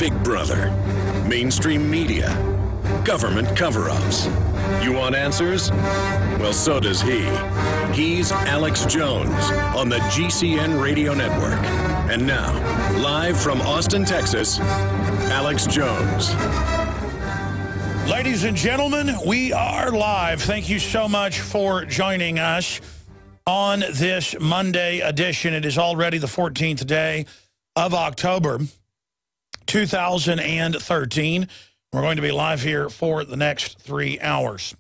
Big Brother, mainstream media, government cover-ups. You want answers? Well, so does he. He's Alex Jones on the GCN Radio Network. And now, live from Austin, Texas, Alex Jones. Ladies and gentlemen, we are live. Thank you so much for joining us on this Monday edition. It is already the 14th day of October, 2013. We're going to be live here for the next 3 hours.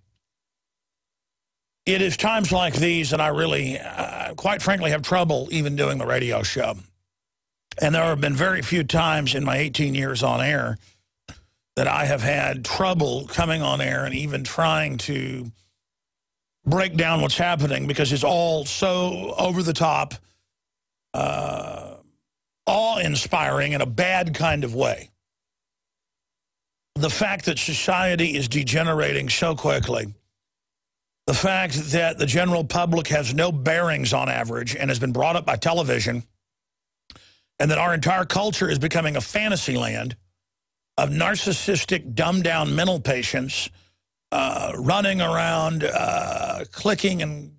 It is times like these that I really, quite frankly, have trouble even doing the radio show. And there have been very few times in my 18 years on air that I have had trouble coming on air and even trying to break down what's happening because it's all so over the top, awe-inspiring in a bad kind of way. The fact that society is degenerating so quickly, the fact that the general public has no bearings on average and has been brought up by television, and that our entire culture is becoming a fantasy land of narcissistic, dumbed-down mental patients running around, clicking and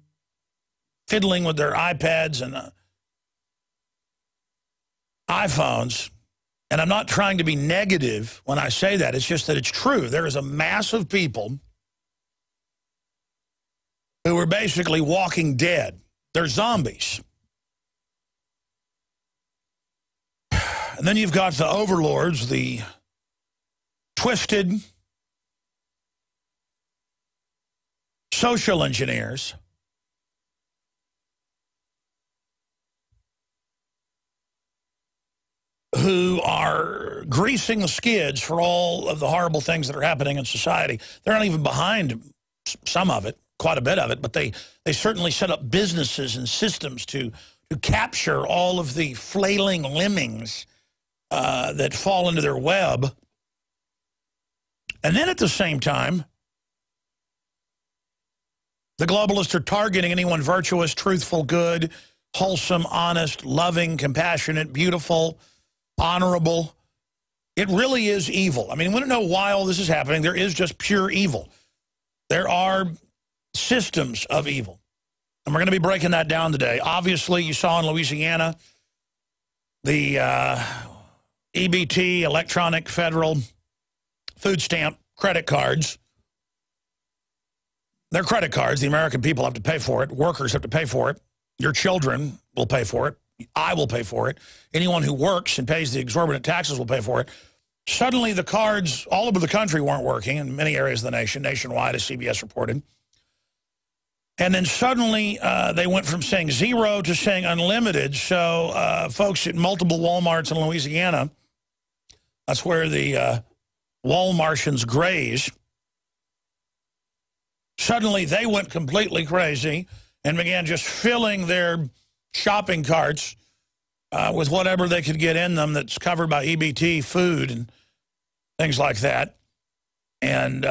fiddling with their iPads and iPhones. And I'm not trying to be negative when I say that. It's just that it's true. There is a mass of people who are basically walking dead. They're zombies. And then you've got the overlords, the twisted social engineers who are greasing the skids for all of the horrible things that are happening in society. They're not even behind some of it, quite a bit of it, but they certainly set up businesses and systems to capture all of the flailing lemmings that fall into their web. And then at the same time, the globalists are targeting anyone virtuous, truthful, good, wholesome, honest, loving, compassionate, beautiful, honorable. It really is evil. I mean, we don't know why all this is happening. There is just pure evil. There are systems of evil. And we're going to be breaking that down today. Obviously, you saw in Louisiana the EBT, electronic federal food stamp credit cards. They're credit cards. The American people have to pay for it. Workers have to pay for it. Your children will pay for it. I will pay for it. Anyone who works and pays the exorbitant taxes will pay for it. Suddenly, the cards all over the country weren't working in many areas of the nation, nationwide, as CBS reported. And then suddenly, they went from saying zero to saying unlimited. So folks at multiple Walmarts in Louisiana, that's where the Walmartians graze, suddenly they went completely crazy and began just filling their shopping carts with whatever they could get in them that's covered by EBT, food and things like that, and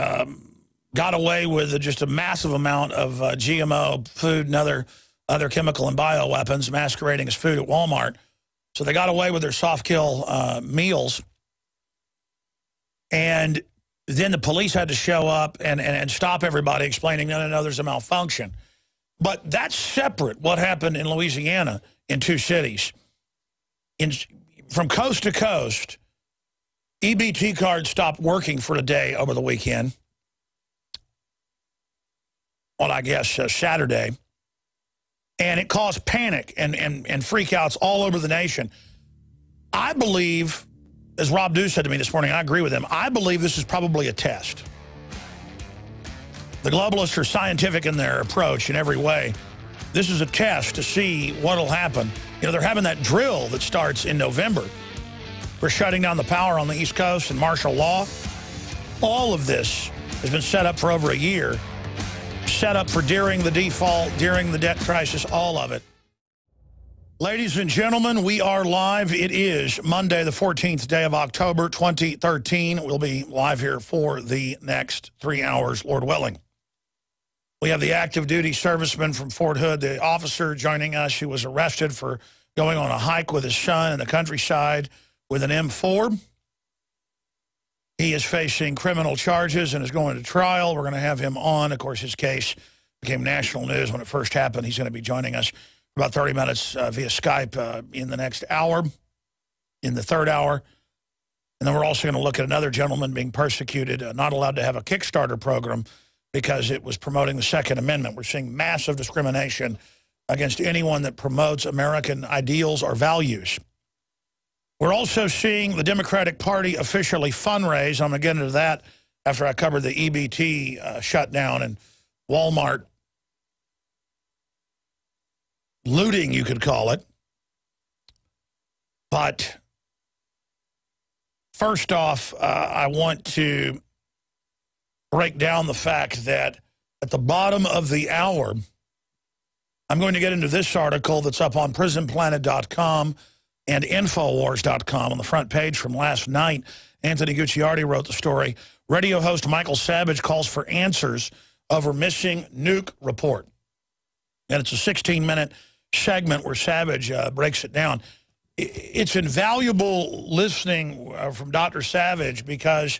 got away with just a massive amount of GMO food and other chemical and bioweapons masquerading as food at Walmart. So they got away with their soft kill meals. And then the police had to show up and stop everybody, explaining, no, there's a malfunction. But that's separate, what happened in Louisiana in 2 cities. From coast to coast, EBT cards stopped working for a day over the weekend. On, I guess, Saturday. And it caused panic and freakouts all over the nation. I believe, as Rob Dew said to me this morning, I agree with him, I believe this is probably a test. The globalists are scientific in their approach in every way. This is a test to see what will happen. You know, they're having that drill that starts in November for shutting down the power on the East Coast and martial law. All of this has been set up for over a year, set up for during the default, during the debt crisis, all of it. Ladies and gentlemen, we are live. It is Monday, the 14th day of October, 2013. We'll be live here for the next 3 hours, Lord willing. We have the active duty serviceman from Fort Hood, the officer joining us who was arrested for going on a hike with his son in the countryside with an M4. He is facing criminal charges and is going to trial. We're going to have him on. Of course, his case became national news when it first happened. He's going to be joining us for about 30 minutes via Skype in the next hour, in the third hour. And then we're also going to look at another gentleman being persecuted, not allowed to have a Kickstarter program because it was promoting the Second Amendment. We're seeing massive discrimination against anyone that promotes American ideals or values. We're also seeing the Democratic Party officially fundraise. I'm going to get into that after I cover the EBT shutdown and Walmart looting, you could call it. But first off, I want to break down the fact that at the bottom of the hour, I'm going to get into this article that's up on prisonplanet.com and Infowars.com on the front page from last night. Anthony Gucciardi wrote the story. Radio host Michael Savage calls for answers over missing nuke report. And it's a 16-minute segment where Savage breaks it down. It's invaluable listening from Dr. Savage because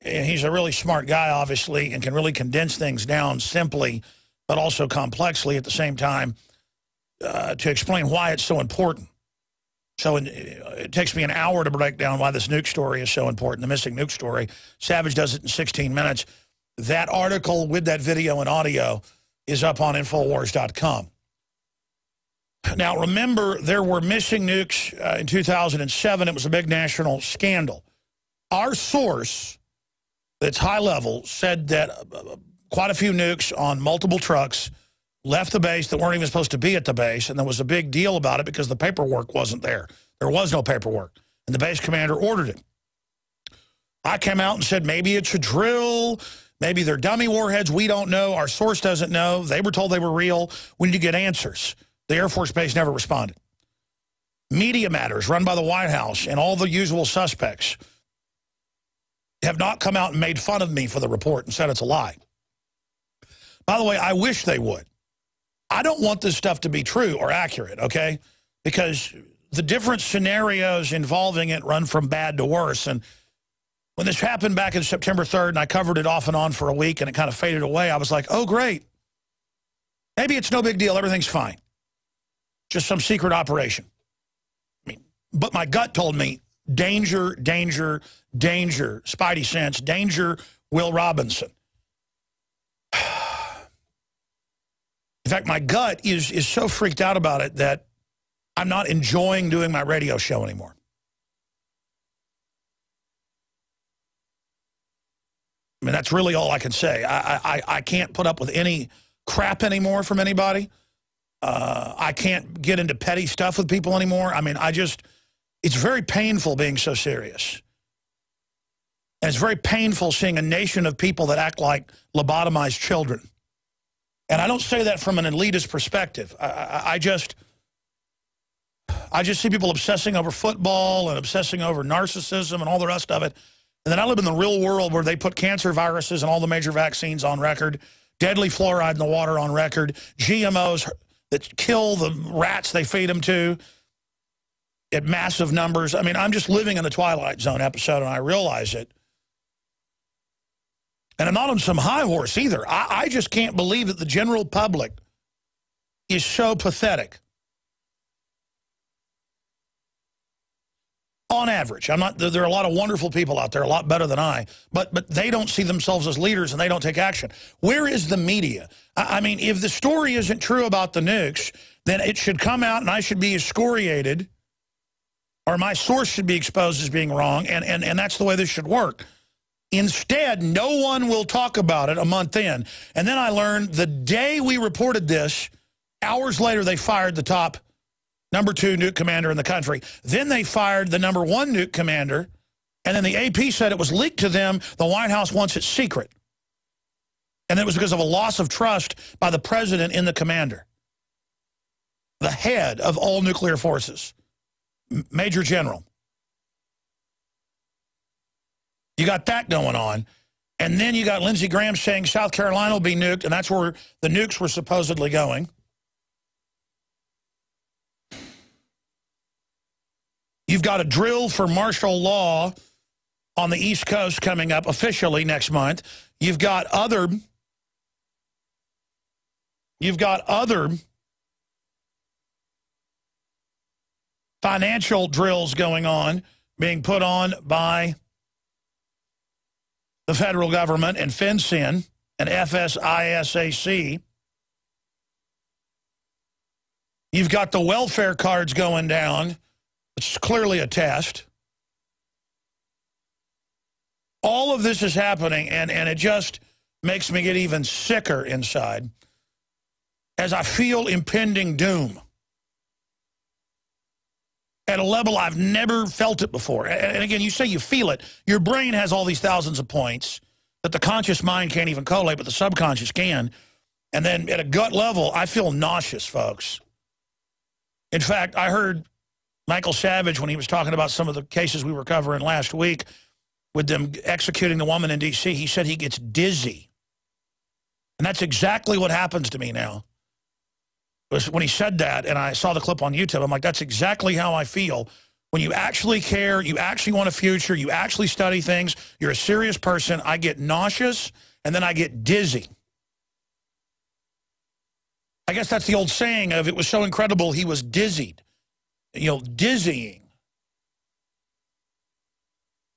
he's a really smart guy, obviously, and can really condense things down simply, but also complexly at the same time to explain why it's so important. So it takes me an hour to break down why this nuke story is so important, the missing nuke story. Savage does it in 16 minutes. That article with that video and audio is up on Infowars.com. Now, remember, there were missing nukes in 2007. It was a big national scandal. Our source, that's high level, said that quite a few nukes on multiple trucks left the base that weren't even supposed to be at the base, and there was a big deal about it because the paperwork wasn't there. There was no paperwork, and the base commander ordered it. I came out and said, maybe it's a drill, maybe they're dummy warheads, we don't know, our source doesn't know, they were told they were real, we need to get answers. The Air Force Base never responded. Media Matters, run by the White House, and all the usual suspects have not come out and made fun of me for the report and said it's a lie. By the way, I wish they would. I don't want this stuff to be true or accurate, okay? Because the different scenarios involving it run from bad to worse. And when this happened back in September 3rd, and I covered it off and on for a week, and it kind of faded away, I was like, oh, great. Maybe it's no big deal. Everything's fine. Just some secret operation. I mean, but my gut told me, danger, danger, danger, Spidey sense, danger, Will Robinson. In fact, my gut is so freaked out about it that I'm not enjoying doing my radio show anymore. I mean, that's really all I can say. I can't put up with any crap anymore from anybody. I can't get into petty stuff with people anymore. I mean, it's very painful being so serious. And it's very painful seeing a nation of people that act like lobotomized children. And I don't say that from an elitist perspective. I just see people obsessing over football and obsessing over narcissism and all the rest of it. And then I live in the real world where they put cancer viruses and all the major vaccines on record, deadly fluoride in the water on record, GMOs that kill the rats they feed them to at massive numbers. I mean, I'm just living in the Twilight Zone episode, and I realize it. And I'm not on some high horse either. I just can't believe that the general public is so pathetic. On average. There are a lot of wonderful people out there, a lot better than I, but they don't see themselves as leaders and they don't take action. Where is the media? I mean, if the story isn't true about the nukes, then it should come out and I should be excoriated, or my source should be exposed as being wrong, and that's the way this should work. Instead, no one will talk about it a month in. And then I learned the day we reported this, hours later they fired the top #2 nuke commander in the country. Then they fired the #1 nuke commander. And then the AP said it was leaked to them. The White House wants it secret. And it was because of a loss of trust by the president in the commander. The head of all nuclear forces. Major General. You got that going on. And then you got Lindsey Graham saying South Carolina will be nuked, and that's where the nukes were supposedly going. You've got a drill for martial law on the East Coast coming up officially next month. You've got other financial drills going on, being put on by the federal government and FinCEN and FSISAC. You've got the welfare cards going down, which is clearly a test. All of this is happening, and it just makes me get even sicker inside as I feel impending doom at a level I've never felt it before. And again, you say you feel it. Your brain has all these thousands of points that the conscious mind can't even collate, but the subconscious can. And then at a gut level, I feel nauseous, folks. In fact, I heard Michael Savage, when he was talking about some of the cases we were covering last week with them executing the woman in D.C., he said he gets dizzy. And that's exactly what happens to me now. When he said that, and I saw the clip on YouTube, I'm like, that's exactly how I feel. When you actually care, you actually want a future, you actually study things, you're a serious person, I get nauseous, and then I get dizzy. I guess that's the old saying of, it was so incredible he was dizzied. You know, dizzying.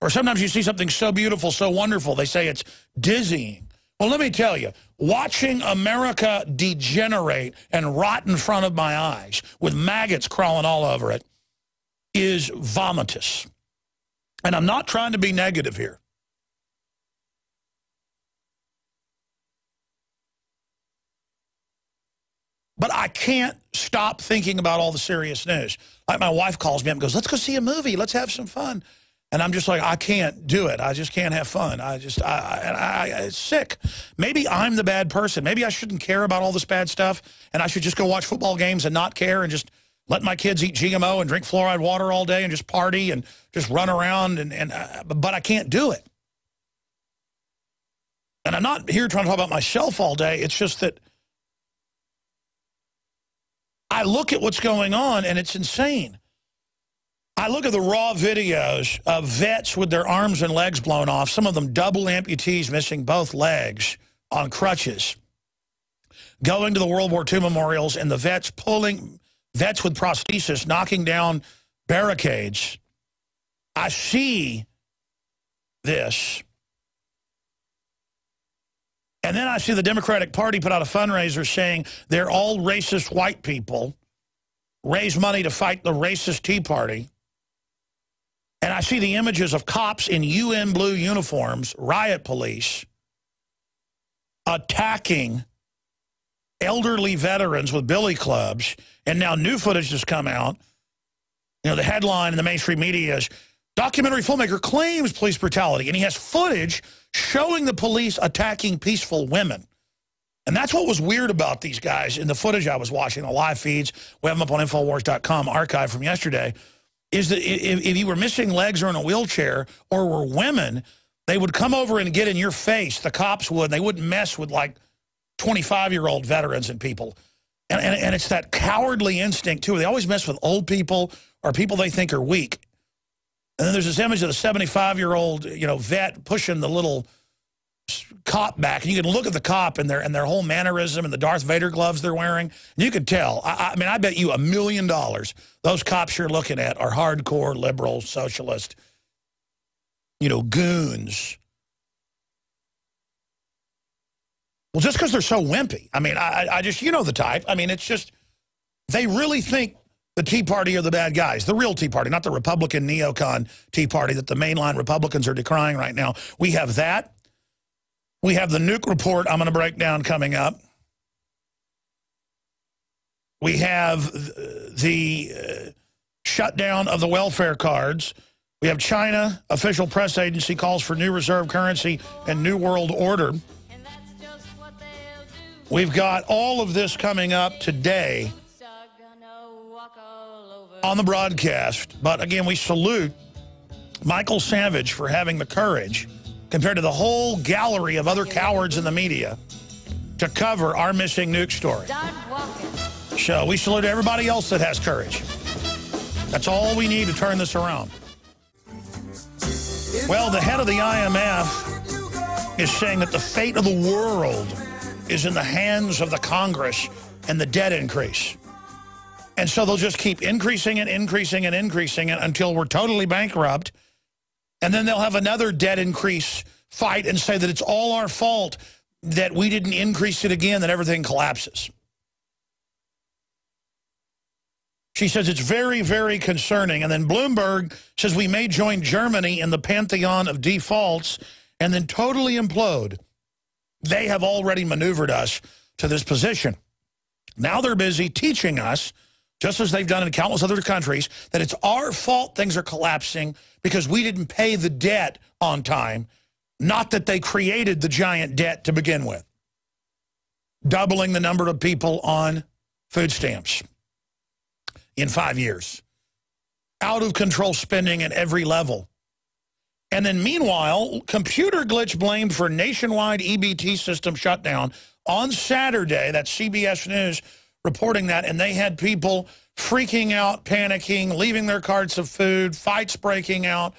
Or sometimes you see something so beautiful, so wonderful, they say it's dizzying. Well, let me tell you, watching America degenerate and rot in front of my eyes with maggots crawling all over it is vomitous. And I'm not trying to be negative here. But I can't stop thinking about all the serious news. Like my wife calls me up and goes, let's go see a movie. Let's have some fun. And I'm just like, I can't do it. I just can't have fun. It's sick. Maybe I'm the bad person. Maybe I shouldn't care about all this bad stuff, and I should just go watch football games and not care and just let my kids eat GMO and drink fluoride water all day and just party and just run around. But I can't do it. And I'm not here trying to talk about myself all day. It's just that I look at what's going on, and it's insane. I look at the raw videos of vets with their arms and legs blown off, some of them double amputees missing both legs on crutches, going to the World War II memorials, and the vets pulling vets with prosthesis, knocking down barricades. I see this. And then I see the Democratic Party put out a fundraiser saying they're all racist white people, raise money to fight the racist Tea Party. And I see the images of cops in UN blue uniforms, riot police, attacking elderly veterans with billy clubs. And now new footage has come out. You know, the headline in the mainstream media is, documentary filmmaker claims police brutality. And he has footage showing the police attacking peaceful women. And that's what was weird about these guys in the footage I was watching, the live feeds. We have them up on Infowars.com, archive from yesterday. Is that if you were missing legs or in a wheelchair or were women, they would come over and get in your face, the cops would, and they wouldn't mess with like 25-year-old veterans and people. And it's that cowardly instinct, too. They always mess with old people or people they think are weak. And then there's this image of the 75-year-old, you know, vet pushing the little cop back. And you can look at the cop and their whole mannerism and the Darth Vader gloves they're wearing. And you could tell. I mean, I bet you $1 million those cops you're looking at are hardcore liberal, socialist, you know, goons. Well, just because they're so wimpy. I mean, I just, you know the type. I mean, it's just, they really think the Tea Party are the bad guys. The real Tea Party, not the Republican neocon Tea Party that the mainline Republicans are decrying right now. We have that. We have the nuke report I'm going to break down coming up. We have the shutdown of the welfare cards. We have China, official press agency calls for new reserve currency and new world order. We've got all of this coming up today on the broadcast. But again, we salute Michael Savage for having the courage, compared to the whole gallery of other cowards in the media, to cover our missing nuke story. So we salute everybody else that has courage. That's all we need to turn this around. Well, the head of the IMF is saying that the fate of the world is in the hands of the Congress and the debt increase. And so they'll just keep increasing it until we're totally bankrupt. And then they'll have another debt increase fight and say that it's all our fault that we didn't increase it again, that everything collapses. She says it's very, very concerning. And then Bloomberg says we may join Germany in the pantheon of defaults and then totally implode. They have already maneuvered us to this position. Now they're busy teaching us, just as they've done in countless other countries, that it's our fault things are collapsing because we didn't pay the debt on time, not that they created the giant debt to begin with. Doubling the number of people on food stamps in 5 years. Out of control spending at every level. And then meanwhile, computer glitch blamed for nationwide EBT system shutdown on Saturday. That's CBS News reporting that. And they had people freaking out, panicking, leaving their carts of food, fights breaking out,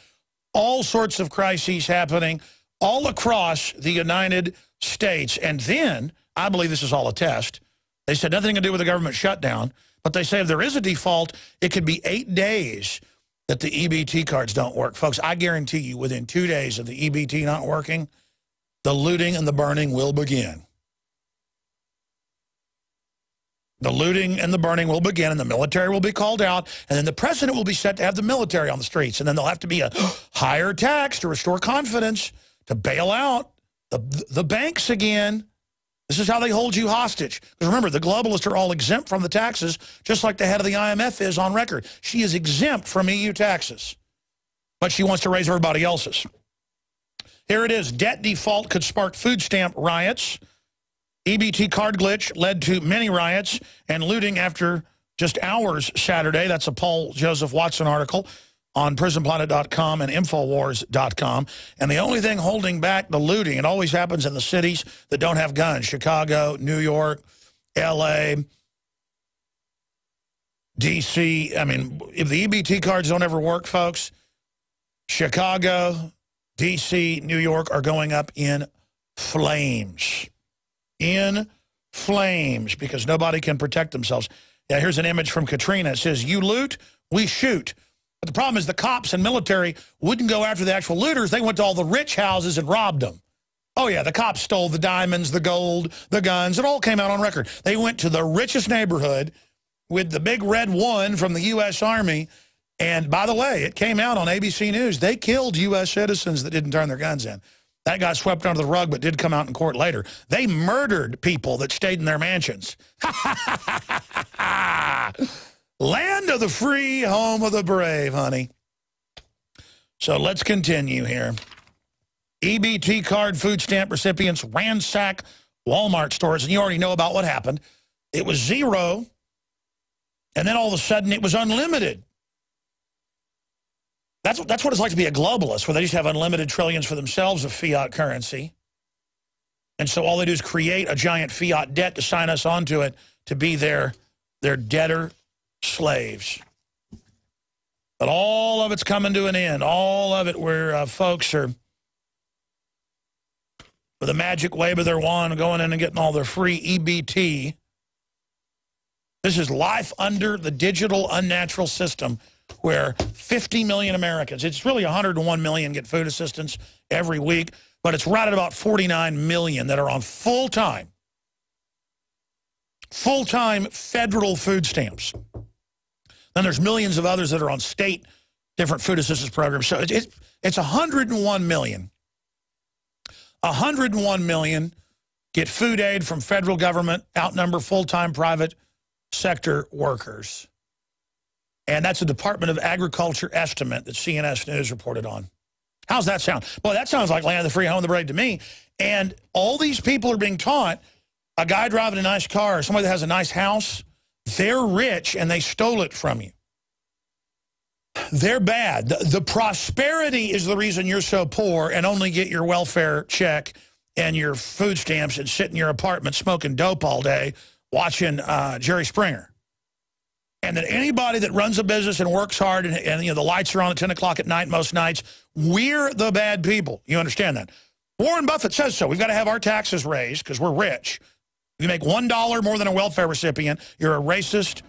all sorts of crises happening all across the United States. And then, I believe this is all a test, they said nothing to do with the government shutdown. But they say if there is a default, it could be 8 days that the EBT cards don't work. Folks, I guarantee you within 2 days of the EBT not working, the looting and the burning will begin. The looting and the burning will begin, and the military will be called out, and then the president will be set to have the military on the streets, and then there'll have to be a higher tax to restore confidence, to bail out the banks again. This is how they hold you hostage. Because remember, the globalists are all exempt from the taxes, just like the head of the IMF is on record. She is exempt from EU taxes, but she wants to raise everybody else's. Here it is. Debt default could spark food stamp riots. EBT card glitch led to many riots and looting after just hours Saturday. That's a Paul Joseph Watson article on prisonplanet.com and Infowars.com. And the only thing holding back the looting, it always happens in the cities that don't have guns. Chicago, New York, L.A., D.C. I mean, if the EBT cards don't ever work, folks, Chicago, D.C., New York are going up in flames. In flames, because nobody can protect themselves. Yeah, here's an image from Katrina. It says, you loot, we shoot. But the problem is the cops and military wouldn't go after the actual looters. They went to all the rich houses and robbed them. Oh, yeah, the cops stole the diamonds, the gold, the guns. It all came out on record. They went to the richest neighborhood with the big red one from the U.S. Army. And by the way, it came out on ABC News. They killed U.S. citizens that didn't turn their guns in. That got swept under the rug, but did come out in court later. They murdered people that stayed in their mansions. Land of the free, home of the brave, honey. So let's continue here. EBT card food stamp recipients ransack Walmart stores. And you already know about what happened. It was zero, and then all of a sudden it was unlimited. That's what it's like to be a globalist, where they just have unlimited trillions for themselves of fiat currency. And so all they do is create a giant fiat debt to sign us onto it to be their debtor slaves. But all of it's coming to an end. All of it where folks are, with a magic wave of their wand, going in and getting all their free EBT. This is life under the digital unnatural system, where 50 million Americans, it's really 101 million get food assistance every week, but it's right at about 49 million that are on full-time federal food stamps. Then there's millions of others that are on state different food assistance programs. So it's 101 million. 101 million get food aid from federal government, outnumber full-time private sector workers. And that's a Department of Agriculture estimate that CNS News reported on. How's that sound? Boy, that sounds like land of the free, home of the brave to me. And all these people are being taught, a guy driving a nice car, somebody that has a nice house, they're rich and they stole it from you. They're bad. The prosperity is the reason you're so poor and only get your welfare check and your food stamps and sit in your apartment smoking dope all day watching Jerry Springer. And that anybody that runs a business and works hard and you know, the lights are on at 10 o'clock at night most nights We're the bad people. You understand that? Warren Buffett says so. We've got to have our taxes raised because we're rich. If you make $1 more than a welfare recipient, you're a racist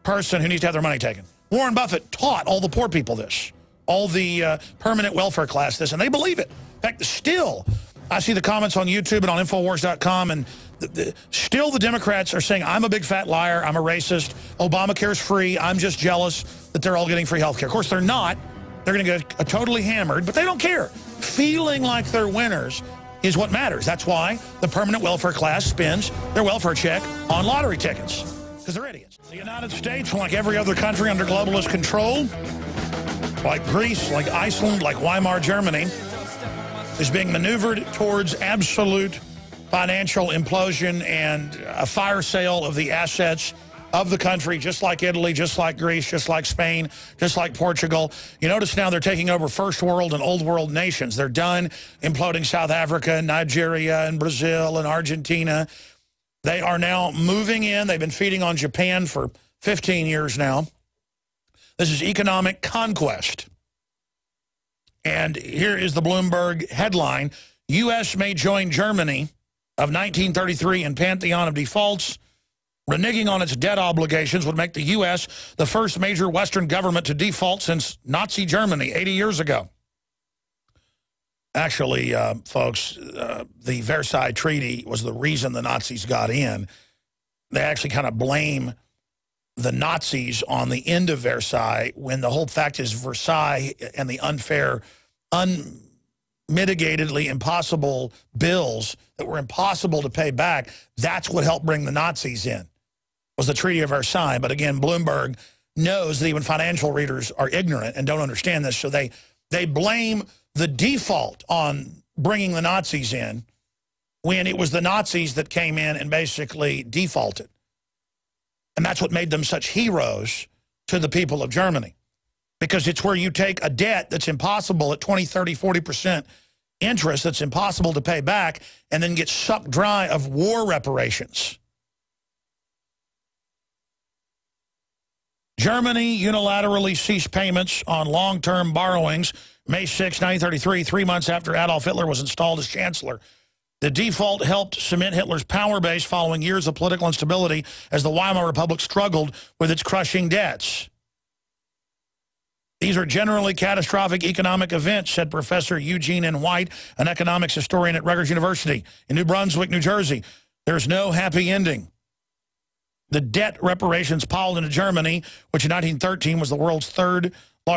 person who needs to have their money taken. Warren Buffett taught all the poor people this, all the permanent welfare class this, and they believe it. In fact, still, I see the comments on YouTube and on Infowars.com, and still the Democrats are saying, I'm a big fat liar, I'm a racist, Obamacare's free, I'm just jealous that they're all getting free health care. Of course, they're not. They're going to get totally hammered, but they don't care. Feeling like they're winners is what matters. That's why the permanent welfare class spends their welfare check on lottery tickets, because they're idiots. The United States, like every other country under globalist control, like Greece, like Iceland, like Weimar Germany, is being maneuvered towards absolute financial implosion and a fire sale of the assets of the country, just like Italy, just like Greece, just like Spain, just like Portugal. You notice now they're taking over first world and old world nations. They're done imploding South Africa and Nigeria and Brazil and Argentina. They are now moving in. They've been feeding on Japan for 15 years now. This is economic conquest. And here is the Bloomberg headline: U.S. may join Germany of 1933 in pantheon of defaults. Reneging on its debt obligations would make the U.S. the first major Western government to default since Nazi Germany 80 years ago. Actually, folks, the Versailles Treaty was the reason the Nazis got in. They actually kind of blame the Nazis on the end of Versailles, when the whole fact is Versailles and the unfair, unmitigatedly impossible bills that were impossible to pay back. That's what helped bring the Nazis in, was the Treaty of Versailles. But again, Bloomberg knows that even financial readers are ignorant and don't understand this, so they blame the default on bringing the Nazis in when it was the Nazis that came in and basically defaulted. And that's what made them such heroes to the people of Germany, because it's where you take a debt that's impossible at 20, 30, 40% interest, that's impossible to pay back, and then get sucked dry of war reparations. Germany unilaterally ceased payments on long-term borrowings May 6, 1933, 3 months after Adolf Hitler was installed as chancellor. The default helped cement Hitler's power base following years of political instability as the Weimar Republic struggled with its crushing debts. These are generally catastrophic economic events, said Professor Eugene N. White, an economics historian at Rutgers University in New Brunswick, New Jersey. There's no happy ending. The debt reparations piled into Germany, which in 1913 was the world's third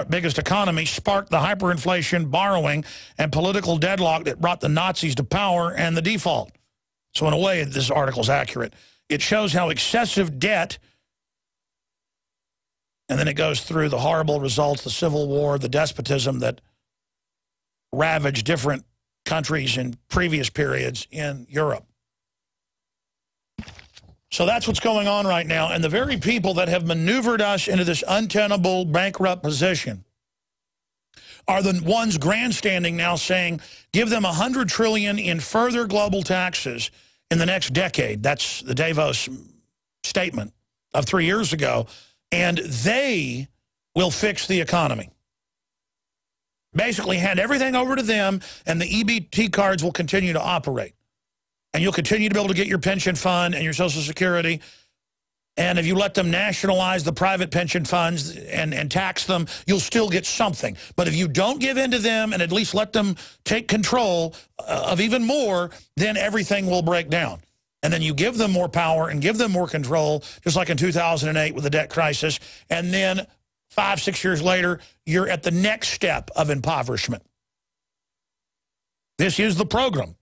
biggest economy, sparked the hyperinflation, borrowing, and political deadlock that brought the Nazis to power and the default. So in a way, this article is accurate. It shows how excessive debt, and then it goes through the horrible results, the Civil War, the despotism that ravaged different countries in previous periods in Europe. So that's what's going on right now. And the very people that have maneuvered us into this untenable, bankrupt position are the ones grandstanding now, saying, give them $100 trillion in further global taxes in the next decade. That's the Davos statement of 3 years ago. And they will fix the economy. Basically hand everything over to them, and the EBT cards will continue to operate. And you'll continue to be able to get your pension fund and your Social Security. And if you let them nationalize the private pension funds and tax them, you'll still get something. But if you don't give in to them and at least let them take control of even more, then everything will break down. And then you give them more power and give them more control, just like in 2008 with the debt crisis. And then 5, 6 years later, you're at the next step of impoverishment. This is the program.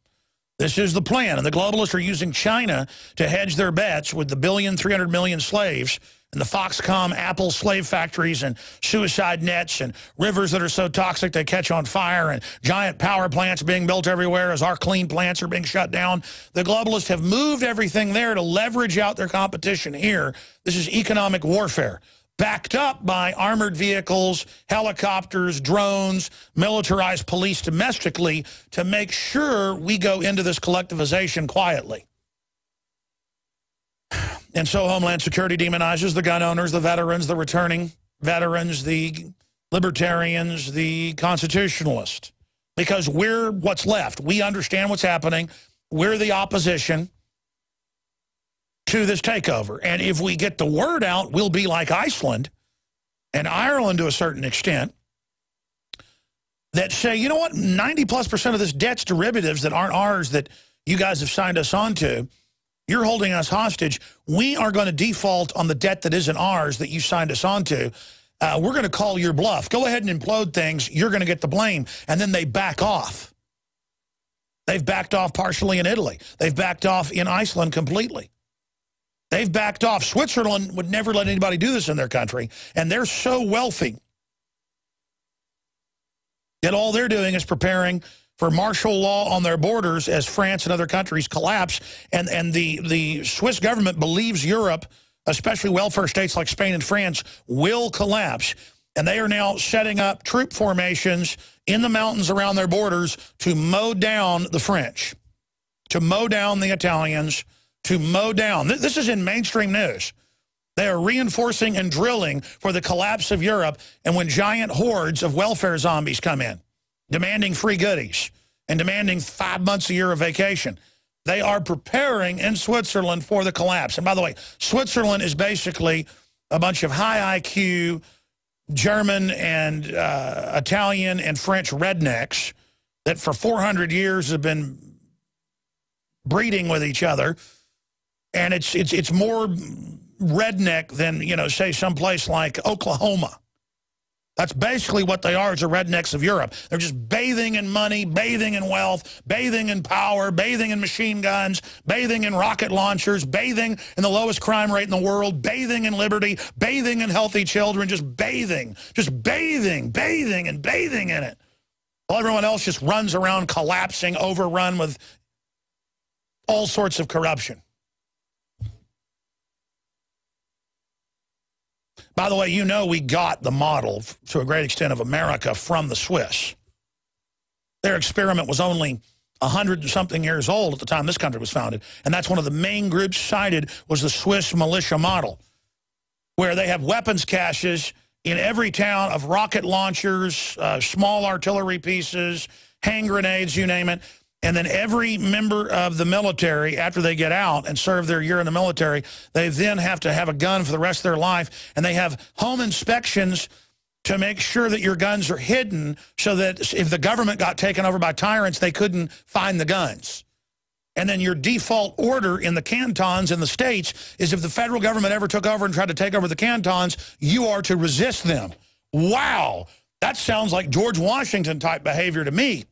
This is the plan, and the globalists are using China to hedge their bets with the 300 million slaves and the Foxconn Apple slave factories and suicide nets and rivers that are so toxic they catch on fire and giant power plants being built everywhere as our clean plants are being shut down. The globalists have moved everything there to leverage out their competition here. This is economic warfare, backed up by armored vehicles, helicopters, drones, militarized police domestically to make sure we go into this collectivization quietly. And so Homeland Security demonizes the gun owners, the veterans, the returning veterans, the libertarians, the constitutionalists, because we're what's left. We understand what's happening. We're the opposition to this takeover. And if we get the word out, we'll be like Iceland and Ireland to a certain extent, that say, you know what, 90+% of this debt's derivatives that aren't ours that you guys have signed us onto. You're holding us hostage. We are going to default on the debt that isn't ours that you signed us onto. We're going to call your bluff. Go ahead and implode things. You're going to get the blame. And then they back off. They've backed off partially in Italy. They've backed off in Iceland completely. They've backed off. Switzerland would never let anybody do this in their country. And they're so wealthy. Yet all they're doing is preparing for martial law on their borders as France and other countries collapse. And the Swiss government believes Europe, especially welfare states like Spain and France, will collapse. And they are now setting up troop formations in the mountains around their borders to mow down the French, to mow down the Italians, to mow down. This is in mainstream news. They are reinforcing and drilling for the collapse of Europe, and when giant hordes of welfare zombies come in, demanding free goodies and demanding 5 months a year of vacation, they are preparing in Switzerland for the collapse. And by the way, Switzerland is basically a bunch of high IQ German and Italian and French rednecks that for 400 years have been breeding with each other. And it's more redneck than, you know, say someplace like Oklahoma. That's basically what they are, is the rednecks of Europe. They're just bathing in money, bathing in wealth, bathing in power, bathing in machine guns, bathing in rocket launchers, bathing in the lowest crime rate in the world, bathing in liberty, bathing in healthy children, just bathing and bathing in it. While everyone else just runs around collapsing, overrun with all sorts of corruption. By the way, you know we got the model, to a great extent, of America from the Swiss. Their experiment was only 100-something years old at the time this country was founded. And that's one of the main groups cited was the Swiss militia model, where they have weapons caches in every town of rocket launchers, small artillery pieces, hand grenades, you name it. And then every member of the military, after they get out and serve their year in the military, they then have to have a gun for the rest of their life. And they have home inspections to make sure that your guns are hidden so that if the government got taken over by tyrants, they couldn't find the guns. And then your default order in the cantons in the states is if the federal government ever took over and tried to take over the cantons, you are to resist them. Wow, that sounds like George Washington type behavior to me.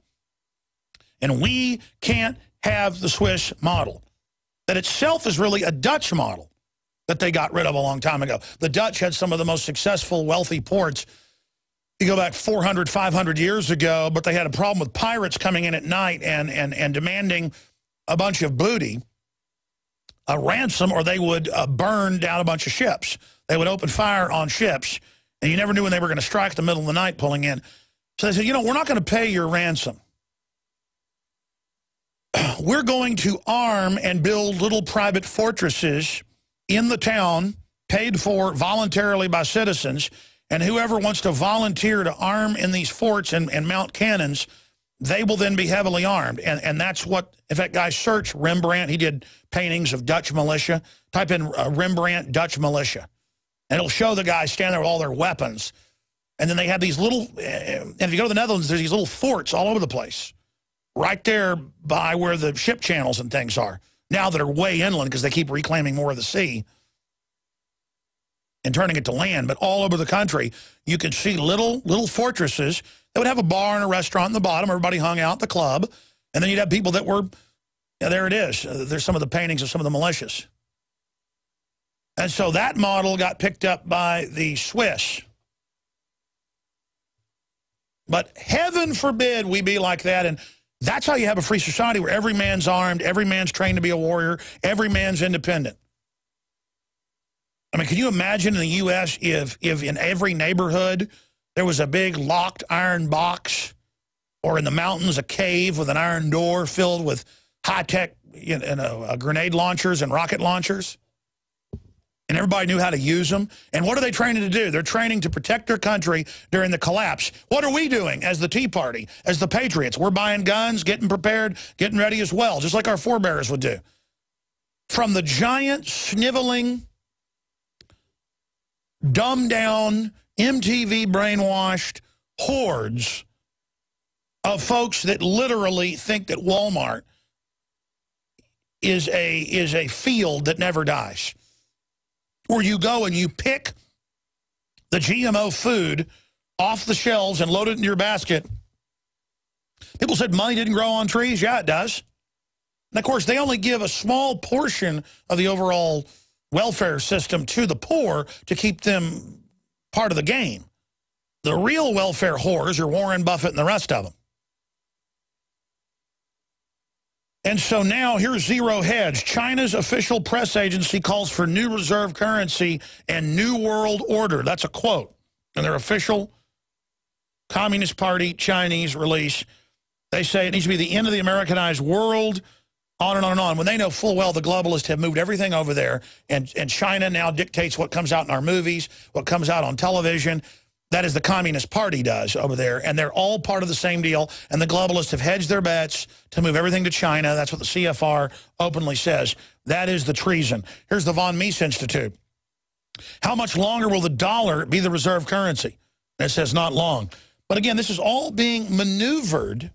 And we can't have the Swiss model. That itself is really a Dutch model that they got rid of a long time ago. The Dutch had some of the most successful, wealthy ports. You go back 400, 500 years ago, but they had a problem with pirates coming in at night and demanding a bunch of booty, a ransom, or they would burn down a bunch of ships. They would open fire on ships, and you never knew when they were going to strike the middle of the night pulling in. So they said, you know, we're not going to pay your ransom. We're going to arm and build little private fortresses in the town, paid for voluntarily by citizens, and whoever wants to volunteer to arm in these forts and mount cannons, they will then be heavily armed. And that's what, if that guy search Rembrandt, he did paintings of Dutch militia. Type in Rembrandt Dutch militia. And it'll show the guys standing there with all their weapons. And then they have these little, and if you go to the Netherlands, there's these little forts all over the place. Right there by where the ship channels and things are. Now that are way inland because they keep reclaiming more of the sea and turning it to land. But all over the country, you can see little fortresses that would have a bar and a restaurant in the bottom. Everybody hung out at the club. And then you'd have people that were, yeah, there it is. There's some of the paintings of some of the militias. And so that model got picked up by the Swiss. But heaven forbid we be like that. And that's how you have a free society where every man's armed, every man's trained to be a warrior, every man's independent. I mean, can you imagine in the U.S. if in every neighborhood there was a big locked iron box, or in the mountains a cave with an iron door filled with high-tech grenade launchers and rocket launchers? and everybody knew how to use them. And what are they training to do? They're training to protect their country during the collapse. What are we doing as the Tea Party, as the Patriots? We're buying guns, getting prepared, getting ready as well, just like our forebears would do. From the giant, sniveling, dumbed-down, MTV brainwashed hordes of folks that literally think that Walmart is a field that never dies, where you go and you pick the GMO food off the shelves and load it in your basket. People said money didn't grow on trees. Yeah, it does. And, of course, they only give a small portion of the overall welfare system to the poor to keep them part of the game. The real welfare whores are Warren Buffett and the rest of them. And so now here's Zero Hedge. China's official press agency calls for new reserve currency and new world order. That's a quote in their official Communist Party Chinese release. They say it needs to be the end of the Americanized world, on and on and on, when they know full well the globalists have moved everything over there, and China now dictates what comes out in our movies, what comes out on television. That is the Communist Party does over there, and they're all part of the same deal, and the globalists have hedged their bets to move everything to China. That's what the CFR openly says. That is the treason. Here's the von Mises Institute. How much longer will the dollar be the reserve currency? And it says not long. But again, this is all being maneuvered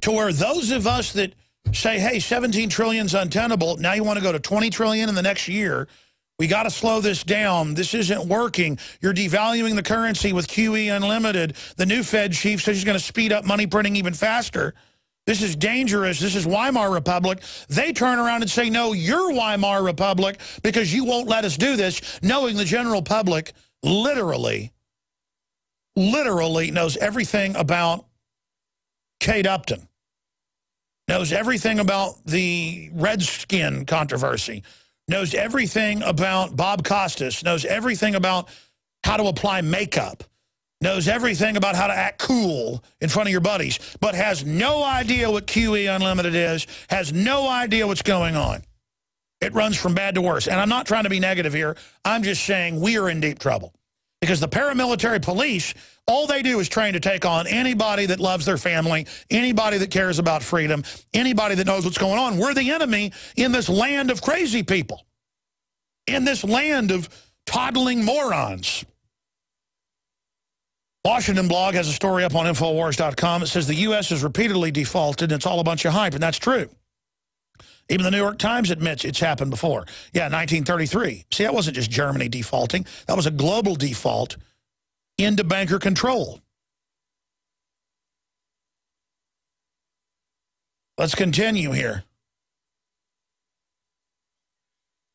to where those of us that say, hey, 17 trillion is untenable, now you want to go to 20 trillion in the next year. We got to slow this down. This isn't working. You're devaluing the currency with QE Unlimited. The new Fed chief says he's going to speed up money printing even faster. This is dangerous. This is Weimar Republic. They turn around and say, no, you're Weimar Republic because you won't let us do this, knowing the general public literally knows everything about Kate Upton, knows everything about the Redskin controversy, knows everything about Bob Costas, knows everything about how to apply makeup, knows everything about how to act cool in front of your buddies, but has no idea what QE Unlimited is, has no idea what's going on. It runs from bad to worse. And I'm not trying to be negative here. I'm just saying we are in deep trouble. Because the paramilitary police, all they do is train to take on anybody that loves their family, anybody that cares about freedom, anybody that knows what's going on. We're the enemy in this land of crazy people, in this land of toddling morons. Washington Blog has a story up on Infowars.com. It says the U.S. has repeatedly defaulted, and it's all a bunch of hype, and that's true. Even the New York Times admits it's happened before. Yeah, 1933. See, that wasn't just Germany defaulting. That was a global default into banker control. Let's continue here.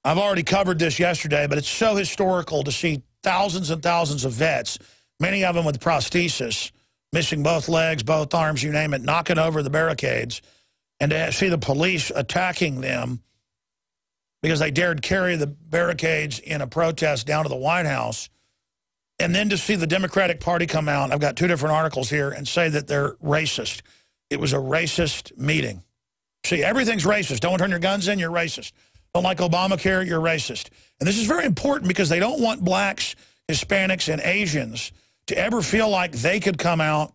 I've already covered this yesterday, but it's so historical to see thousands and thousands of vets, many of them with prosthesis, missing both legs, both arms, you name it, knocking over the barricades, and to see the police attacking them because they dared carry the barricades in a protest down to the White House, and then to see the Democratic Party come out, I've got two different articles here, and say that they're racist. It was a racist meeting. See, everything's racist. Don't turn your guns in, you're racist. Don't like Obamacare, you're racist. And this is very important because they don't want blacks, Hispanics, and Asians to ever feel like they could come out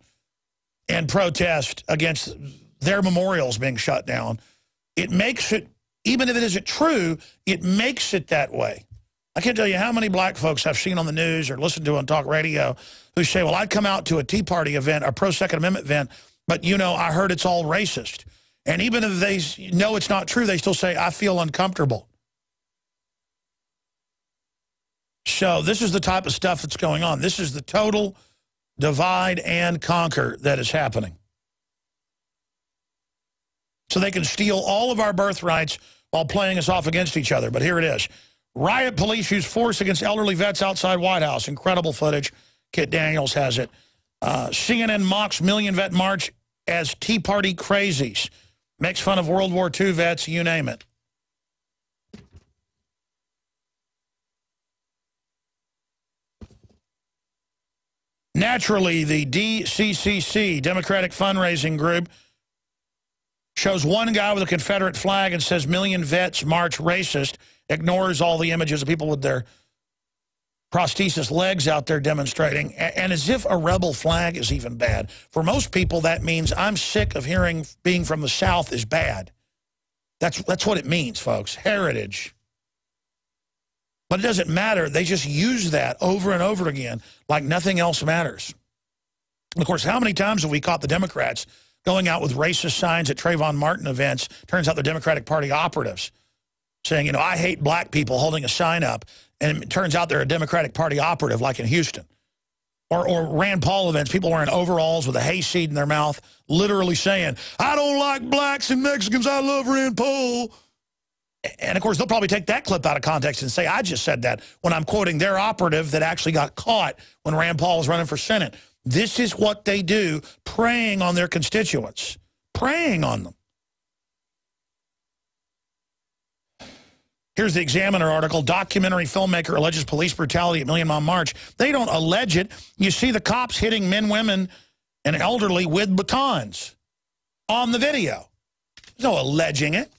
and protest against their memorials being shut down. It makes it, even if it isn't true, it makes it that way. I can't tell you how many black folks I've seen on the news or listened to on talk radio who say, well, I'd come out to a Tea Party event, a pro-Second Amendment event, but, you know, I heard it's all racist. And even if they know it's not true, they still say, I feel uncomfortable. So this is the type of stuff that's going on. This is the total divide and conquer that is happening. So they can steal all of our birthrights while playing us off against each other. But here it is. Riot police use force against elderly vets outside White House. Incredible footage. Kit Daniels has it. CNN mocks Million Vet March as Tea Party crazies. Makes fun of World War II vets, you name it. Naturally, the DCCC, Democratic Fundraising Group, Shows one guy with a Confederate flag and says, "Million vets march racist," ignores all the images of people with their prosthesis legs out there demonstrating, and as if a rebel flag is even bad. For most people, that means I'm sick of hearing being from the South is bad. That's what it means, folks. Heritage. But it doesn't matter. They just use that over and over again like nothing else matters. And of course, how many times have we caught the Democrats going out with racist signs at Trayvon Martin events? Turns out they're Democratic Party operatives saying, you know, I hate black people, holding a sign up. And it turns out they're a Democratic Party operative like in Houston. Or Rand Paul events, people wearing overalls with a hayseed in their mouth, literally saying, I don't like blacks and Mexicans, I love Rand Paul. And, of course, they'll probably take that clip out of context and say, I just said that, when I'm quoting their operative that actually got caught when Rand Paul was running for Senate. This is what they do, preying on their constituents, preying on them. Here's the Examiner article. Documentary filmmaker alleges police brutality at Million Mile March. They don't allege it. You see the cops hitting men, women, and elderly with batons on the video. There's no alleging it.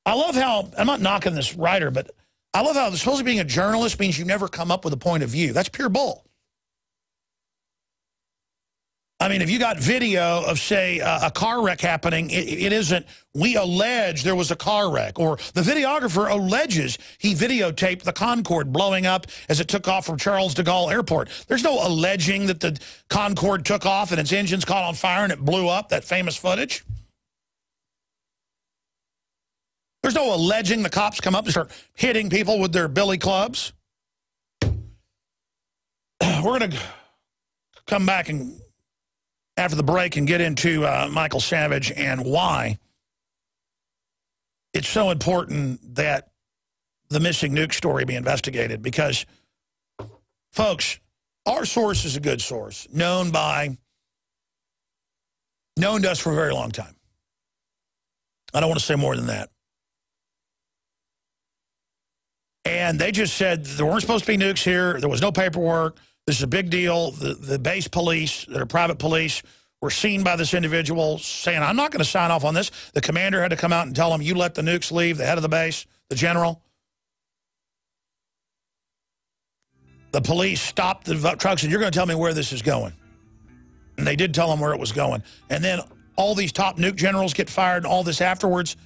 I love how, I'm not knocking this writer, but I love how supposedly being a journalist means you never come up with a point of view. That's pure bull. I mean, if you got video of, say, a car wreck happening, it isn't, we allege there was a car wreck. Or the videographer alleges he videotaped the Concorde blowing up as it took off from Charles de Gaulle Airport. There's no alleging that the Concorde took off and its engines caught on fire and it blew up, that famous footage. There's no alleging the cops come up and start hitting people with their billy clubs. We're going to come back and after the break and get into Michael Savage and why it's so important that the missing nuke story be investigated. Because, folks, our source is a good source, known to us for a very long time. I don't want to say more than that. And they just said there weren't supposed to be nukes here. There was no paperwork. This is a big deal. The base police, that are private police, were seen by this individual saying, I'm not going to sign off on this. The commander had to come out and tell him, you let the nukes leave, the head of the base, the general. The police stopped the trucks and said, you're going to tell me where this is going. And they did tell them where it was going. And then all these top nuke generals get fired and all this afterwards.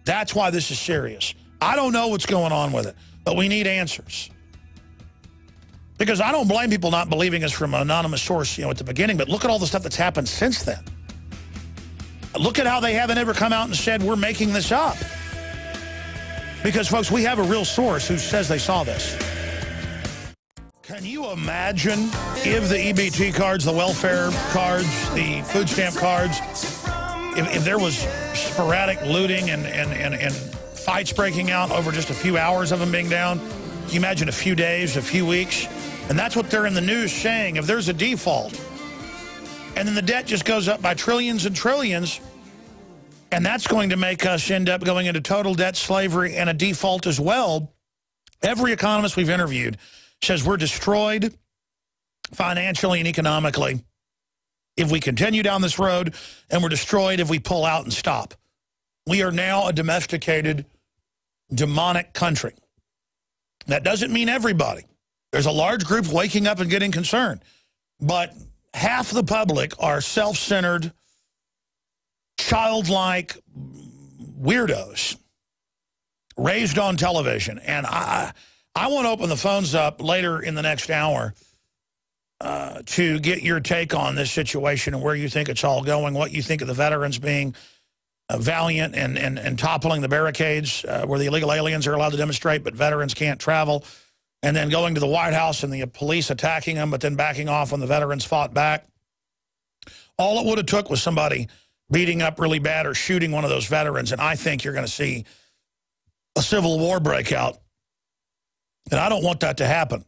That's why this is serious. I don't know what's going on with it, but we need answers. Because I don't blame people not believing us from an anonymous source, you know, at the beginning, but look at all the stuff that's happened since then. Look at how they haven't ever come out and said, we're making this up. Because, folks, we have a real source who says they saw this. Can you imagine if the EBT cards, the welfare cards, the food stamp cards, if there was sporadic looting and fights breaking out over just a few hours of them being down? Can you imagine a few days, a few weeks? And that's what they're in the news saying. If there's a default, and then the debt just goes up by trillions and trillions, and that's going to make us end up going into total debt slavery and a default as well. Every economist we've interviewed says we're destroyed financially and economically if we continue down this road, and we're destroyed if we pull out and stop. We are now a domesticated, demonic country. That doesn't mean everybody. There's a large group waking up and getting concerned. But half the public are self-centered, childlike weirdos raised on television. And I want to open the phones up later in the next hour to get your take on this situation and where you think it's all going, what you think of the veterans being valiant and toppling the barricades where the illegal aliens are allowed to demonstrate, but veterans can't travel. And then going to the White House and the police attacking them, but then backing off when the veterans fought back. All it would have took was somebody beating up really bad or shooting one of those veterans, and I think you're going to see a civil war break out. And I don't want that to happen.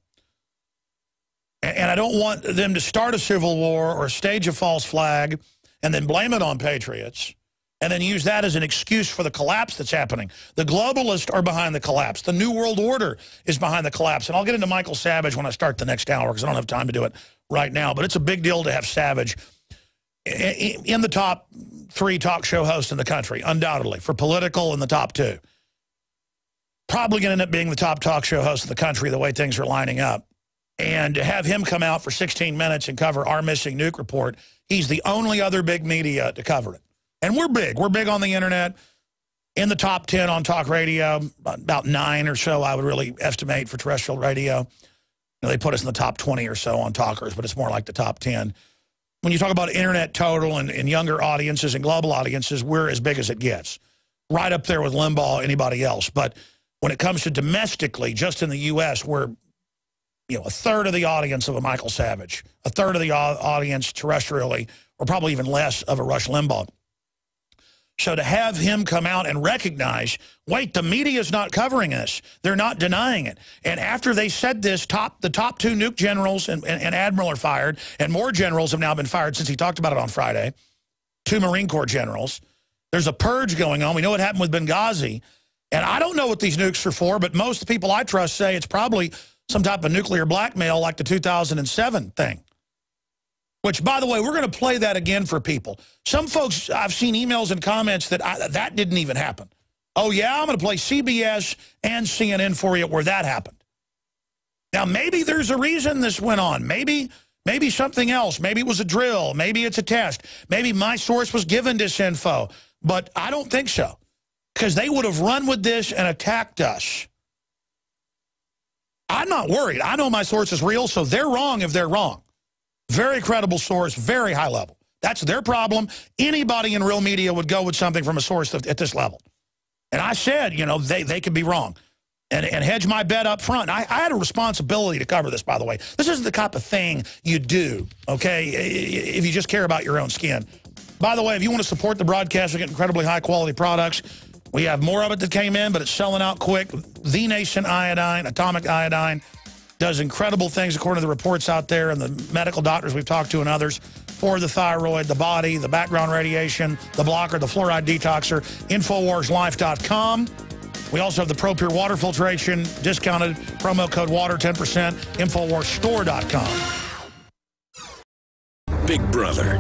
And I don't want them to start a civil war or stage a false flag and then blame it on patriots, and then use that as an excuse for the collapse that's happening. The globalists are behind the collapse. The New World Order is behind the collapse. And I'll get into Michael Savage when I start the next hour because I don't have time to do it right now. But it's a big deal to have Savage in the top 3 talk show hosts in the country, undoubtedly, for political in the top 2. Probably going to end up being the top talk show host in the country the way things are lining up. And to have him come out for 16 minutes and cover our missing nuke report, he's the only other big media to cover it. And we're big. We're big on the internet, in the top 10 on talk radio, about 9 or so I would really estimate for terrestrial radio. You know, they put us in the top 20 or so on talkers, but it's more like the top 10. When you talk about internet total and younger audiences and global audiences, we're as big as it gets. Right up there with Limbaugh, anybody else. But when it comes to domestically, just in the U.S., we're, you know, a third of the audience of a Michael Savage, a third of the audience terrestrially, or probably even less of a Rush Limbaugh. So to have him come out and recognize, wait, the media's not covering us. They're not denying it. And after they said this, the top 2 nuke generals and admiral are fired, and more generals have now been fired since he talked about it on Friday, 2 Marine Corps generals. There's a purge going on. We know what happened with Benghazi. And I don't know what these nukes are for, but most of the people I trust say it's probably some type of nuclear blackmail like the 2007 thing. Which, by the way, we're going to play that again for people. Some folks, I've seen emails and comments that that didn't even happen. Oh, yeah, I'm going to play CBS and CNN for you where that happened. Now, maybe there's a reason this went on. Maybe something else. Maybe it was a drill. Maybe it's a test. Maybe my source was given disinfo. But I don't think so, because they would have run with this and attacked us. I'm not worried. I know my source is real, so they're wrong if they're wrong. Very credible source, very high level. That's their problem. Anybody in real media would go with something from a source at this level. And I said, you know, they could be wrong. And hedge my bet up front. I had a responsibility to cover this, by the way. This isn't the type of thing you do, okay, if you just care about your own skin. By the way, if you want to support the broadcast, we get incredibly high-quality products. We have more of it that came in, but it's selling out quick. The Nation Iodine, Atomic Iodine, does incredible things according to the reports out there and the medical doctors we've talked to and others for the thyroid, the body, the background radiation, the blocker, the fluoride detoxer, InfoWarsLife.com. We also have the Pro Pure water filtration, discounted promo code WATER 10%, InfoWarsStore.com. Big Brother,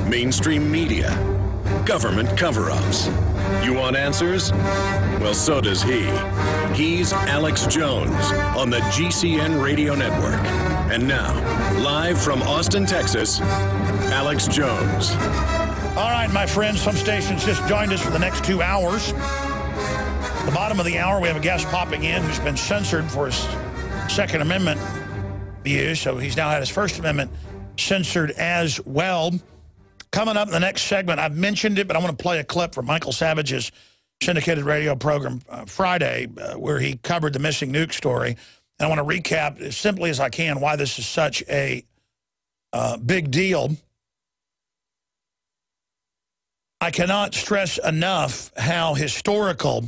mainstream media, government cover-ups. You want answers? Well, so does he. He's Alex Jones on the GCN Radio Network. And now, live from Austin, Texas, Alex Jones. All right, my friends, some stations just joined us for the next 2 hours. At the bottom of the hour, we have a guest popping in who's been censored for his Second Amendment views, so he's now had his First Amendment censored as well. Coming up in the next segment, I've mentioned it, but I want to play a clip from Michael Savage's syndicated radio program Friday where he covered the missing nuke story. And I want to recap as simply as I can why this is such a big deal. I cannot stress enough how historical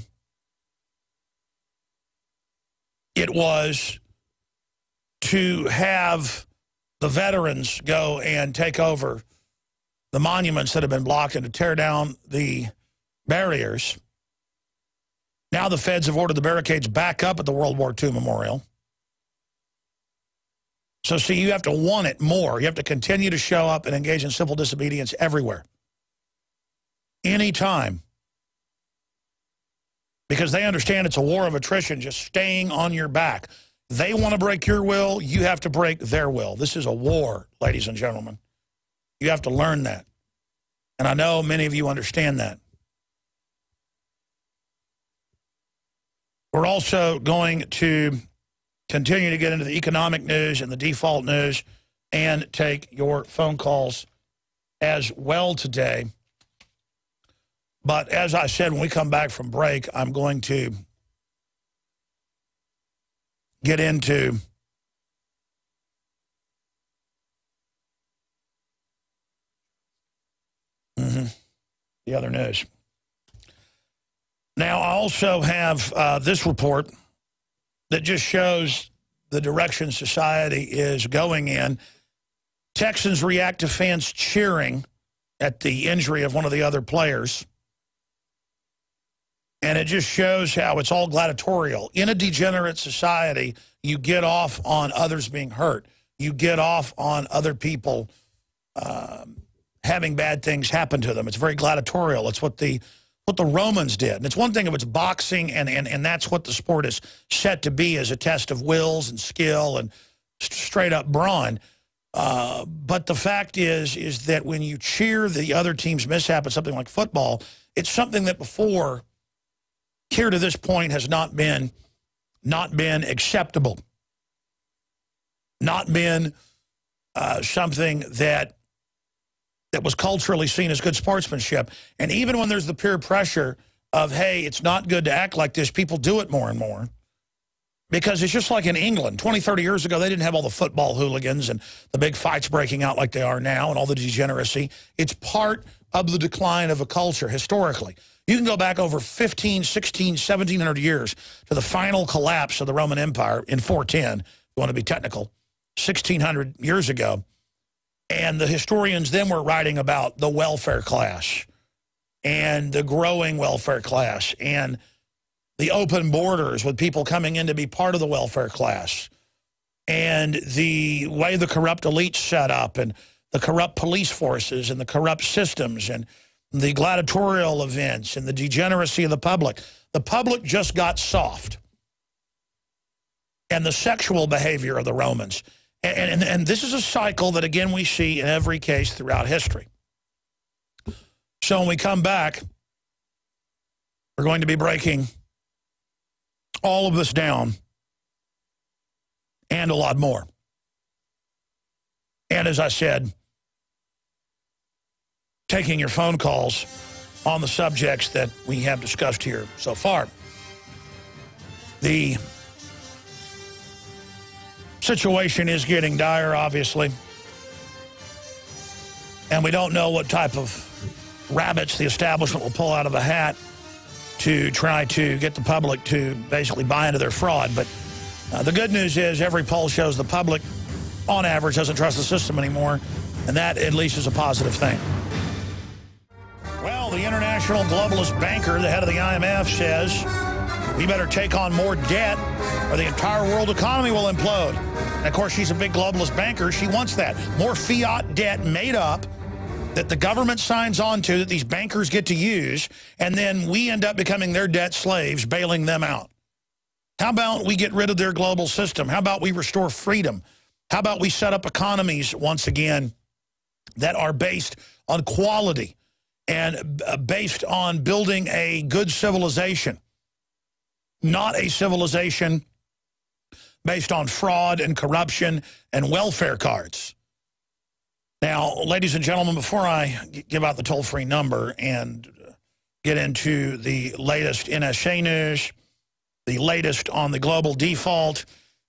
it was to have the veterans go and take over the monuments that have been blocked and to tear down the barriers. Now the feds have ordered the barricades back up at the World War II Memorial. So see, you have to want it more. You have to continue to show up and engage in civil disobedience everywhere. Anytime. Because they understand it's a war of attrition, just staying on your back. They want to break your will, you have to break their will. This is a war, ladies and gentlemen. You have to learn that. And I know many of you understand that. We're also going to continue to get into the economic news and the default news and take your phone calls as well today. But as I said, when we come back from break, I'm going to get into the other news. Now, I also have this report that just shows the direction society is going in. Texans react to fans cheering at the injury of one of the other players. And it just shows how it's all gladiatorial. In a degenerate society, you get off on others being hurt. You get off on other people having bad things happen to them. It's very gladiatorial. It's what the Romans did. And it's one thing if it's boxing, and that's what the sport is set to be, as a test of wills and skill and straight up brawn. But the fact is that when you cheer the other team's mishap at something like football, it's something that before, here to this point, has not been acceptable. Not been something that was culturally seen as good sportsmanship. And even when there's the peer pressure of, hey, it's not good to act like this, people do it more and more. Because it's just like in England. 20, 30 years ago, they didn't have all the football hooligans and the big fights breaking out like they are now and all the degeneracy. It's part of the decline of a culture historically. You can go back over 15, 16, 1700 years to the final collapse of the Roman Empire in 410, if you want to be technical, 1600 years ago. And the historians then were writing about the welfare class and the growing welfare class and the open borders with people coming in to be part of the welfare class and the way the corrupt elites set up and the corrupt police forces and the corrupt systems and the gladiatorial events and the degeneracy of the public. The public just got soft. And the sexual behavior of the Romans. And this is a cycle that, again, we see in every case throughout history. So when we come back, we're going to be breaking all of this down and a lot more. And as I said, taking your phone calls on the subjects that we have discussed here so far. The situation is getting dire, obviously. And we don't know what type of rabbits the establishment will pull out of a hat to try to get the public to basically buy into their fraud. But the good news is every poll shows the public, on average, doesn't trust the system anymore. And that, at least, is a positive thing. Well, the international globalist banker, the head of the IMF, says we better take on more debt or the entire world economy will implode. And, of course, she's a big globalist banker. She wants that. More fiat debt made up that the government signs on to, that these bankers get to use, and then we end up becoming their debt slaves, bailing them out. How about we get rid of their global system? How about we restore freedom? How about we set up economies, once again, that are based on quality and based on building a good civilization, not a civilization based on fraud and corruption and welfare cards. Now, ladies and gentlemen, before I give out the toll-free number and get into the latest NSA news, the latest on the global default,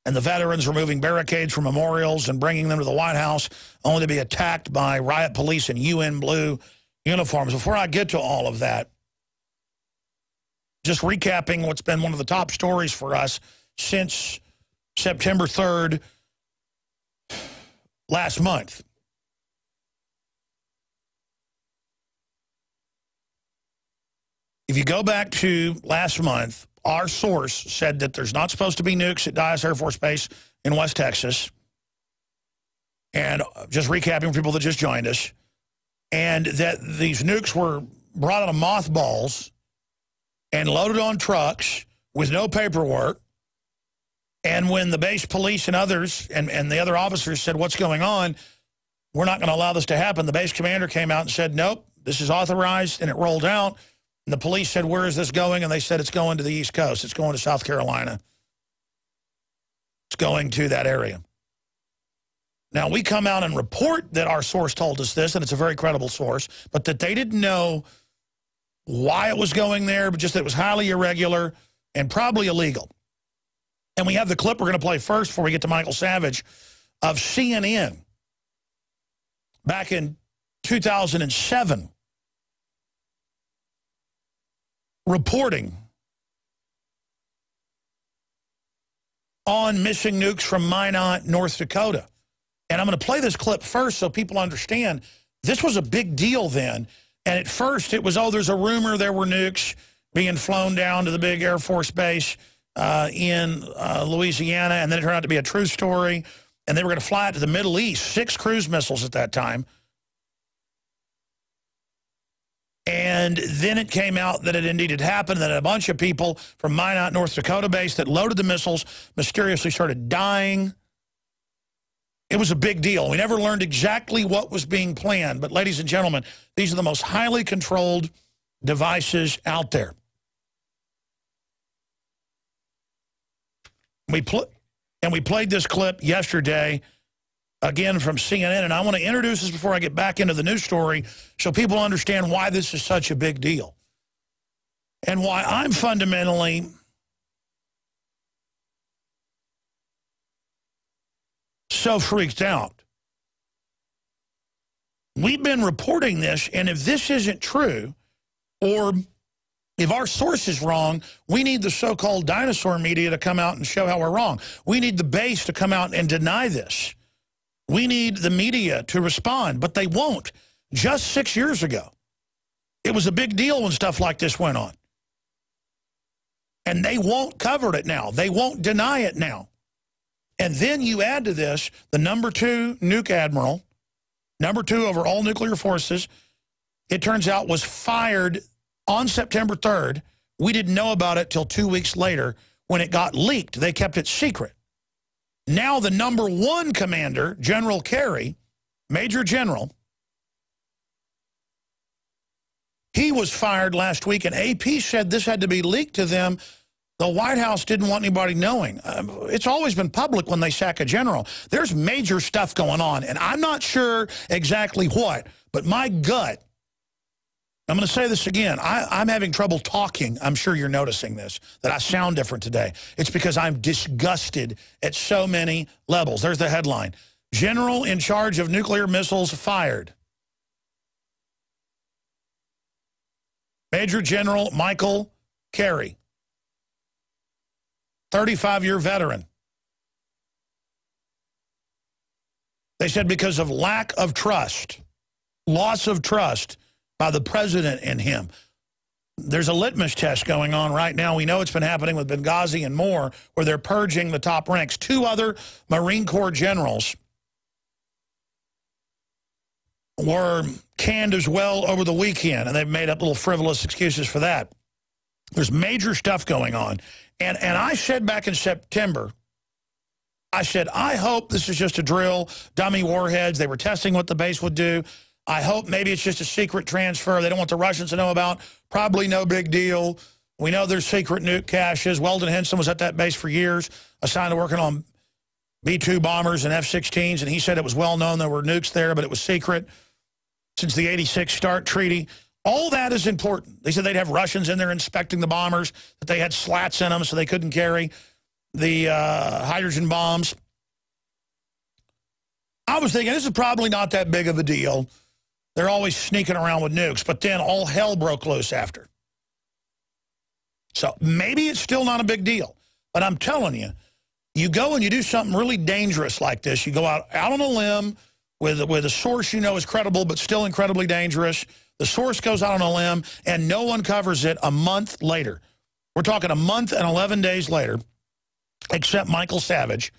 and the veterans removing barricades from memorials and bringing them to the White House only to be attacked by riot police in UN blue uniforms. Before I get to all of that, just recapping what's been one of the top stories for us since September 3rd last month. If you go back to last month, our source said that there's not supposed to be nukes at Dyess Air Force Base in West Texas. And just recapping for people that just joined us, and that these nukes were brought out of mothballs and loaded on trucks with no paperwork. And when the base police and others and the other officers said, what's going on? We're not going to allow this to happen. The base commander came out and said, nope, this is authorized, and it rolled out. And the police said, where is this going? And they said, it's going to the East Coast. It's going to South Carolina. It's going to that area. Now, we come out and report that our source told us this, and it's a very credible source, but that they didn't know why it was going there, but just that it was highly irregular and probably illegal. And we have the clip we're going to play first before we get to Michael Savage of CNN back in 2007 reporting on missing nukes from Minot, North Dakota. And I'm going to play this clip first so people understand this was a big deal then. And at first it was, oh, there's a rumor there were nukes being flown down to the big Air Force base in Louisiana. And then it turned out to be a true story. And they were going to fly it to the Middle East, 6 cruise missiles at that time. And then it came out that it indeed had happened, that a bunch of people from Minot, North Dakota base that loaded the missiles mysteriously started dying. It was a big deal. We never learned exactly what was being planned. But ladies and gentlemen, these are the most highly controlled devices out there. We played this clip yesterday, again from CNN, and I want to introduce this before I get back into the news story so people understand why this is such a big deal and why I'm fundamentally so freaked out. We've been reporting this, and if this isn't true, or if our source is wrong, we need the so-called dinosaur media to come out and show how we're wrong. We need the base to come out and deny this. We need the media to respond, but they won't. Just 6 years ago, it was a big deal when stuff like this went on. And they won't cover it now. They won't deny it now. And then you add to this the #2 nuke admiral, #2 over all nuclear forces, it turns out was fired on September 3rd. We didn't know about it till 2 weeks later when it got leaked. They kept it secret. Now the #1 commander, General Carey, Major General, he was fired last week, and AP said this had to be leaked to them. The White House didn't want anybody knowing. It's always been public when they sack a general. There's major stuff going on, and I'm not sure exactly what, but my gut, I'm going to say this again. I'm having trouble talking. I'm sure you're noticing this, that I sound different today. It's because I'm disgusted at so many levels. There's the headline. General in charge of nuclear missiles fired. Major General Michael Carey, 35-year veteran. They said because of lack of trust, loss of trust by the president and him. There's a litmus test going on right now. We know it's been happening with Benghazi and more, where they're purging the top ranks. 2 other Marine Corps generals were canned as well over the weekend, and they've made up little frivolous excuses for that. There's major stuff going on. And I said back in September, I said, I hope this is just a drill, dummy warheads. They were testing what the base would do. I hope maybe it's just a secret transfer they don't want the Russians to know about. Probably no big deal. We know there's secret nuke caches. Weldon Henson was at that base for years, assigned to working on B-2 bombers and F-16s, and he said it was well known there were nukes there, but it was secret since the '86 START treaty. All that is important. They said they'd have Russians in there inspecting the bombers, that they had slats in them so they couldn't carry the hydrogen bombs. I was thinking this is probably not that big of a deal. They're always sneaking around with nukes, but then all hell broke loose after. So maybe it's still not a big deal. But I'm telling you, you go and you do something really dangerous like this. You go out on a limb with a source you know is credible but still incredibly dangerous. The source goes out on a limb, and no one covers it a month later. We're talking a month and 11 days later, except Michael Savage.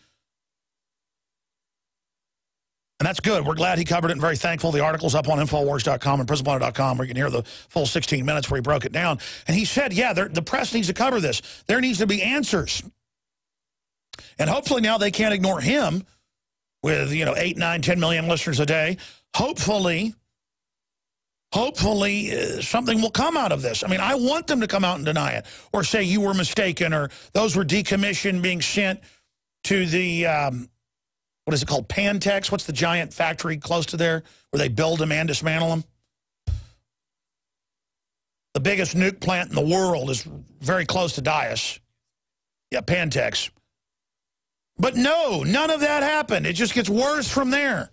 And that's good. We're glad he covered it and very thankful. The article's up on Infowars.com and PrisonPlanet.com where you can hear the full 16 minutes where he broke it down. And he said, yeah, the press needs to cover this. There needs to be answers. And hopefully now they can't ignore him with, 8, 9, 10 million listeners a day. Hopefully something will come out of this. I mean, I want them to come out and deny it or say you were mistaken or those were decommissioned being sent to the... what is it called? Pantex? What's the giant factory close to there where they build them and dismantle them? The biggest nuke plant in the world is very close to Dias. Yeah, Pantex. But no, none of that happened. It just gets worse from there.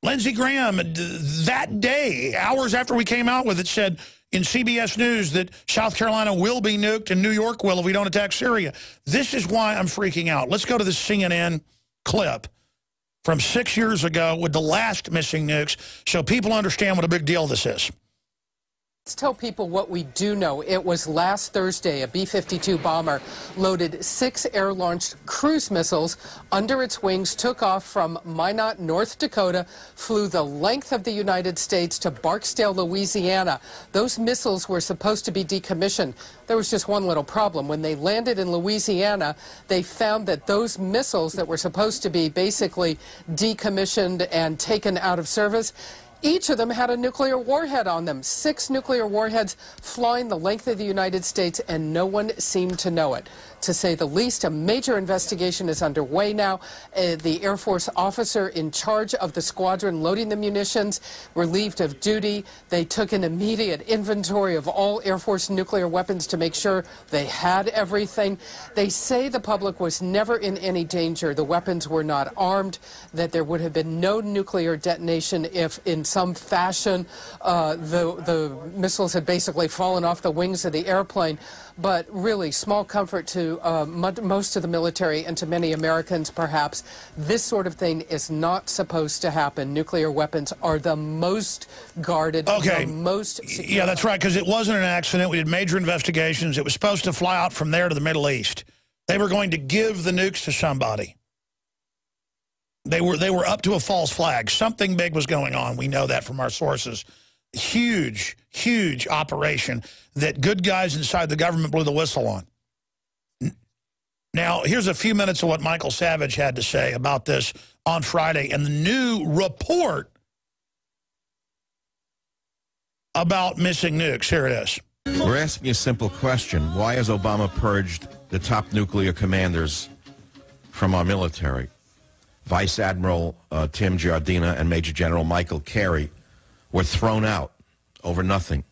Lindsey Graham, that day, hours after we came out with it, said in CBS News that South Carolina will be nuked and New York will if we don't attack Syria. This is why I'm freaking out. Let's go to the CNN clip from 6 years ago with the last missing nukes so people understand what a big deal this is. Let's tell people what we do know. It was last Thursday, a B-52 bomber loaded 6 air-launched cruise missiles under its wings, took off from Minot, North Dakota, flew the length of the United States to Barksdale, Louisiana. Those missiles were supposed to be decommissioned. There was just one little problem. When they landed in Louisiana, they found that those missiles that were supposed to be basically decommissioned and taken out of service, each of them had a nuclear warhead on them. 6 nuclear warheads flying the length of the United States, and no one seemed to know it. To say the least, a major investigation is underway now. The Air Force officer in charge of the squadron loading the munitions relieved of duty. They took an immediate inventory of all Air Force nuclear weapons to make sure they had everything. They say the public was never in any danger. The weapons were not armed, that there would have been no nuclear detonation if in some fashion the missiles had basically fallen off the wings of the airplane. But really, small comfort to most of the military and to many Americans, perhaps. This sort of thing is not supposed to happen. Nuclear weapons are the most guarded, the most secure. Yeah, that's right, because it wasn't an accident. We did major investigations. It was supposed to fly out from there to the Middle East. They were going to give the nukes to somebody. They were up to a false flag. Something big was going on. We know that from our sources. Huge, huge operation that good guys inside the government blew the whistle on. Now, here's a few minutes of what Michael Savage had to say about this on Friday and the new report about missing nukes. Here it is. We're asking a simple question. Why has Obama purged the top nuclear commanders from our military? Vice Admiral Tim Giardina and Major General Michael Carey were thrown out over nothing.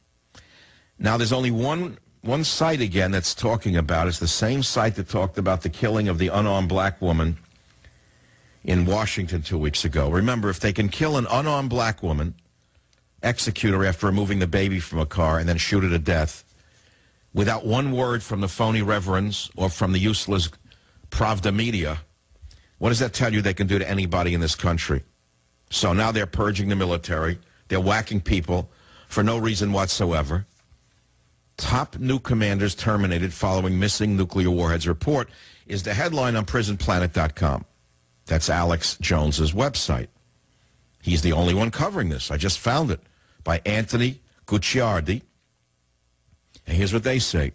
Now, there's only one site again that's talking about. It's the same site that talked about the killing of the unarmed black woman in Washington 2 weeks ago. Remember, if they can kill an unarmed black woman, execute her after removing the baby from a car, and then shoot her to death, without one word from the phony reverends or from the useless Pravda media, what does that tell you they can do to anybody in this country? So now they're purging the military. They're whacking people for no reason whatsoever. Top new commanders terminated following missing nuclear warheads report is the headline on prisonplanet.com. That's Alex Jones's website. He's the only one covering this. I just found it by Anthony Gucciardi. And here's what they say.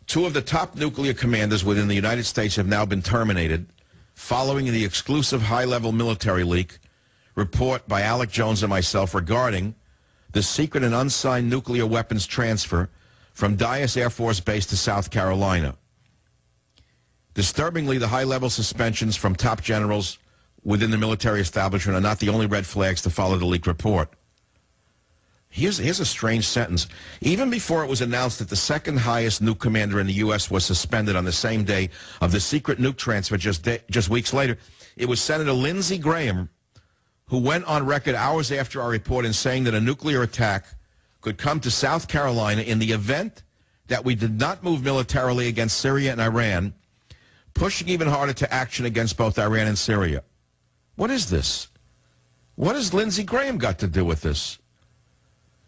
2 of the top nuclear commanders within the United States have now been terminated following the exclusive high-level military leak report by Alex Jones and myself regarding the secret and unsigned nuclear weapons transfer from Dyess Air Force Base to South Carolina. Disturbingly, the high-level suspensions from top generals within the military establishment are not the only red flags to follow the leaked report. Here's a strange sentence. Even before it was announced that the second highest nuke commander in the U.S. was suspended on the same day of the secret nuke transfer just weeks later, it was Senator Lindsey Graham who went on record hours after our report in saying that a nuclear attack could come to South Carolina in the event that we did not move militarily against Syria and Iran, pushing even harder to action against both Iran and Syria. What is this? What has Lindsey Graham got to do with this?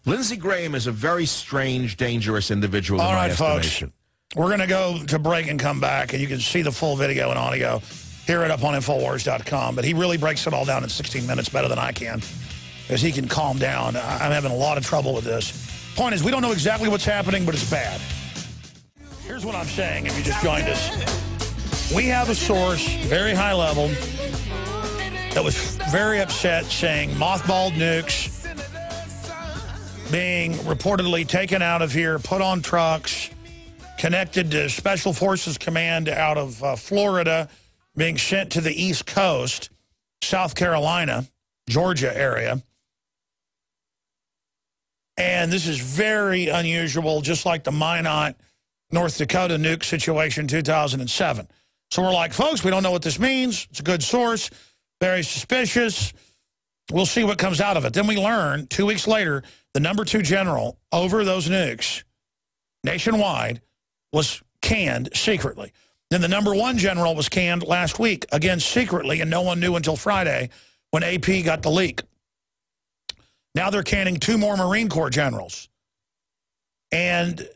Lindsey Graham is a very strange, dangerous individual in my estimation. Folks, we're going to go to break and come back, and you can see the full video and audio. Hear it up on Infowars.com. But he really breaks it all down in 16 minutes better than I can, because he can calm down. I'm having a lot of trouble with this. Point is, we don't know exactly what's happening, but it's bad. Here's what I'm saying, if you just joined us. We have a source, very high level, that was very upset, saying mothballed nukes being reportedly taken out of here, put on trucks, connected to Special Forces Command out of Florida, being sent to the East Coast, South Carolina, Georgia area. And this is very unusual, just like the Minot, North Dakota nuke situation 2007. So we're like, folks, we don't know what this means. It's a good source, very suspicious. We'll see what comes out of it. Then we learn 2 weeks later, the #2 general over those nukes nationwide was canned secretly. Then the #1 general was canned last week, again secretly, and no one knew until Friday when AP got the leak. Now they're canning 2 more Marine Corps generals. And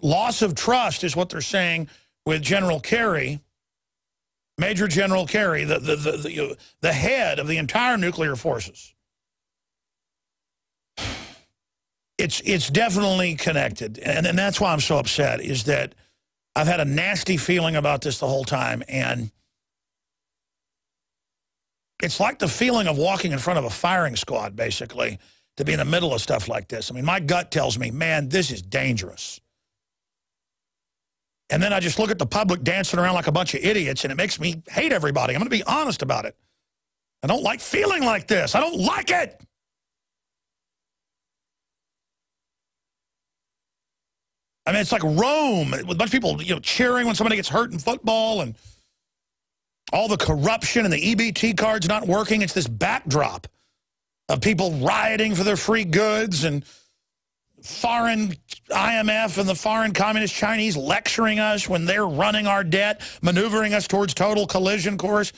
loss of trust is what they're saying with General Kerry, Major General Kerry, the head of the entire nuclear forces. It's definitely connected, and that's why I'm so upset, is that I've had a nasty feeling about this the whole time, and it's like the feeling of walking in front of a firing squad, basically, to be in the middle of stuff like this. I mean, my gut tells me, man, this is dangerous. And then I just look at the public dancing around like a bunch of idiots, and it makes me hate everybody. I'm going to be honest about it. I don't like feeling like this. I don't like it. I mean, it's like Rome, with a bunch of people, cheering when somebody gets hurt in football, and all the corruption and the EBT cards not working. It's this backdrop of people rioting for their free goods, and foreign IMF and the foreign communist Chinese lecturing us when they're running our debt, maneuvering us towards total collision course.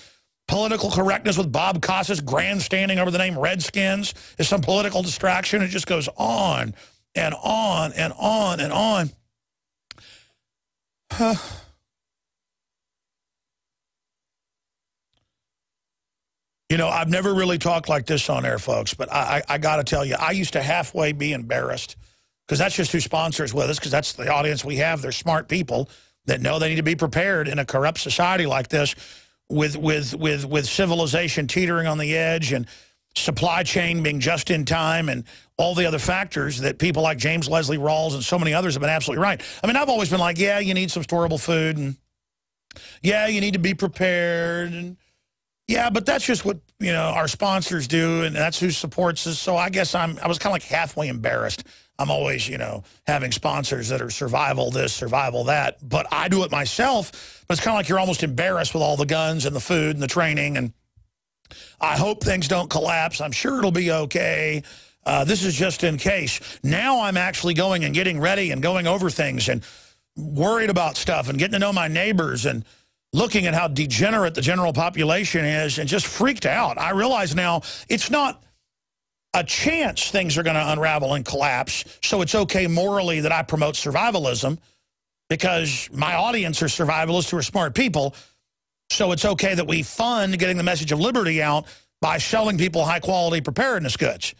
Political correctness with Bob Costas grandstanding over the name Redskins is some political distraction. It just goes on and on and on and on. I've never really talked like this on air, folks, but I got to tell you, I used to halfway be embarrassed, because that's just who sponsors with us, because that's the audience we have. They're smart people that know they need to be prepared in a corrupt society like this, with civilization teetering on the edge and supply chain being just in time and all the other factors that people like James Leslie Rawls and so many others have been absolutely right. I mean, I've always been like, yeah, you need some storable food, and yeah, you need to be prepared, and yeah, but that's just what, our sponsors do, and that's who supports us. So I guess I was kind of like halfway embarrassed. I'm always, having sponsors that are survival this, survival that, but I do it myself. But it's kind of like you're almost embarrassed with all the guns and the food and the training, and I hope things don't collapse. I'm sure it'll be okay. This is just in case. Now I'm actually going and getting ready and going over things and worried about stuff and getting to know my neighbors and looking at how degenerate the general population is, and just freaked out. I realize now it's not a chance things are going to unravel and collapse, so it's okay morally that I promote survivalism, because my audience are survivalists who are smart people, so it's okay that we fund getting the message of liberty out by selling people high-quality preparedness goods.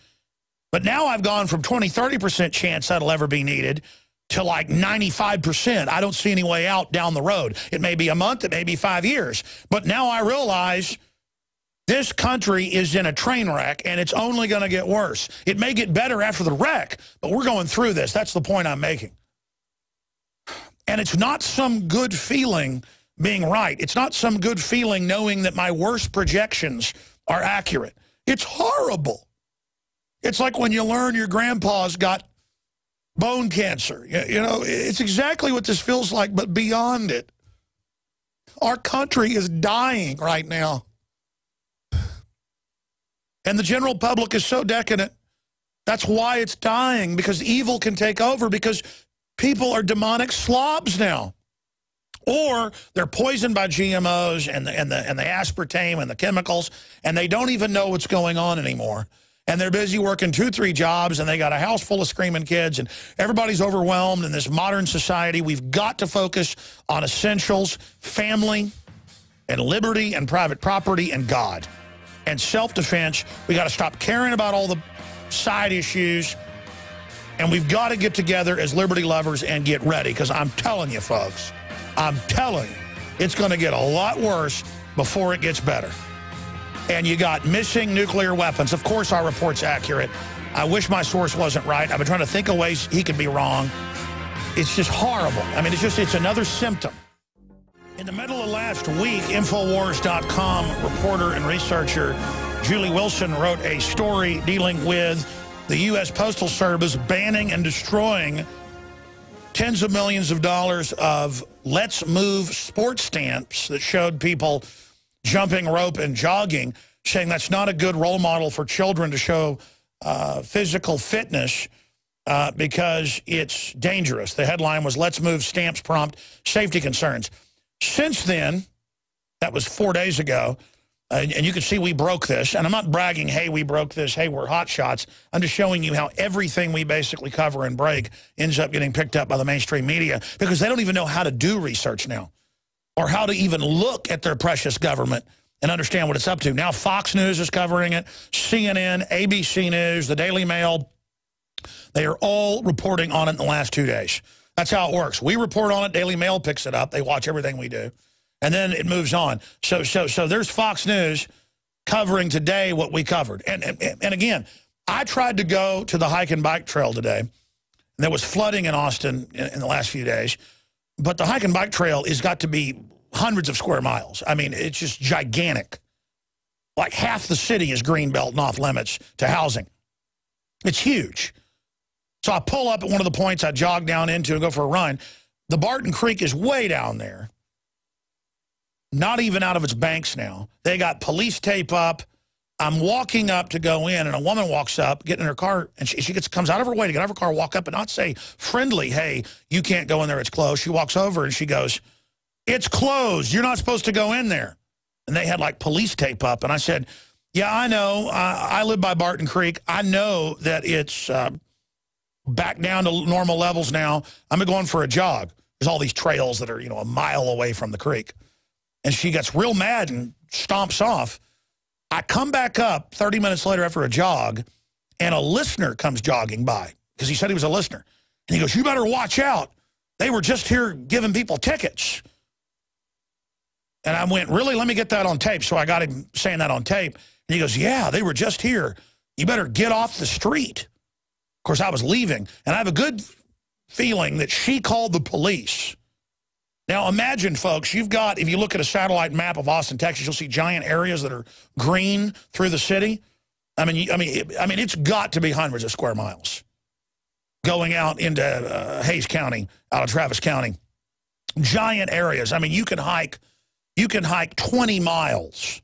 But now I've gone from 20-30% chance that'll ever be needed to like 95%. I don't see any way out down the road. It may be a month, it may be 5 years. But now I realize this country is in a train wreck, and it's only going to get worse. It may get better after the wreck, but we're going through this. That's the point I'm making. And it's not some good feeling being right. It's not some good feeling knowing that my worst projections are accurate. It's horrible. It's like when you learn your grandpa's got bone cancer. It's exactly what this feels like, but beyond it. Our country is dying right now. And the general public is so decadent. That's why it's dying, because evil can take over, because people are demonic slobs now. Or they're poisoned by GMOs and the aspartame and the chemicals, and they don't even know what's going on anymore. And they're busy working 2-3 jobs, and they got a house full of screaming kids, and everybody's overwhelmed in this modern society. We've got to focus on essentials, family, and liberty, and private property, and God. And self-defense. We got to stop caring about all the side issues, and we've got to get together as liberty lovers and get ready, because I'm telling you, folks, I'm telling you, it's going to get a lot worse before it gets better. And you got missing nuclear weapons. Of course, our report's accurate. I wish my source wasn't right. I've been trying to think of ways he could be wrong. It's just horrible. I mean, it's another symptom. In the middle of last week, Infowars.com reporter and researcher Julie Wilson wrote a story dealing with the U.S. Postal Service banning and destroying tens of millions of dollars of Let's Move sports stamps that showed people jumping rope and jogging, saying that's not a good role model for children to show physical fitness because it's dangerous. The headline was, Let's Move stamps prompt safety concerns. Since then, that was 4 days ago, And you can see we broke this. And I'm not bragging, hey, we broke this, hey, we're hot shots. I'm just showing you how everything we basically cover and break ends up getting picked up by the mainstream media because they don't even know how to do research now or how to even look at their precious government and understand what it's up to. Now Fox News is covering it, CNN, ABC News, the Daily Mail. They are all reporting on it in the last 2 days. That's how it works. We report on it. Daily Mail picks it up. They watch everything we do. And then it moves on. So there's Fox News covering today what we covered. And again, I tried to go to the hike and bike trail today. And there was flooding in Austin in the last few days. But the hike and bike trail has got to be hundreds of square miles. I mean, it's just gigantic. Like half the city is greenbelt and off limits to housing. It's huge. So I pull up at one of the points I jog down into and go for a run. The Barton Creek is way down there. Not even out of its banks now. They got police tape up. I'm walking up to go in, and a woman walks up, getting in her car, and she comes out of her way to get out of her car, walk up, and not say friendly, hey, you can't go in there, it's closed. She walks over, and she goes, it's closed. You're not supposed to go in there. And they had, like, police tape up. And I said, yeah, I know. I live by Barton Creek. I know that it's back down to normal levels now. I'm going for a jog. There's all these trails that are, a mile away from the creek. And she gets real mad and stomps off. I come back up 30 minutes later after a jog, and a listener comes jogging by because he said he was a listener. And he goes, you better watch out. They were just here giving people tickets. And I went, really? Let me get that on tape. So I got him saying that on tape. And he goes, yeah, they were just here. You better get off the street. Of course, I was leaving. And I have a good feeling that she called the police. Now, imagine, folks, you've got, if you look at a satellite map of Austin, Texas, you'll see giant areas that are green through the city. I mean, it's got to be hundreds of square miles going out into Hays County, out of Travis County. Giant areas. I mean, you can hike 20 miles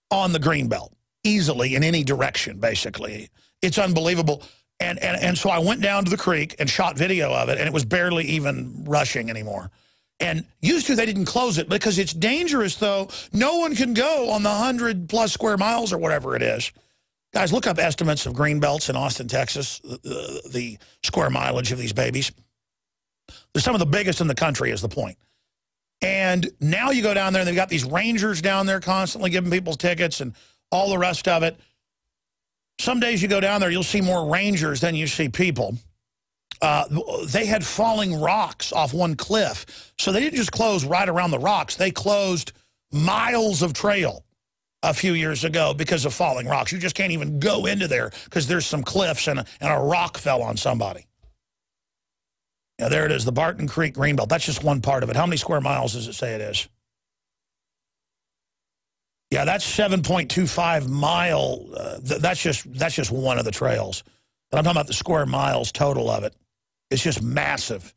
on the Greenbelt easily in any direction, basically. It's unbelievable. And so I went down to the creek and shot video of it, and it was barely even rushing anymore. And used to, they didn't close it because it's dangerous, though. No one can go on the 100-plus square miles or whatever it is. Guys, look up estimates of green belts in Austin, Texas, the square mileage of these babies. They're some of the biggest in the country is the point. And now you go down there, and they've got these rangers down there constantly giving people tickets and all the rest of it. Some days you go down there, you'll see more rangers than you see people. They had falling rocks off one cliff. So they didn't just close right around the rocks. They closed miles of trail a few years ago because of falling rocks. You just can't even go into there because there's some cliffs and a rock fell on somebody. Now, there it is, the Barton Creek Greenbelt. That's just one part of it. How many square miles does it say it is? Yeah, that's 7.25 mile. That's just one of the trails. But I'm talking about the square miles total of it. It's just massive,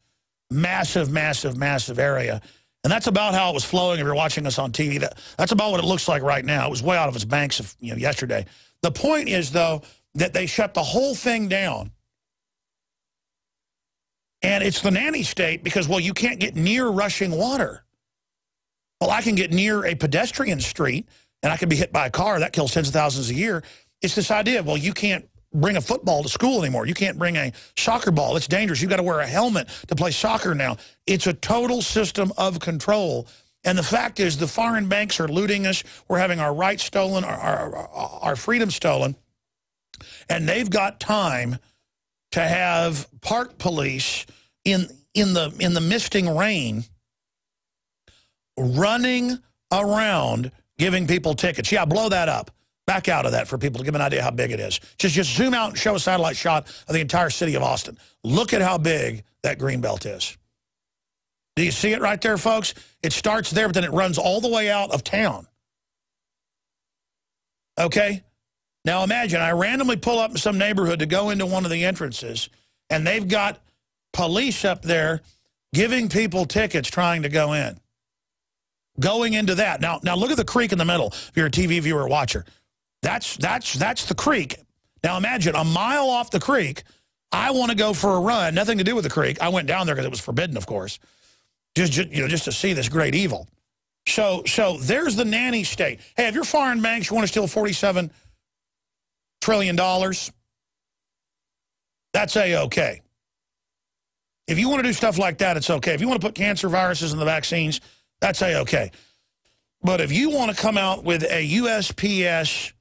massive, massive, massive area. And that's about how it was flowing if you're watching us on TV. That's about what it looks like right now. It was way out of its banks yesterday. The point is, though, that they shut the whole thing down. And it's the nanny state because, well, you can't get near rushing water. Well, I can get near a pedestrian street, and I can be hit by a car. That kills tens of thousands a year. It's this idea of, well, you can't bring a football to school anymore. You can't bring a soccer ball. It's dangerous. You've got to wear a helmet to play soccer now. It's a total system of control. And the fact is the foreign banks are looting us. We're having our rights stolen, our freedom stolen. And they've got time to have park police in the misting rain running around giving people tickets. Yeah, blow that up. Back out of that for people to give an idea how big it is. Just zoom out and show a satellite shot of the entire city of Austin. Look at how big that Greenbelt is. Do you see it right there, folks? It starts there, but then it runs all the way out of town. Okay? Now imagine, I randomly pull up in some neighborhood to go into one of the entrances, and they've got police up there giving people tickets trying to go in. Going into that. Now look at the creek in the middle, if you're a TV viewer or watcher. That's the creek. Now imagine, a mile off the creek, I want to go for a run, nothing to do with the creek. I went down there because it was forbidden, of course, just to see this great evil. So there's the nanny state. Hey, if you're foreign banks, you want to steal $47 trillion, that's A-okay. If you want to do stuff like that, it's okay. If you want to put cancer viruses in the vaccines, that's A-okay. But if you want to come out with a USPS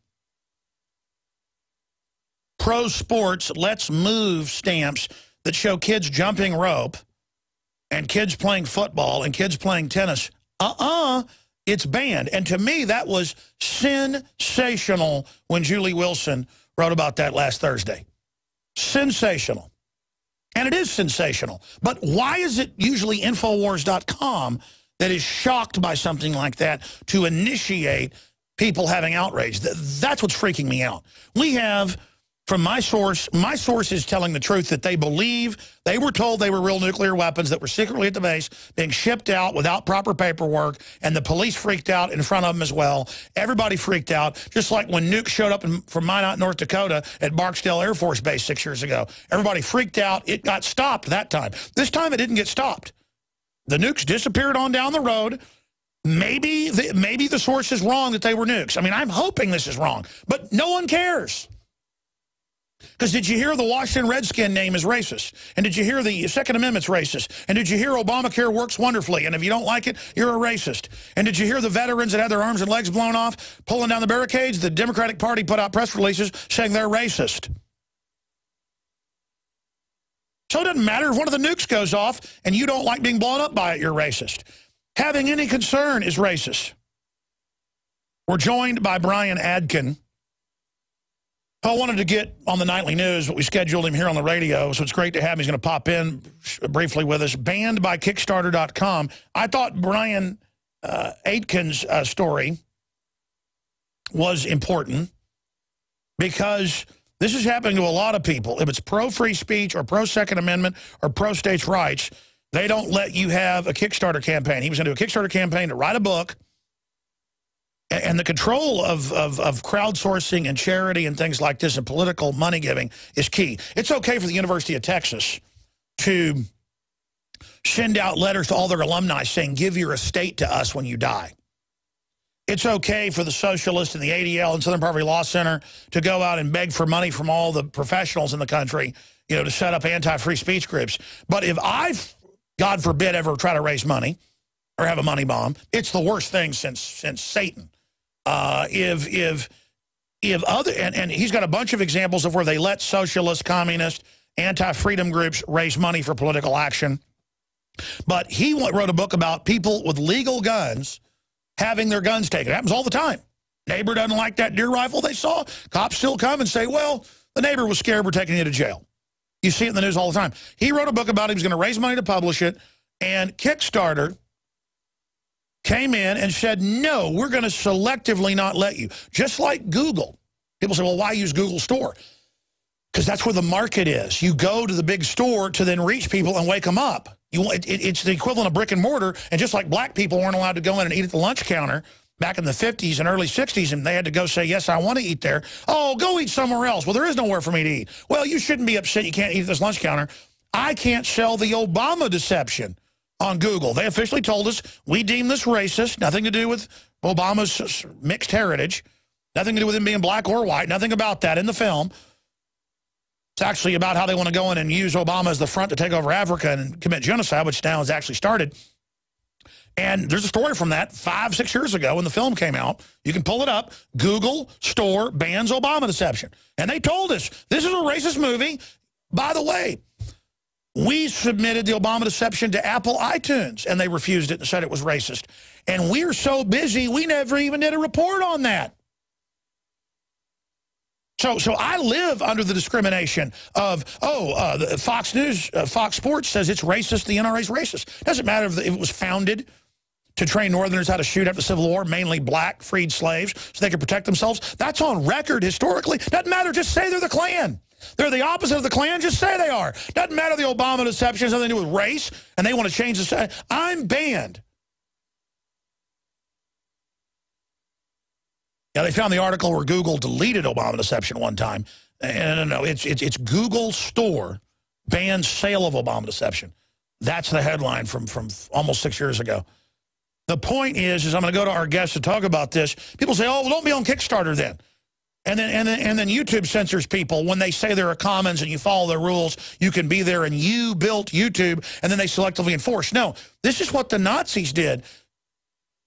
pro sports let's move stamps that show kids jumping rope and kids playing football and kids playing tennis, it's banned. And to me, that was sensational when Julie Wilson wrote about that last Thursday. Sensational. And it is sensational. But why is it usually Infowars.com that is shocked by something like that to initiate people having outrage? That's what's freaking me out. We have, from my source is telling the truth that they believe they were told they were real nuclear weapons that were secretly at the base being shipped out without proper paperwork, and the police freaked out in front of them as well. Everybody freaked out, just like when nukes showed up from Minot, North Dakota at Barksdale Air Force Base 6 years ago. Everybody freaked out. It got stopped that time. This time it didn't get stopped. The nukes disappeared on down the road. Maybe the source is wrong that they were nukes. I mean, I'm hoping this is wrong, but no one cares. Because did you hear the Washington Redskin name is racist? And did you hear the Second Amendment's racist? And did you hear Obamacare works wonderfully? And if you don't like it, you're a racist. And did you hear the veterans that had their arms and legs blown off, pulling down the barricades? The Democratic Party put out press releases saying they're racist. So it doesn't matter if one of the nukes goes off and you don't like being blown up by it, you're racist. Having any concern is racist. We're joined by Brian Aitken. I wanted to get on the nightly news, but we scheduled him here on the radio, so it's great to have him. He's going to pop in briefly with us. Banned by Kickstarter.com. I thought Brian Aitken's story was important because this is happening to a lot of people. If it's pro-free speech or pro-Second Amendment or pro-states' rights, they don't let you have a Kickstarter campaign. He was going to do a Kickstarter campaign to write a book. And the control of crowdsourcing and charity and things like this and political money giving is key. It's okay for the University of Texas to send out letters to all their alumni saying, give your estate to us when you die. It's okay for the socialists and the ADL and Southern Poverty Law Center to go out and beg for money from all the professionals in the country, you know, to set up anti-free speech groups. But if I, God forbid, ever try to raise money or have a money bomb, it's the worst thing since Satan. If other, and he's got a bunch of examples of where they let socialist, communist, anti-freedom groups raise money for political action. But he wrote a book about people with legal guns having their guns taken. It happens all the time. Neighbor doesn't like that deer rifle they saw. Cops still come and say, well, the neighbor was scared, we're taking you to jail. You see it in the news all the time. He wrote a book about it. He was going to raise money to publish it. And Kickstarter came in and said, no, we're going to selectively not let you. Just like Google. People say, well, why use Google Store? Because that's where the market is. You go to the big store to then reach people and wake them up. It's the equivalent of brick and mortar. And just like black people weren't allowed to go in and eat at the lunch counter back in the 50s and early 60s, and they had to go say, yes, I want to eat there. Oh, go eat somewhere else. Well, there is nowhere for me to eat. Well, you shouldn't be upset you can't eat at this lunch counter. I can't sell the Obama deception on Google. They officially told us we deem this racist, nothing to do with Obama's mixed heritage, nothing to do with him being black or white, nothing about that in the film. It's actually about how they want to go in and use Obama as the front to take over Africa and commit genocide, which now has actually started. And there's a story from that 5-6 years ago when the film came out. You can pull it up. Google Store bans Obama deception. And they told us, this is a racist movie. By the way, we submitted the Obama deception to Apple iTunes, and they refused it and said it was racist. And we're so busy, we never even did a report on that. So I live under the discrimination of, Fox News, Fox Sports says it's racist, the NRA's racist. Doesn't matter if it was founded to train Northerners how to shoot after the Civil War, mainly black freed slaves, so they could protect themselves. That's on record historically. Doesn't matter, just say they're the Klan. They're the opposite of the Klan, just say they are. Doesn't matter the Obama deception has nothing to do with race, and they want to change the... I'm banned. Now, they found the article where Google deleted Obama deception one time. No, it's Google Store bans sale of Obama deception. That's the headline from almost 6 years ago. The point is I'm going to go to our guests to talk about this. People say, oh, well, don't be on Kickstarter then. And then YouTube censors people when they say there are commons and you follow their rules, you can be there and you built YouTube, and then they selectively enforce. No, this is what the Nazis did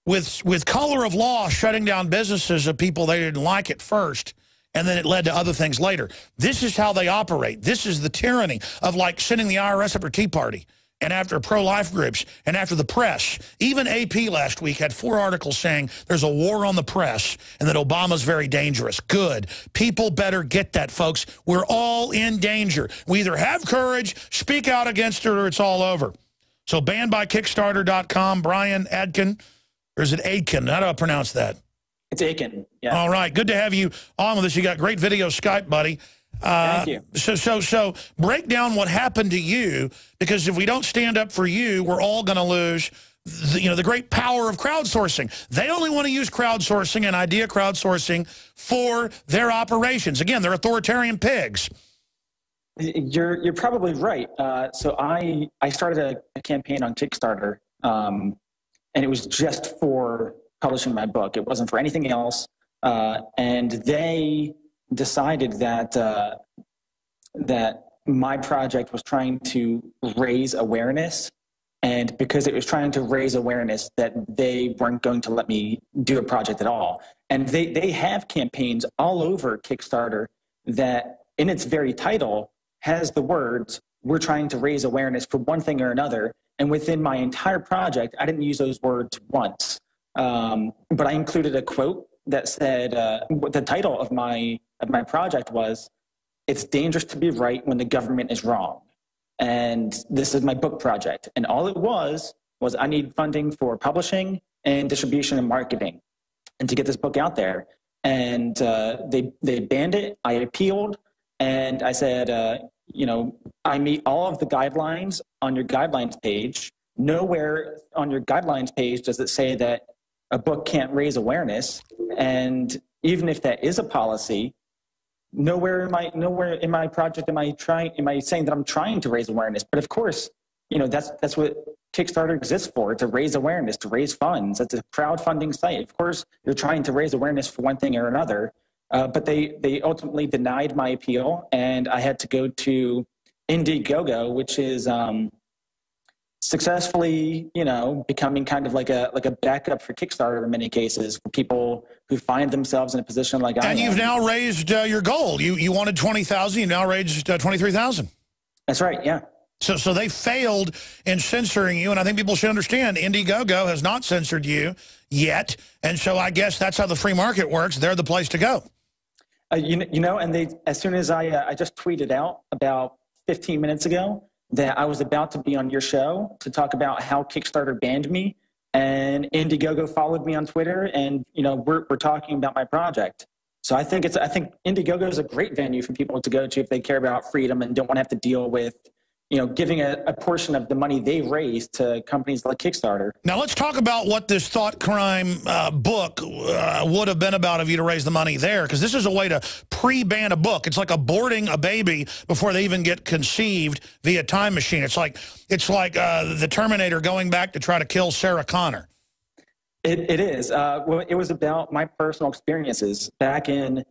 with color of law, shutting down businesses of people they didn't like at first, and then it led to other things later. This is how they operate. This is the tyranny of like sending the IRS after Tea Party and after pro-life groups and after the press. Even AP last week had 4 articles saying there's a war on the press and that Obama's very dangerous. Good. People better get that, folks. We're all in danger. We either have courage, speak out against it, or it's all over. So bannedbykickstarter.com, Brian Aitken, or is it Aitken? How do I pronounce that? It's Aitken, yeah. All right, good to have you on with us. You got great video Skype, buddy. Thank you. So break down what happened to you, because if we don't stand up for you, we're all going to lose the great power of crowdsourcing. They only want to use crowdsourcing and idea crowdsourcing for their operations. Again, they're authoritarian pigs. You're probably right. So I started a campaign on Kickstarter, and it was just for publishing my book. It wasn't for anything else. And they decided that that my project was trying to raise awareness, and because it was trying to raise awareness, that they weren't going to let me do a project at all. And they have campaigns all over Kickstarter that in its very title has the words, we're trying to raise awareness for one thing or another. And within my entire project, I didn't use those words once. But I included a quote that said, the title of my project was, "It's dangerous to be right when the government is wrong." And this is my book project. And all it was I need funding for publishing and distribution and marketing, and to get this book out there. And they banned it. I appealed, and I said, I meet all of the guidelines on your guidelines page. Nowhere on your guidelines page does it say that a book can't raise awareness. And even if that is a policy, nowhere in my project am I saying that I'm trying to raise awareness. But of course, that's what Kickstarter exists for, to raise awareness, to raise funds. It's a crowdfunding site. Of course, you're trying to raise awareness for one thing or another. But they ultimately denied my appeal, and I had to go to Indiegogo, which is successfully, becoming kind of like a backup for Kickstarter in many cases, for people who find themselves in a position like I am. And you've now raised your goal. You wanted 20,000. You now raised 23,000. That's right. Yeah. So they failed in censoring you, and I think people should understand Indiegogo has not censored you yet, and so I guess that's how the free market works. They're the place to go. And they, as soon as I just tweeted out about 15 minutes ago that I was about to be on your show to talk about how Kickstarter banned me, and Indiegogo followed me on Twitter, and we're talking about my project. So I think Indiegogo is a great venue for people to go to if they care about freedom and don't want to have to deal with giving a portion of the money they raise to companies like Kickstarter. Now let's talk about what this thought crime book would have been about if you'd raised the money there, because this is a way to pre-ban a book. It's like aborting a baby before they even get conceived via time machine. It's like the Terminator going back to try to kill Sarah Connor. It is. Well, it was about my personal experiences. Back in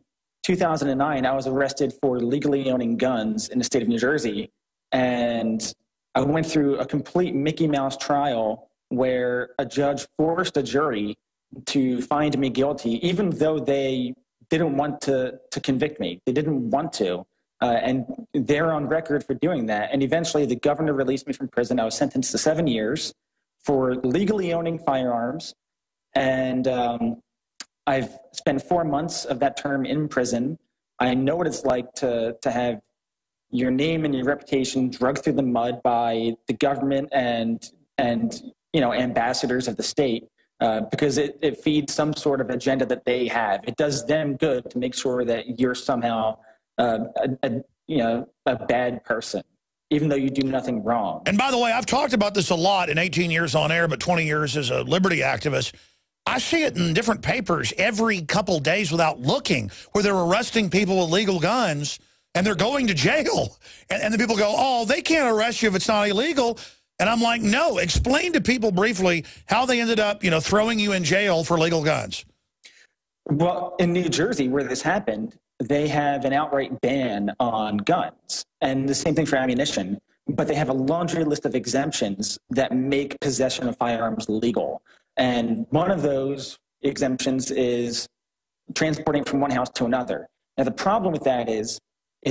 2009, I was arrested for legally owning guns in the state of New Jersey. And I went through a complete Mickey Mouse trial where a judge forced a jury to find me guilty, even though they didn't want to convict me. They didn't want to. And they're on record for doing that. And eventually the governor released me from prison. I was sentenced to 7 years for legally owning firearms. And I've spent 4 months of that term in prison. I know what it's like to have your name and your reputation dragged through the mud by the government and ambassadors of the state, because it feeds some sort of agenda that they have. It does them good to make sure that you're somehow a bad person, even though you do nothing wrong. And by the way, I've talked about this a lot in 18 years on air, but 20 years as a liberty activist. I see it in different papers every couple days without looking, where they're arresting people with legal guns and they're going to jail. And the people go, oh, they can't arrest you if it's not illegal. And I'm like, no, explain to people briefly how they ended up, throwing you in jail for legal guns. Well, in New Jersey, where this happened, they have an outright ban on guns. And the same thing for ammunition. But they have a laundry list of exemptions that make possession of firearms legal. And one of those exemptions is transporting from one house to another. Now, the problem with that is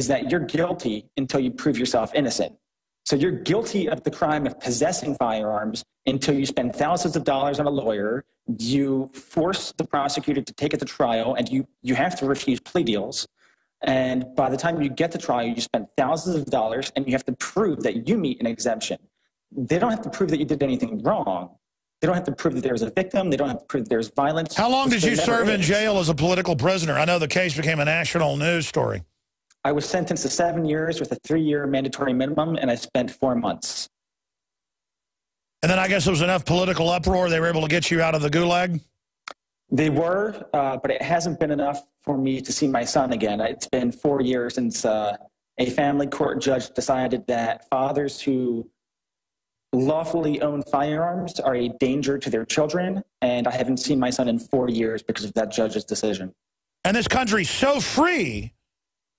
that you're guilty until you prove yourself innocent. So you're guilty of the crime of possessing firearms until you spend thousands of dollars on a lawyer, you force the prosecutor to take it to trial, and you have to refuse plea deals. And by the time you get to trial, you spend thousands of dollars, and you have to prove that you meet an exemption. They don't have to prove that you did anything wrong. They don't have to prove that there's a victim. They don't have to prove that there's violence. How long did you serve in jail as a political prisoner? I know the case became a national news story. I was sentenced to 7 years with a 3-year mandatory minimum, and I spent 4 months. And then I guess there was enough political uproar, they were able to get you out of the gulag? They were, but it hasn't been enough for me to see my son again. It's been 4 years since a family court judge decided that fathers who lawfully own firearms are a danger to their children, and I haven't seen my son in 4 years because of that judge's decision. And this country's so free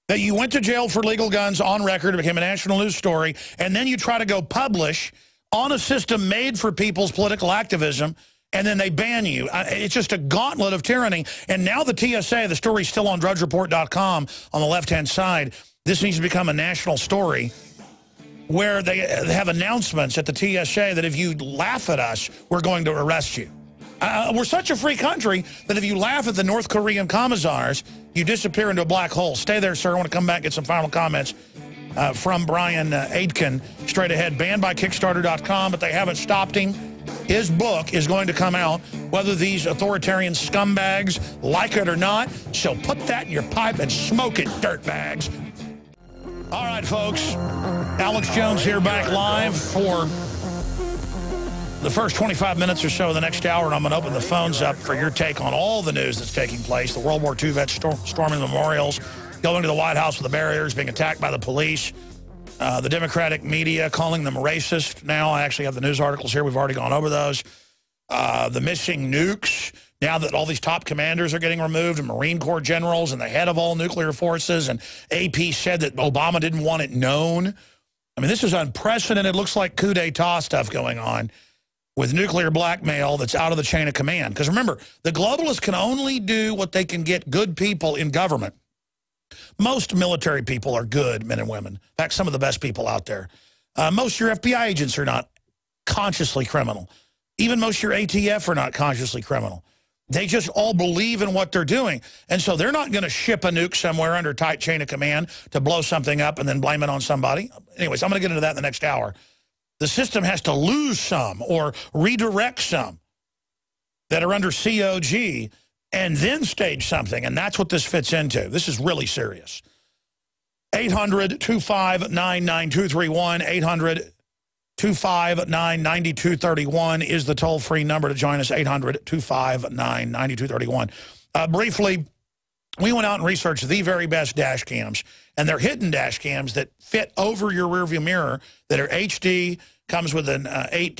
that you went to jail for legal guns on record, it became a national news story, and then you try to go publish on a system made for people's political activism, and then they ban you. It's just a gauntlet of tyranny. And now the TSA, the story's still on drudgereport.com on the left-hand side. This needs to become a national story where they have announcements at the TSA that if you laugh at us, we're going to arrest you. We're such a free country that if you laugh at the North Korean commissars, you disappear into a black hole. Stay there, sir. I want to come back and get some final comments from Brian Aitken straight ahead. Banned by Kickstarter.com, but they haven't stopped him. His book is going to come out, whether these authoritarian scumbags like it or not. So put that in your pipe and smoke it, dirtbags. All right, folks. Alex Jones here, back live for the first 25 minutes or so of the next hour, and I'm going to open the phones up for your take on all the news that's taking place. The World War II vets storming the memorials, going to the White House with the barriers, being attacked by the police, the Democratic media calling them racist. Now I actually have the news articles here. We've already gone over those. The missing nukes, now that all these top commanders are getting removed, and Marine Corps generals and the head of all nuclear forces, and AP said that Obama didn't want it known. I mean, this is unprecedented. It looks like coup d'etat stuff going on with nuclear blackmail that's out of the chain of command. Because remember, the globalists can only do what they can get good people in government. Most military people are good men and women. In fact, some of the best people out there. Most of your FBI agents are not consciously criminal. Even most of your ATF are not consciously criminal. They just all believe in what they're doing. And so they're not going to ship a nuke somewhere under tight chain of command to blow something up and then blame it on somebody. Anyways, I'm going to get into that in the next hour. The system has to lose some or redirect some that are under COG and then stage something, and that's what this fits into. This is really serious. 800-259-9231, 800-259-9231 is the toll-free number to join us, 800-259-9231. Briefly, we went out and researched the very best dash cams, and they're hidden dash cams that fit over your rearview mirror that are HD, comes with an 8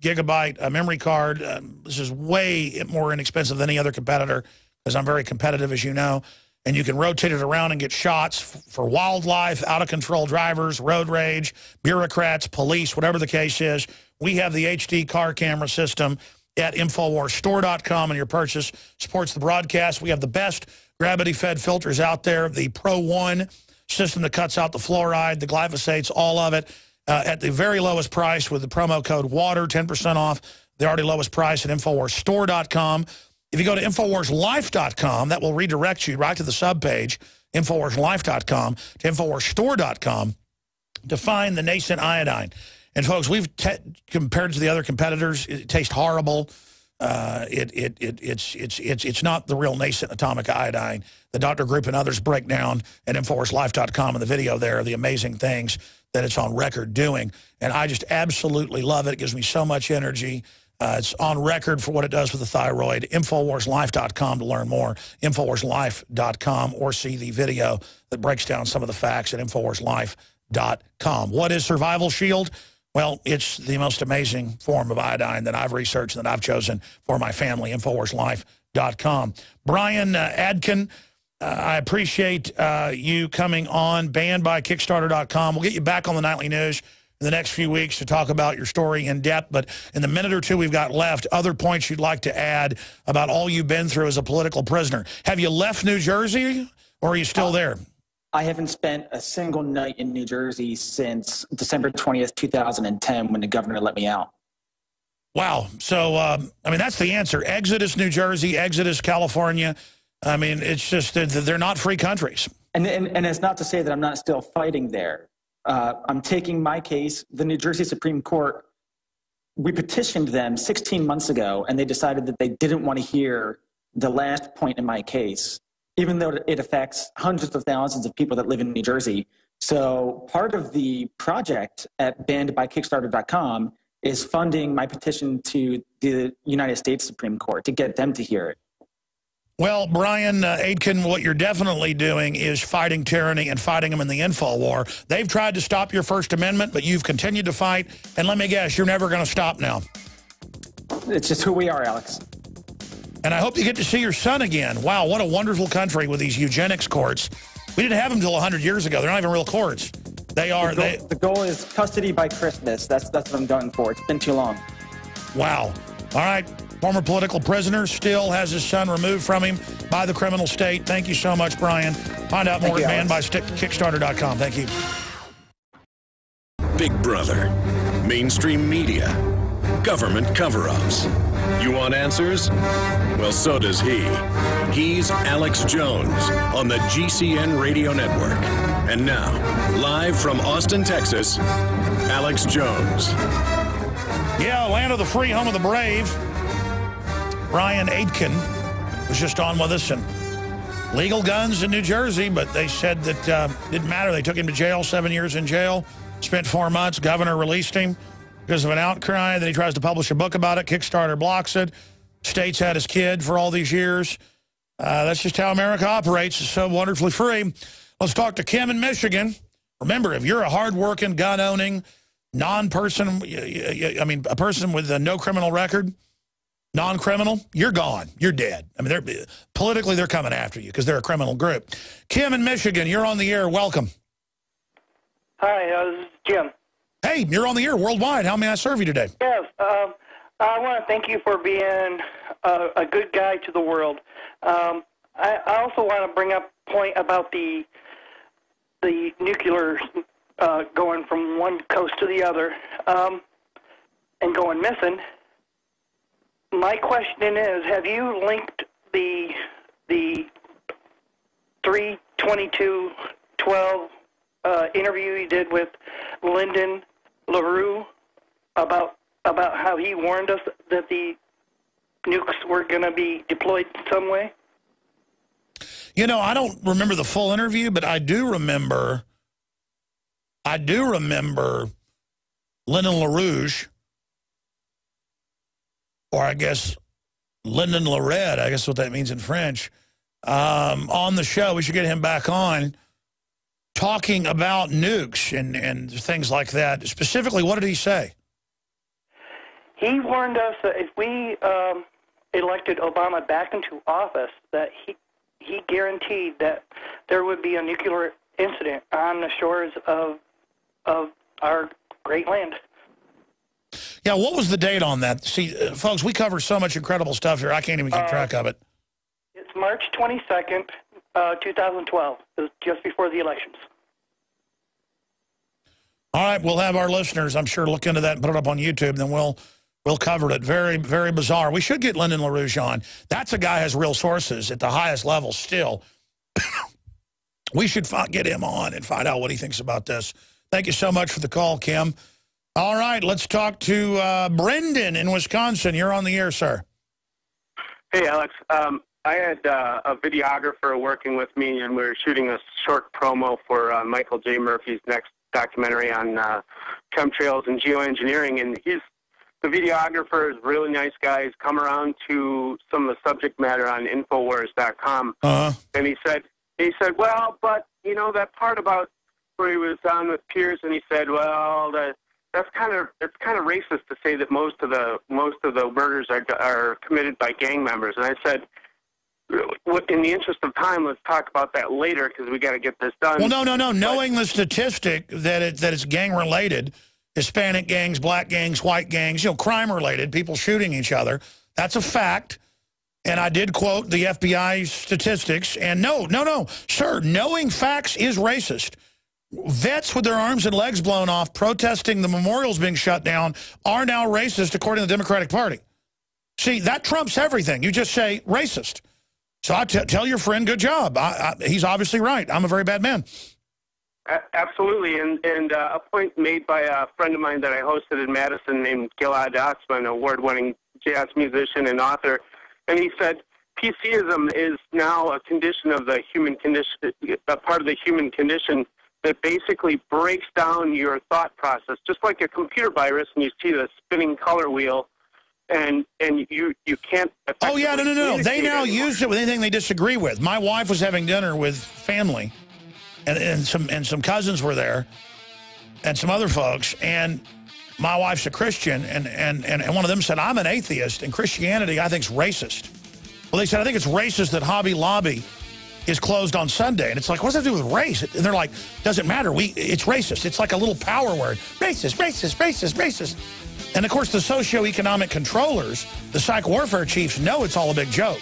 gigabyte memory card. This is way more inexpensive than any other competitor because I'm very competitive, as you know. And you can rotate it around and get shots for wildlife, out-of-control drivers, road rage, bureaucrats, police, whatever the case is. We have the HD car camera system at InfoWarsStore.com, and your purchase supports the broadcast. We have the best gravity-fed filters out there, the Pro 1 system that cuts out the fluoride, the glyphosates, all of it. At the very lowest price with the promo code WATER, 10% off the already lowest price at InfoWarsStore.com. If you go to InfoWarsLife.com, that will redirect you right to the subpage, InfoWarsLife.com, to InfoWarsStore.com to find the nascent iodine. And folks, we've compared it to the other competitors. It tastes horrible. It's not the real nascent atomic iodine. The Dr. Group and others break down at InfoWarsLife.com in the video there, the amazing things that it's on record doing. And I just absolutely love it. It gives me so much energy. It's on record for what it does with the thyroid. InfoWarsLife.com to learn more. InfoWarsLife.com, or see the video that breaks down some of the facts at InfoWarsLife.com. What is Survival Shield? Well, it's the most amazing form of iodine that I've researched and that I've chosen for my family, InfoWarsLife.com. Brian Aitken, I appreciate you coming on, banned by Kickstarter.com. We'll get you back on the Nightly News in the next few weeks to talk about your story in depth. But in the minute or two we've got left, other points you'd like to add about all you've been through as a political prisoner. Have you left New Jersey, or are you still there? I haven't spent a single night in New Jersey since December 20th, 2010, when the governor let me out. Wow. So, I mean, that's the answer. Exodus New Jersey, Exodus California. I mean, it's just that they're not free countries. And it's not to say that I'm not still fighting there. I'm taking my case. The New Jersey Supreme Court, we petitioned them 16 months ago, and they decided that they didn't want to hear the last point in my case, even though it affects hundreds of thousands of people that live in New Jersey. So part of the project at bannedbykickstarter.com is funding my petition to the United States Supreme Court to get them to hear it. Well, Brian Aitken, what you're definitely doing is fighting tyranny and fighting them in the info war. They've tried to stop your First Amendment, but you've continued to fight. And let me guess, you're never going to stop now. It's just who we are, Alex. And I hope you get to see your son again. Wow, what a wonderful country with these eugenics courts. We didn't have them until 100 years ago. They're not even real courts. They are. The goal is custody by Christmas. That's what I'm going for. It's been too long. Wow. All right. Former political prisoner, still has his son removed from him by the criminal state. Thank you so much, Brian. Find out more at bannedbykickstarter.com. Thank you. Big Brother, mainstream media, government cover-ups. You want answers? Well, so does he. He's Alex Jones on the GCN Radio Network. And now, live from Austin, Texas, Alex Jones. Yeah, land of the free, home of the brave. Brian Aitken was just on with us, and legal guns in New Jersey, but they said that didn't matter. They took him to jail, 7 years in jail, spent 4 months. Governor released him because of an outcry. Then he tries to publish a book about it. Kickstarter blocks it. State's had his kid for all these years. That's just how America operates. It's so wonderfully free. Let's talk to Kim in Michigan. Remember, if you're a hard-working, gun-owning, non-person, I mean, a person with no criminal record, non-criminal, you're gone. You're dead. I mean, politically, they're coming after you because they're a criminal group. Kim in Michigan, you're on the air. Welcome. Hi, this is Jim. Hey, you're on the air worldwide. How may I serve you today? Yes, I want to thank you for being a good guy to the world. I also want to bring up a point about the nuclear going from one coast to the other and going missing. My question is, have you linked the 3/22/12 interview you did with Lyndon LaRue about how he warned us that the nukes were going to be deployed in some way? You know, I don't remember the full interview, but I do remember Lyndon LaRouge, or I guess Lyndon Lared, I guess what that means in French, on the show. We should get him back on, talking about nukes and things like that. Specifically, what did he say? He warned us that if we elected Obama back into office, that he guaranteed that there would be a nuclear incident on the shores of our great land. Yeah, what was the date on that? See, folks, we cover so much incredible stuff here, I can't even keep track of it. It's March 22nd, 2012. It was just before the elections. All right, we'll have our listeners, I'm sure, look into that and put it up on YouTube, and then we'll cover it. Very, very bizarre. We should get Lyndon LaRouge on. That's a guy who has real sources at the highest level still. We should get him on and find out what he thinks about this. Thank you so much for the call, Kim. All right, let's talk to Brendan in Wisconsin. You're on the air, sir. Hey, Alex. I had a videographer working with me, and we were shooting a short promo for Michael J. Murphy's next documentary on chemtrails and geoengineering. And the videographer is a really nice guy. He's come around to some of the subject matter on Infowars.com. And he said, well, but, you know, that part about where he was on with Pierce, and he said, well, that's kind of racist to say that most of the murders are committed by gang members. And I said, in the interest of time, let's talk about that later because we got to get this done. Well, no. Knowing the statistic that it's gang related, Hispanic gangs, black gangs, white gangs, crime related, people shooting each other, that's a fact. And I did quote the FBI statistics. And no, sir, knowing facts is racist. Vets with their arms and legs blown off protesting the memorials being shut down are now racist according to the Democratic Party. See, that trumps everything. You just say racist. So I tell your friend, good job. He's obviously right. I'm a very bad man. Absolutely. And a point made by a friend of mine that I hosted in Madison named Gilad Atzmon, an award-winning jazz musician and author. And he said, PCism is now a condition of the human condition, a part of the human condition that basically breaks down your thought process, just like a computer virus, and you see the spinning color wheel. And you can't... Oh, yeah, no. They now use it with anything they disagree with. My wife was having dinner with family, and some cousins were there, and some other folks, and my wife's a Christian, and one of them said, I'm an atheist, and Christianity, I think, is racist. Well, they said, I think it's racist that Hobby Lobby is closed on Sunday. And it's like, what does that do with race? And they're like, doesn't matter. It's racist. It's like a little power word. Racist, racist, racist, racist. And, of course, the socioeconomic controllers, the psych warfare chiefs, know it's all a big joke.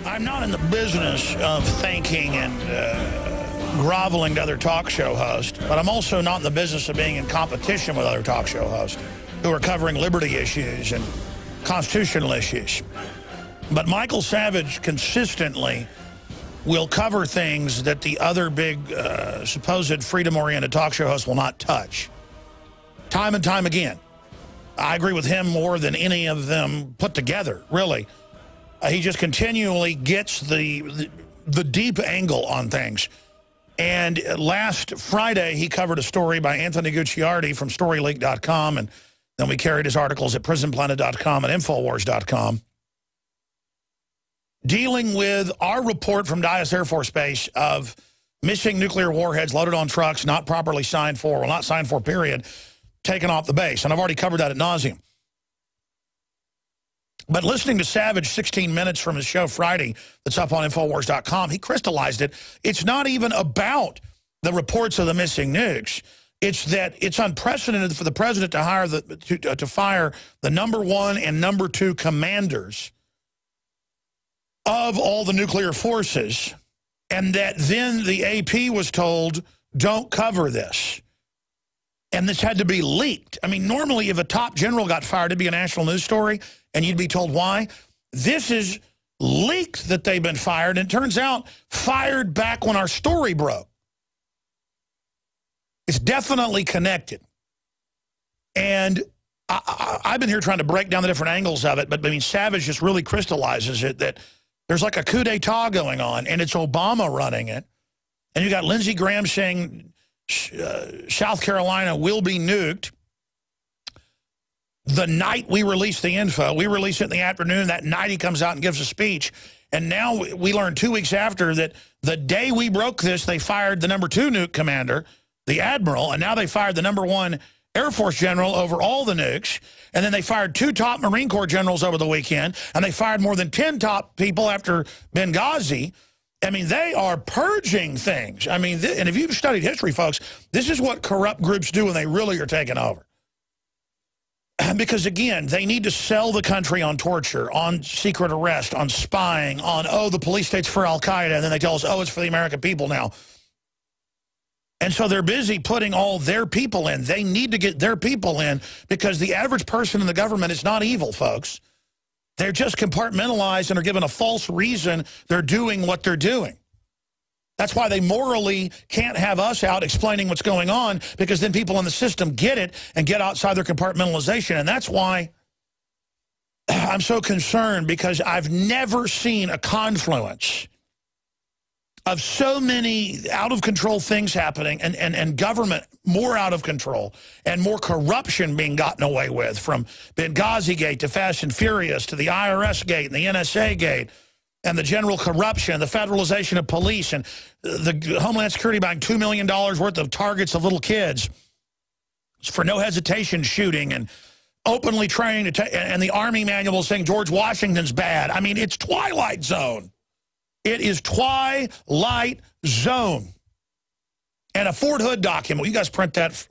I'm not in the business of thanking and groveling to other talk show hosts, but I'm also not in the business of being in competition with other talk show hosts who are covering liberty issues and constitutional issues. But Michael Savage consistently will cover things that the other big supposed freedom-oriented talk show hosts will not touch. Time and time again. I agree with him more than any of them put together, really. He just continually gets the deep angle on things. And last Friday, he covered a story by Anthony Gucciardi from StoryLeak.com, and then we carried his articles at PrisonPlanet.com and Infowars.com, dealing with our report from Dyess Air Force Base of missing nuclear warheads loaded on trucks, not properly signed for, well, not signed for, period, taken off the base. And I've already covered that ad nauseum. But listening to Savage 16 minutes from his show Friday that's up on Infowars.com, he crystallized it. It's not even about the reports of the missing nukes. It's that it's unprecedented for the president to hire to fire the #1 and #2 commanders of all the nuclear forces, and that then the AP was told, don't cover this. And this had to be leaked. I mean, normally if a top general got fired, it'd be a national news story, and you'd be told why. This is leaked that they've been fired, and it turns out fired back when our story broke. It's definitely connected. And I've been here trying to break down the different angles of it, but I mean, Savage just really crystallizes it that there's like a coup d'etat going on, and it's Obama running it. And you got Lindsey Graham saying South Carolina will be nuked the night we release the info. We release it in the afternoon. That night he comes out and gives a speech. And now we learned 2 weeks after that the day we broke this, they fired the #2 nuke commander, the admiral, and now they fired the #1 Air Force general over all the nukes. And then they fired 2 top Marine Corps generals over the weekend, and they fired more than 10 top people after Benghazi. I mean, they are purging things. I mean, and if you've studied history, folks, this is what corrupt groups do when they really are taking over. Because, again, they need to sell the country on torture, on secret arrest, on spying, on, oh, the police state's for Al-Qaeda, and then they tell us, oh, it's for the American people now. And so they're busy putting all their people in. They need to get their people in because the average person in the government is not evil, folks. They're just compartmentalized and are given a false reason they're doing what they're doing. That's why they morally can't have us out explaining what's going on, because then people in the system get it and get outside their compartmentalization. And that's why I'm so concerned, because I've never seen a confluence of so many out-of-control things happening and government more out of control and more corruption being gotten away with, from Benghazi Gate to Fast and Furious to the IRS Gate and the NSA Gate and the general corruption, the federalization of police, and the Homeland Security buying $2 million worth of targets of little kids. for no hesitation shooting and openly trying to and the Army manual saying George Washington's bad. I mean, it's Twilight Zone. It is Twilight Zone. And a Fort Hood document. You guys print that.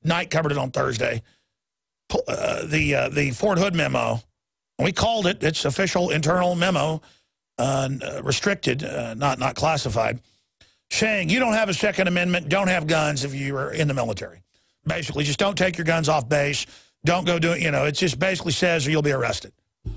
Knight covered it on Thursday. The Fort Hood memo. We called it. It's official internal memo, restricted, not classified, saying you don't have a Second Amendment, don't have guns if you are in the military. Basically, just don't take your guns off base. Don't go do it. You know, it just basically says or you'll be arrested. Of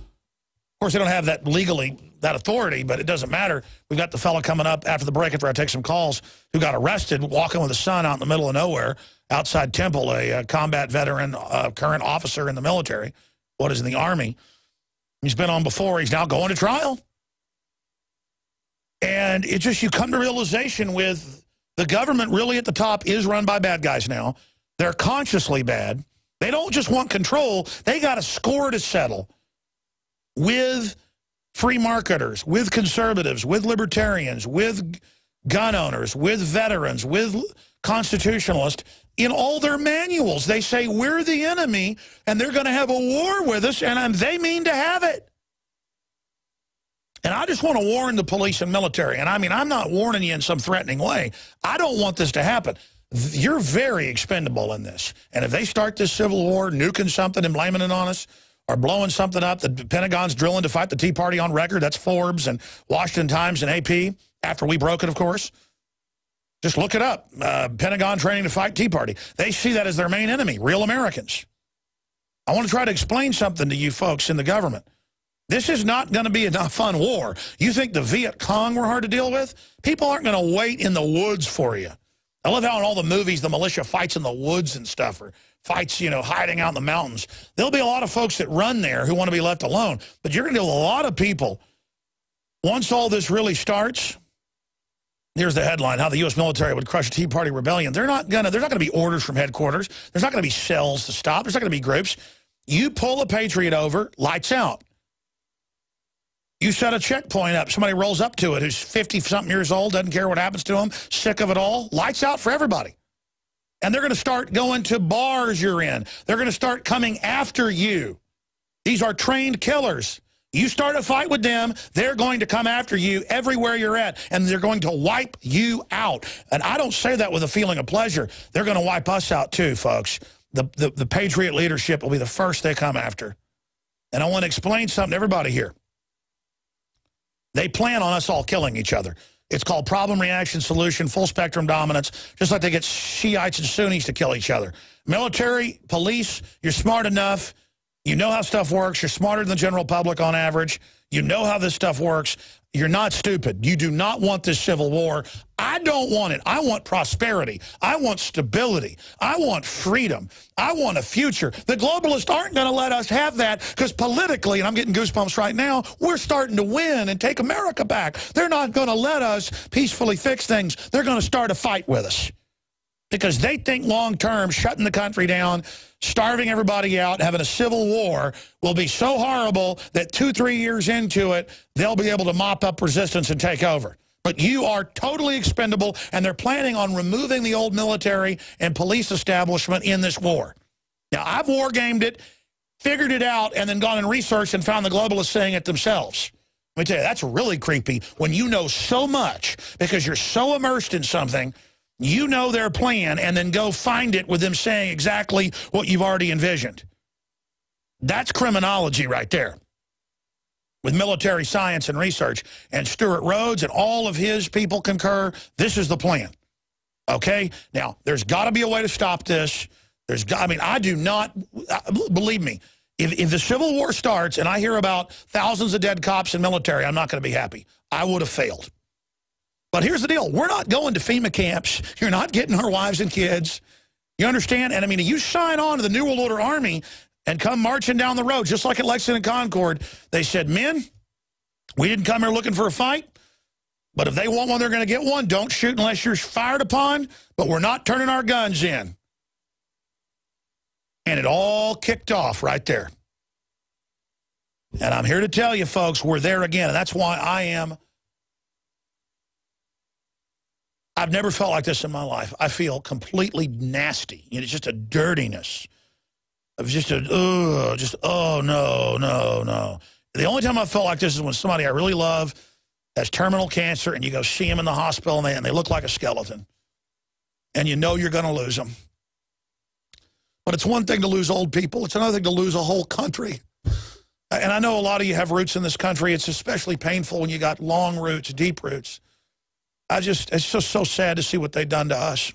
course, they don't have that legally, that authority, but it doesn't matter. We've got the fella coming up after the break after I take some calls who got arrested walking with his son out in the middle of nowhere outside Temple, a combat veteran, current officer in the military, what is in the Army. He's been on before. He's now going to trial. And it just, you come to realization with the government really at the top is run by bad guys now. They're consciously bad. They don't just want control. They got a score to settle with free marketers, with conservatives, with libertarians, with gun owners, with veterans, with constitutionalists. In all their manuals, they say we're the enemy and they're going to have a war with us, and they mean to have it. And I just want to warn the police and military, and I mean, I'm not warning you in some threatening way. I don't want this to happen. You're very expendable in this. And if they start this civil war, nuking something and blaming it on us, or blowing something up, the Pentagon's drilling to fight the Tea Party on record, that's Forbes and Washington Times and AP, after we broke it, of course. Just look it up. Pentagon training to fight Tea Party. They see that as their main enemy, real Americans. I want to try to explain something to you folks in the government. This is not going to be a fun war. You think the Viet Cong were hard to deal with? People aren't going to wait in the woods for you. I love how in all the movies the militia fights in the woods and stuff, or fights, you know, hiding out in the mountains. There'll be a lot of folks that run there who want to be left alone. But you're going to deal with a lot of people. Once all this really starts, here's the headline, how the U.S. military would crush a Tea Party rebellion. There's not going to be orders from headquarters. There's not going to be cells to stop. There's not going to be groups. You pull a Patriot over, lights out. You set a checkpoint up. Somebody rolls up to it who's 50-something years old, doesn't care what happens to them, sick of it all. Lights out for everybody. And they're going to start going to bars you're in. They're going to start coming after you. These are trained killers. You start a fight with them, they're going to come after you everywhere you're at, and they're going to wipe you out. And I don't say that with a feeling of pleasure. They're going to wipe us out too, folks. The Patriot leadership will be the first they come after. And I want to explain something to everybody here. They plan on us all killing each other. It's called problem, reaction, solution, full spectrum dominance, just like they get Shiites and Sunnis to kill each other. Military, police, you're smart enough. You know how stuff works. You're smarter than the general public on average. You know how this stuff works. You're not stupid. You do not want this civil war. I don't want it. I want prosperity. I want stability. I want freedom. I want a future. The globalists aren't going to let us have that because politically, and I'm getting goosebumps right now, we're starting to win and take America back. They're not going to let us peacefully fix things. They're going to start a fight with us because they think long-term shutting the country down, starving everybody out, having a civil war will be so horrible that 2-3 years into it, they'll be able to mop up resistance and take over. But you are totally expendable, and they're planning on removing the old military and police establishment in this war. Now, I've war-gamed it, figured it out, and then gone and researched and found the globalists saying it themselves. Let me tell you, that's really creepy when you know so much because you're so immersed in something. You know their plan, and then go find it with them saying exactly what you've already envisioned. That's criminology right there. With military science and research, and Stuart Rhodes and all of his people concur, this is the plan. Okay? Now, there's got to be a way to stop this. I do not, believe me, if the Civil War starts and I hear about thousands of dead cops and military, I'm not going to be happy. I would have failed. But here's the deal. We're not going to FEMA camps. You're not getting our wives and kids. You understand? And I mean, you sign on to the New World Order Army and come marching down the road, just like at Lexington and Concord. They said, men, we didn't come here looking for a fight, but if they want one, they're going to get one. Don't shoot unless you're fired upon, but we're not turning our guns in. And it all kicked off right there. And I'm here to tell you, folks, we're there again. And that's why I am I've never felt like this in my life. I feel completely nasty. It's just a dirtiness. Of just oh, no, no, no. The only time I felt like this is when somebody I really love has terminal cancer and you go see them in the hospital and they look like a skeleton. And you know you're going to lose them. But it's one thing to lose old people. It's another thing to lose a whole country. And I know a lot of you have roots in this country. It's especially painful when you got long roots, deep roots. It's just so sad to see what they've done to us.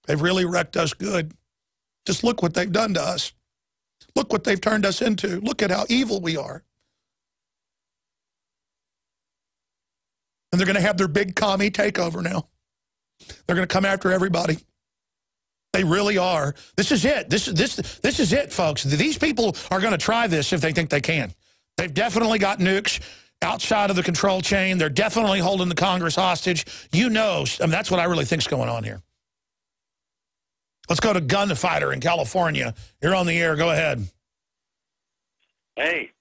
They've really wrecked us good. Just look what they've done to us. Look what they've turned us into. Look at how evil we are. And they're going to have their big commie takeover now. They're going to come after everybody. They really are. This is it. This is it, folks. These people are going to try this if they think they can. They've definitely got nukes outside of the control chain. They're definitely holding the Congress hostage. You know, I mean, that's what I really think's going on here. Let's go to Gunfighter in California. You're on the air. Go ahead. Hey,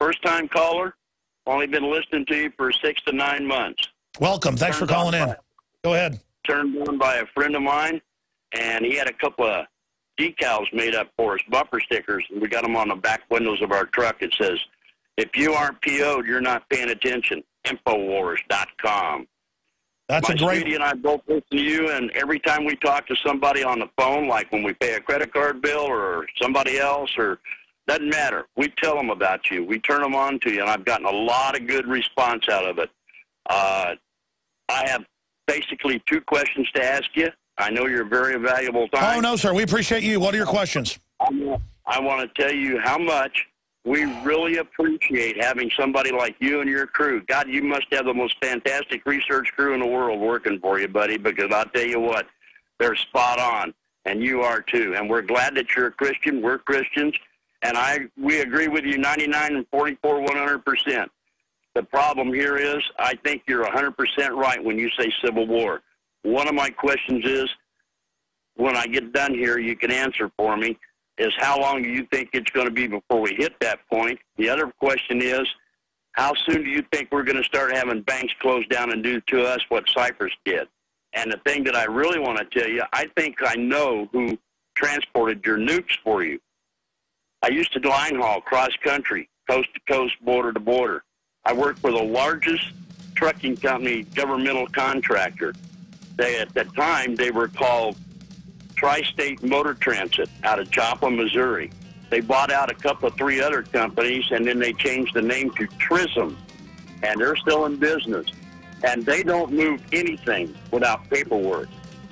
first-time caller. Only been listening to you for 6 to 9 months. Welcome. Thanks for calling in. Go ahead. Turned on by a friend of mine, and he had a couple of decals made up for us, bumper stickers, and we got them on the back windows of our truck. It says, if you aren't PO'd, you're not paying attention. Infowars.com. That's a great... Sweetie and I both listen to you, and every time we talk to somebody on the phone, like when we pay a credit card bill or somebody else, or doesn't matter, we tell them about you. We turn them on to you, and I've gotten a lot of good response out of it. I have basically 2 questions to ask you. I know you're a very valuable time. Oh, no, sir. We appreciate you. What are your questions? I want to tell you how much we really appreciate having somebody like you and your crew. God, you must have the most fantastic research crew in the world working for you, buddy, because I'll tell you what, they're spot on, and you are too. And we're glad that you're a Christian. We're Christians, and we agree with you 99 and 44, 100%. The problem here is I think you're 100% right when you say Civil War. One of my questions is, when I get done here, you can answer for me, is how long do you think it's going to be before we hit that point? The other question is, how soon do you think we're going to start having banks close down and do to us what Cyprus did? And the thing that I really want to tell you, I think I know who transported your nukes for you. I used to line haul cross-country, coast-to-coast, border-to-border. I worked for the largest trucking company, governmental contractor. At that time, they were called Tri-State Motor Transit out of Joplin, Missouri. They bought out a couple of 3 other companies, and then they changed the name to Trism, and they're still in business. And they don't move anything without paperwork,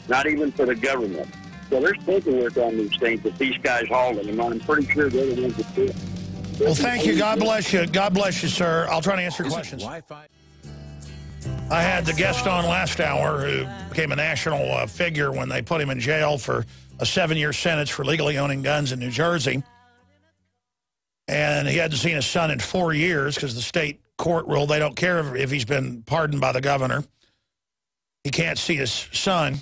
not even for the government. So there's paperwork on these things that these guys haul them, and I'm pretty sure they're the ones that do it. Well, thank you. God bless you. God bless you, sir. I'll try to answer your questions. I had the guest on last hour who became a national figure when they put him in jail for a 7-year sentence for legally owning guns in New Jersey. And he hadn't seen his son in 4 years because the state court ruled they don't care if he's been pardoned by the governor. He can't see his son.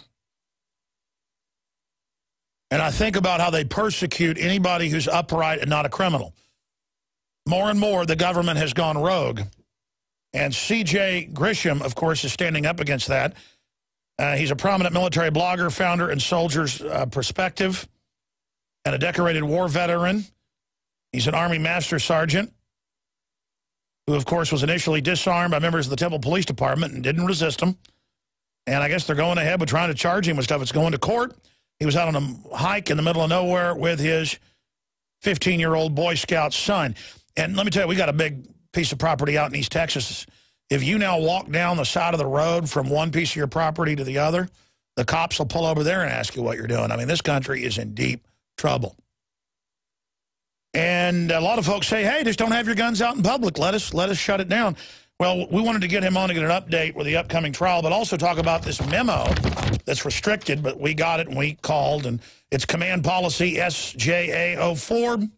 And I think about how they persecute anybody who's upright and not a criminal. More and more, the government has gone rogue. And C.J. Grisham, of course, is standing up against that. He's a prominent military blogger, founder in Soldier's Perspective, and a decorated war veteran. He's an Army Master Sergeant who, of course, was initially disarmed by members of the Temple Police Department and didn't resist them. And I guess they're going ahead with trying to charge him with stuff. It's going to court. He was out on a hike in the middle of nowhere with his 15-year-old Boy Scout son. And let me tell you, we got a big piece of property out in East Texas. If you now walk down the side of the road from one piece of your property to the other, the cops will pull over there and ask you what you're doing. I mean, this country is in deep trouble. And a lot of folks say, hey, just don't have your guns out in public. Let us shut it down. Well, we wanted to get him on to get an update with the upcoming trial, but also talk about this memo that's restricted, but we got it and we called, and it's Command Policy SJA04.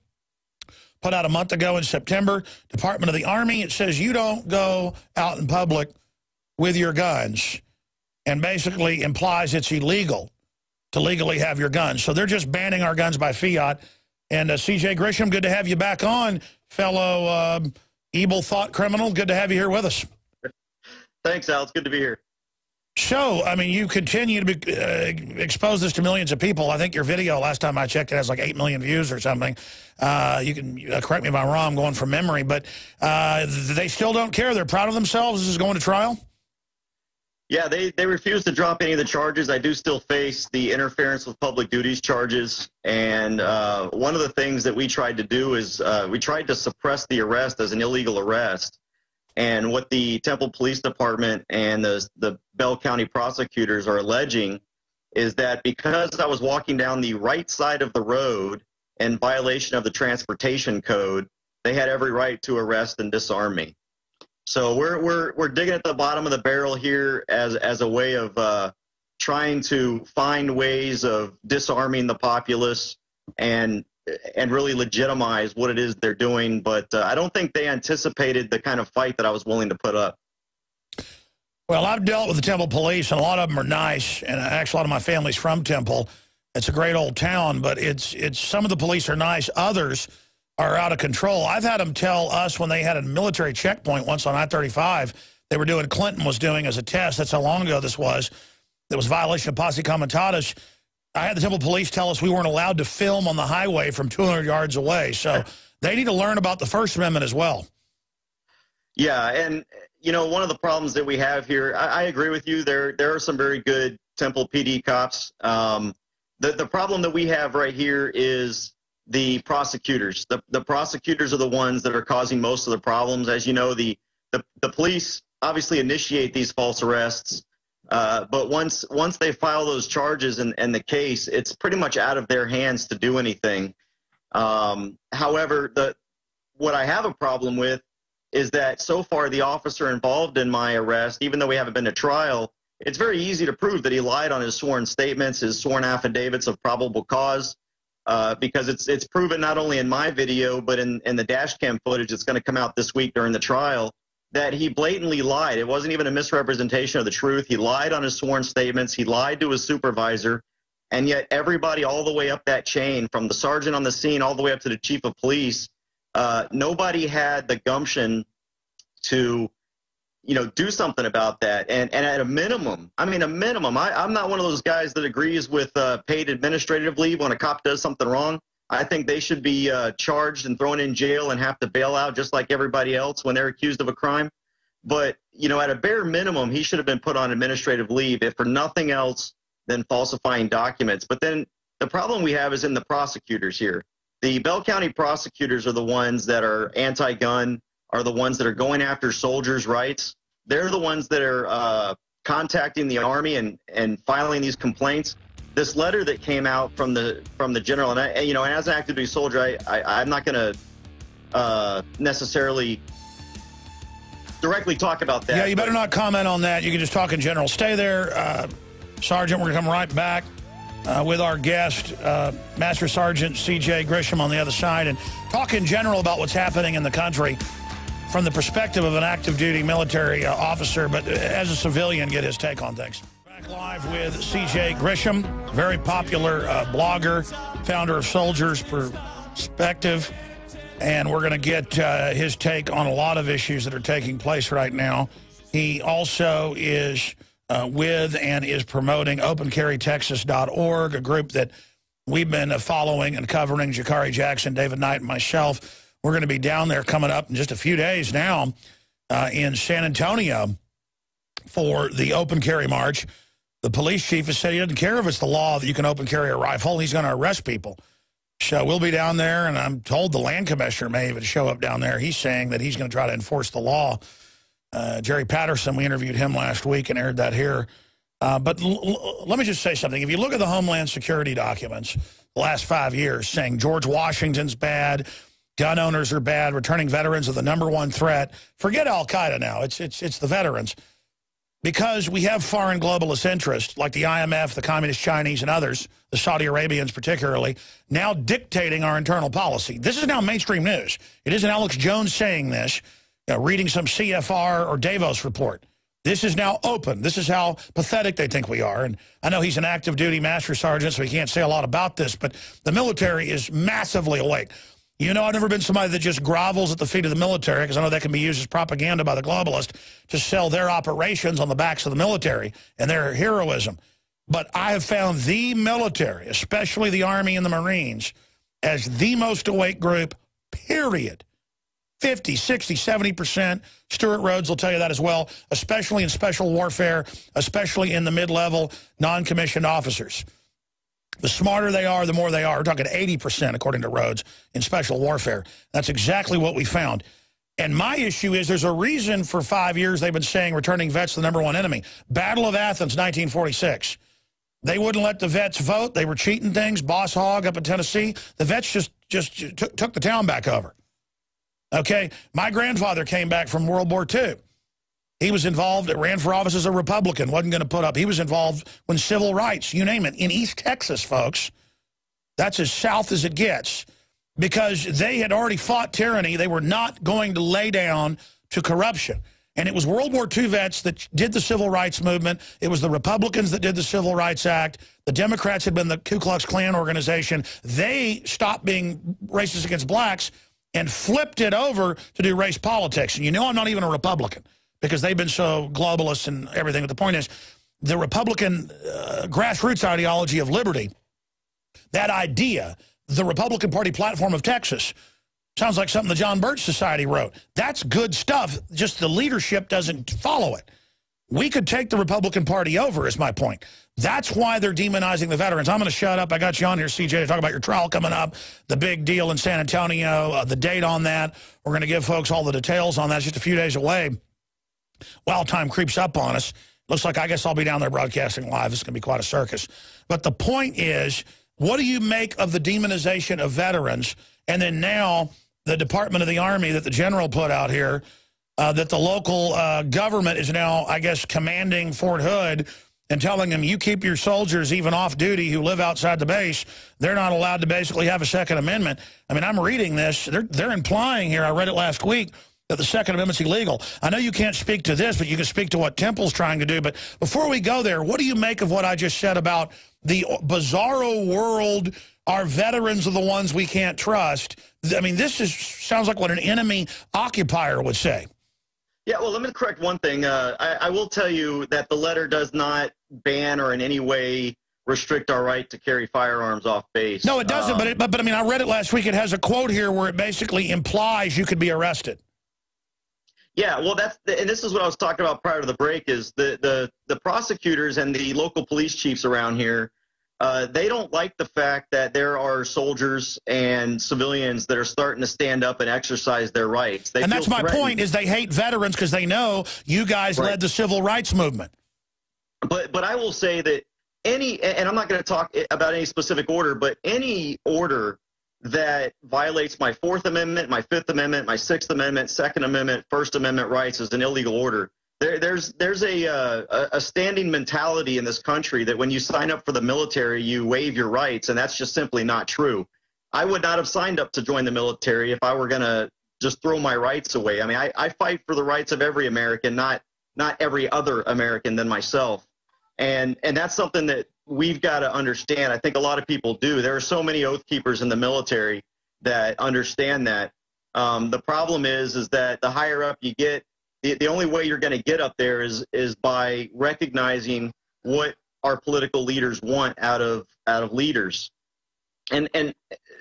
Put out a month ago in September, Department of the Army. It says you don't go out in public with your guns, and basically implies it's illegal to legally have your guns. So they're just banning our guns by fiat. And C.J. Grisham, good to have you back on, fellow evil thought criminal. Good to have you here with us. Thanks, Al. It's good to be here. So, I mean, you continue to be, expose this to millions of people. I think your video, last time I checked, it has like 8 million views or something. You can correct me if I'm wrong, I'm going from memory, but they still don't care. They're proud of themselves. This is going to trial? Yeah, they refuse to drop any of the charges. I do still face the interference with public duties charges. And one of the things that we tried to do is we tried to suppress the arrest as an illegal arrest. And what the Temple Police Department and the Bell County prosecutors are alleging is that because I was walking down the right side of the road in violation of the transportation code, they had every right to arrest and disarm me. So we're digging at the bottom of the barrel here as a way of trying to find ways of disarming the populace and really legitimize what it is they're doing. But I don't think they anticipated the kind of fight that I was willing to put up. Well, I've dealt with the Temple Police, and a lot of them are nice, and actually a lot of my family's from Temple. It's a great old town, but it's some of the police are nice. Others are out of control. I've had them tell us when they had a military checkpoint once on I-35, they were doing, Clinton was doing as a test. That's how long ago this was. There was violation of posse comitatus. I had the Temple Police tell us we weren't allowed to film on the highway from 200 yards away. So they need to learn about the First Amendment as well. Yeah, and, you know, one of the problems that we have here, I agree with you, there are some very good Temple PD cops. The problem that we have right here is the prosecutors. The prosecutors are the ones that are causing most of the problems. As you know, the police obviously initiate these false arrests. But once they file those charges and the case, it's pretty much out of their hands to do anything. However, what I have a problem with is that so far the officer involved in my arrest, even though we haven't been to trial, it's very easy to prove that he lied on his sworn statements, his sworn affidavits of probable cause, because it's proven not only in my video, but in the dash cam footage that's going to come out this week during the trial, that he blatantly lied. It wasn't even a misrepresentation of the truth. He lied on his sworn statements. He lied to his supervisor. And yet everybody all the way up that chain, from the sergeant on the scene all the way up to the chief of police, nobody had the gumption to, you know, do something about that. And at a minimum, I'm not one of those guys that agrees with paid administrative leave when a cop does something wrong. I think they should be charged and thrown in jail and have to bail out just like everybody else when they're accused of a crime. But, you know, at a bare minimum, he should have been put on administrative leave, if for nothing else than falsifying documents. But then the problem we have is in the prosecutors here. The Bell County prosecutors are the ones that are anti-gun, are the ones that are going after soldiers' rights. They're the ones that are contacting the Army and filing these complaints. This letter that came out from the general, and you know, as an active duty soldier, I'm not going to necessarily directly talk about that. Yeah, you better not comment on that. You can just talk in general. Stay there, Sergeant. We're going to come right back with our guest, Master Sergeant C.J. Grisham, on the other side, and talk in general about what's happening in the country from the perspective of an active duty military officer, but as a civilian, get his take on things. Live with C.J. Grisham, very popular blogger, founder of Soldiers Perspective, and we're going to get his take on a lot of issues that are taking place right now. He also is with and is promoting OpenCarryTexas.org, a group that we've been following and covering, Jakari Jackson, David Knight, and myself. We're going to be down there coming up in just a few days now in San Antonio for the Open Carry March. The police chief has said he doesn't care if it's the law that you can open carry a rifle. He's going to arrest people. So we'll be down there, and I'm told the land commissioner may even show up down there. He's saying that he's going to try to enforce the law. Jerry Patterson, we interviewed him last week and aired that here. But let me just say something. If you look at the Homeland Security documents the last 5 years saying George Washington's bad, gun owners are bad, returning veterans are the #1 threat, forget al-Qaeda now. It's the veterans. Because we have foreign globalist interests, like the IMF, the Communist Chinese, and others, the Saudi Arabians particularly, now dictating our internal policy. This is now mainstream news. It isn't Alex Jones saying this, reading some CFR or Davos report. This is now open. This is how pathetic they think we are. And I know he's an active duty master sergeant, so he can't say a lot about this, but the military is massively awake. You know, I've never been somebody that just grovels at the feet of the military, because I know that can be used as propaganda by the globalists to sell their operations on the backs of the military and their heroism. But I have found the military, especially the Army and the Marines, as the most awake group, period. 50, 60, 70%. Stuart Rhodes will tell you that as well, especially in special warfare, especially in the mid-level non-commissioned officers. The smarter they are, the more they are. We're talking 80%, according to Rhodes, in special warfare. That's exactly what we found. And my issue is there's a reason for 5 years they've been saying returning vets to the #1 enemy. Battle of Athens, 1946. They wouldn't let the vets vote. They were cheating things. Boss Hogg up in Tennessee. The vets just took the town back over. Okay? My grandfather came back from World War II. He was involved, ran for office as a Republican, wasn't going to put up. He was involved when civil rights, you name it, in East Texas, folks. That's as south as it gets. Because they had already fought tyranny. They were not going to lay down to corruption. And it was World War II vets that did the civil rights movement. It was the Republicans that did the Civil Rights Act. The Democrats had been the Ku Klux Klan organization. They stopped being racist against blacks and flipped it over to do race politics. And you know I'm not even a Republican, because they've been so globalist and everything. But the point is, the Republican grassroots ideology of liberty, that idea, the Republican Party platform of Texas, sounds like something the John Birch Society wrote. That's good stuff, just the leadership doesn't follow it. We could take the Republican Party over, is my point. That's why they're demonizing the veterans. I'm going to shut up. I got you on here, CJ, to talk about your trial coming up, the big deal in San Antonio, the date on that. We're going to give folks all the details on that. It's just a few days away. While time creeps up on us, looks like I guess I'll be down there broadcasting live. It's going to be quite a circus. But the point is, what do you make of the demonization of veterans? And then now the Department of the Army that the general put out here, that the local government is now, I guess, commanding Fort Hood and telling them, you keep your soldiers even off duty who live outside the base. They're not allowed to basically have a Second Amendment. I mean, I'm reading this. They're implying here, I read it last week, that the Second Amendment's illegal. I know you can't speak to this, but you can speak to what Temple's trying to do. But before we go there, what do you make of what I just said about the bizarro world? Our veterans are the ones we can't trust. I mean, this sounds like what an enemy occupier would say. Yeah, well, let me correct one thing. I will tell you that the letter does not ban or in any way restrict our right to carry firearms off base. No, it doesn't. But I mean, I read it last week. It has a quote here where it basically implies you could be arrested. Yeah, well, and this is what I was talking about prior to the break, is the prosecutors and the local police chiefs around here, they don't like the fact that there are soldiers and civilians that are starting to stand up and exercise their rights. And that's my point, is they hate veterans because they know you guys led the civil rights movement. But I will say that and I'm not going to talk about any specific order, but any order that violates my Fourth Amendment, my Fifth Amendment, my Sixth Amendment, Second Amendment, First Amendment rights is an illegal order. There's a standing mentality in this country that when you sign up for the military, you waive your rights, and that's just simply not true. I would not have signed up to join the military if I were going to just throw my rights away. I mean, I fight for the rights of every American, not every other American than myself. And that's something that we've got to understand. I think a lot of people do. There are so many oath keepers in the military that understand that. The problem is that the higher up you get, the only way you're going to get up there is by recognizing what our political leaders want out of leaders. And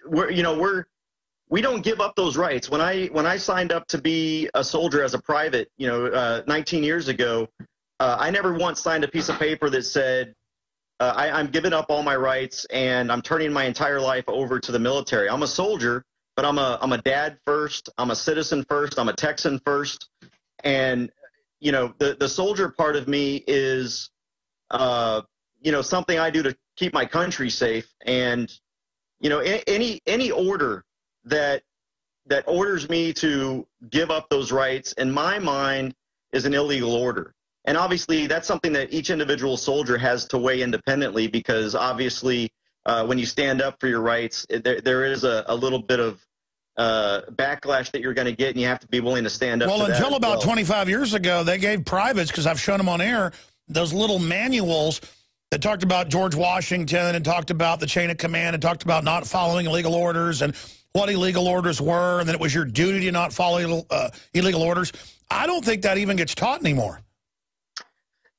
we don't give up those rights. When I signed up to be a soldier as a private, 19 years ago, I never once signed a piece of paper that said, I'm giving up all my rights and I'm turning my entire life over to the military. I'm a soldier, but I'm a dad first. I'm a citizen first. I'm a Texan first. And, the soldier part of me is, something I do to keep my country safe. And, any order that orders me to give up those rights, in my mind, is an illegal order. And obviously, that's something that each individual soldier has to weigh independently, because obviously, when you stand up for your rights, there is a little bit of backlash that you're going to get, and you have to be willing to stand up to that. Well, until about 25 years ago, they gave privates, because I've shown them on air, those little manuals that talked about George Washington and talked about the chain of command and talked about not following illegal orders and what illegal orders were, and that it was your duty to not follow illegal orders. I don't think that even gets taught anymore.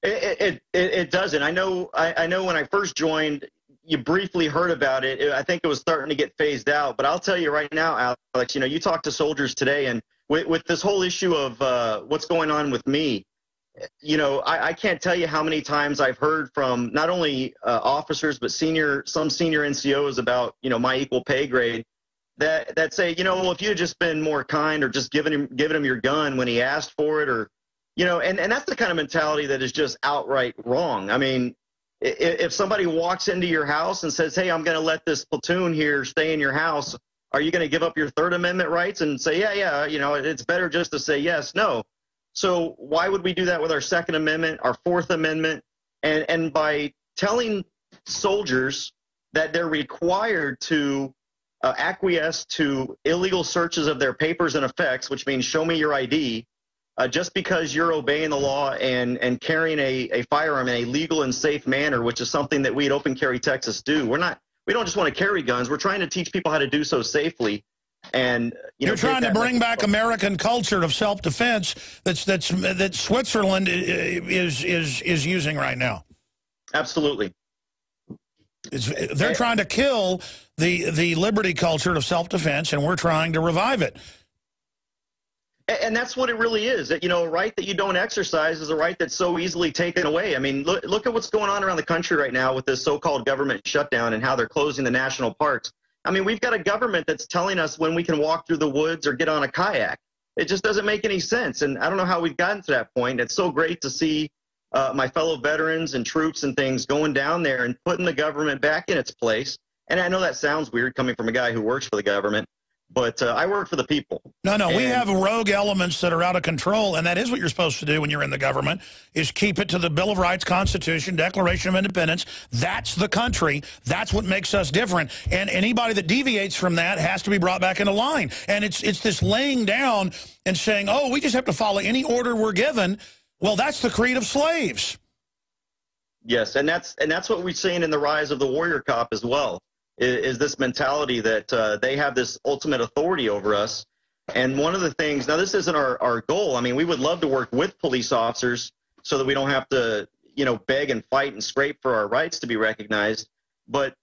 It doesn't. I know when I first joined, you briefly heard about it. I think it was starting to get phased out. But I'll tell you right now, Alex, you talk to soldiers today, and with this whole issue of what's going on with me, I can't tell you how many times I've heard from not only officers, but some senior NCOs about, my equal pay grade that say, well, if you had just been more kind or just given him your gun when he asked for it, or, and that's the kind of mentality that is just outright wrong. I mean, if somebody walks into your house and says, hey, I'm going to let this platoon here stay in your house, are you going to give up your Third Amendment rights and say, yeah, it's better just to say yes? No. So why would we do that with our Second Amendment, our Fourth Amendment? And by telling soldiers that they're required to acquiesce to illegal searches of their papers and effects, which means show me your ID, just because you're obeying the law and carrying a firearm in a legal and safe manner, which is something that we at Open Carry Texas do. We don't just want to carry guns. We're trying to teach people how to do so safely. And you're trying to bring back American culture of self-defense that Switzerland is using right now. Absolutely. They're trying to kill the liberty culture of self-defense, and we're trying to revive it. And that's what it really is. That, a right that you don't exercise is a right that's so easily taken away. I mean, look at what's going on around the country right now with this so-called government shutdown and how they're closing the national parks. I mean, we've got a government that's telling us when we can walk through the woods or get on a kayak. It just doesn't make any sense. And I don't know how we've gotten to that point. It's so great to see my fellow veterans and troops and things going down there and putting the government back in its place. And I know that sounds weird coming from a guy who works for the government, but I work for the people. No, we have rogue elements that are out of control, and that is what you're supposed to do when you're in the government, is keep it to the Bill of Rights, Constitution, Declaration of Independence. That's the country. That's what makes us different. And anybody that deviates from that has to be brought back into line. And it's this laying down and saying, oh, we just have to follow any order we're given. Well, that's the creed of slaves. Yes, and that's what we've seen in the rise of the warrior cop as well. Is this mentality that they have this ultimate authority over us. And one of the things, now this isn't our goal. I mean, we would love to work with police officers so that we don't have to, beg and fight and scrape for our rights to be recognized. But,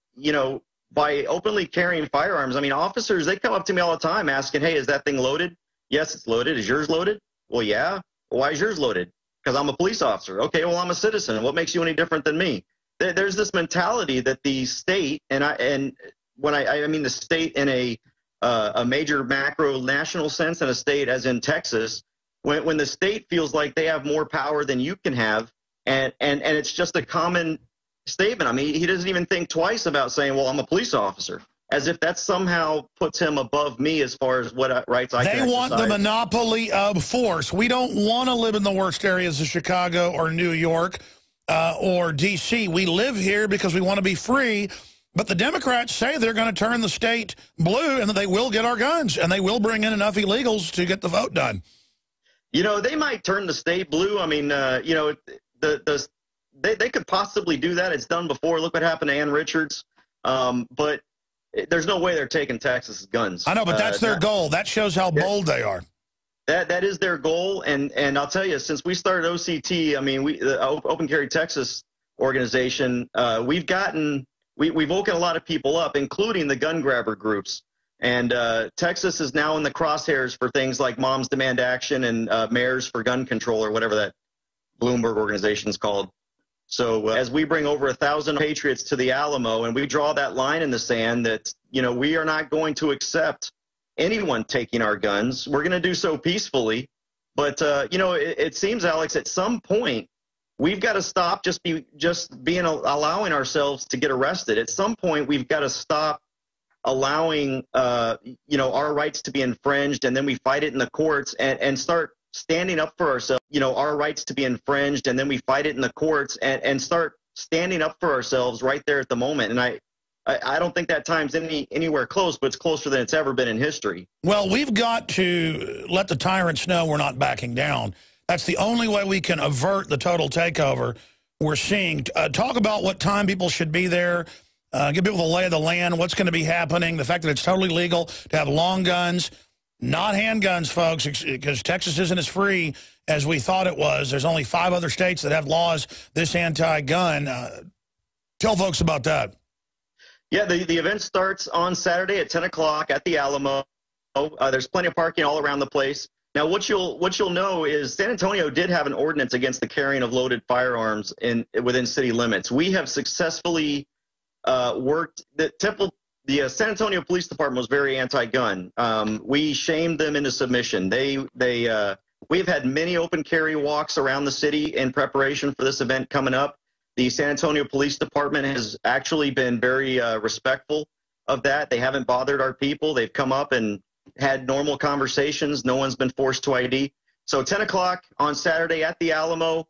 by openly carrying firearms, I mean, officers, they come up to me all the time asking, hey, is that thing loaded? Yes, it's loaded. Is yours loaded? Well, yeah. Well, why is yours loaded? Because I'm a police officer. Okay, well, I'm a citizen. What makes you any different than me? There's this mentality that the state, and when I mean the state in a major macro national sense, and a state as in Texas, when the state feels like they have more power than you can have, and it's just a common statement. I mean, he doesn't even think twice about saying, well, I'm a police officer, as if that somehow puts him above me as far as what rights I can exercise. They want the monopoly of force. We don't want to live in the worst areas of Chicago or New York or D.C. We live here because we want to be free, but the Democrats say they're going to turn the state blue and that they will get our guns, and they will bring in enough illegals to get the vote done. They might turn the state blue. I mean, they could possibly do that. It's done before. Look what happened to Ann Richards. But there's no way they're taking Texas's guns. I know, but that's their goal. That shows how bold they are. That is their goal, and I'll tell you, since we started OCT, I mean, the Open Carry Texas organization, we've woken a lot of people up, including the gun grabber groups. And Texas is now in the crosshairs for things like Moms Demand Action and Mayors for Gun Control, or whatever that Bloomberg organization is called. So as we bring over 1,000 patriots to the Alamo, and we draw that line in the sand that, we are not going to accept anyone taking our guns. We're going to do so peacefully. But, it seems, Alex, at some point, we've got to stop allowing ourselves to get arrested. At some point, we've got to stop allowing, our rights to be infringed, and then we fight it in the courts, and start standing up for ourselves, our rights to be infringed, and then we fight it in the courts, and start standing up for ourselves right there at the moment. And I don't think that time's anywhere close, but it's closer than it's ever been in history. Well, we've got to let the tyrants know we're not backing down. That's the only way we can avert the total takeover we're seeing. Talk about what time people should be there. give people the lay of the land, what's going to be happening, the fact that it's totally legal to have long guns, not handguns, folks, because Texas isn't as free as we thought it was. There's only 5 other states that have laws this anti-gun. Tell folks about that. Yeah, the event starts on Saturday at 10 o'clock at the Alamo. There's plenty of parking all around the place. Now, what you'll know is San Antonio did have an ordinance against the carrying of loaded firearms within city limits. We have successfully worked. The San Antonio Police Department was very anti-gun. We shamed them into submission. We've had many open carry walks around the city in preparation for this event coming up. The San Antonio Police Department has actually been very respectful of that. They haven't bothered our people. They've come up and had normal conversations. No one's been forced to ID. So 10 o'clock on Saturday at the Alamo,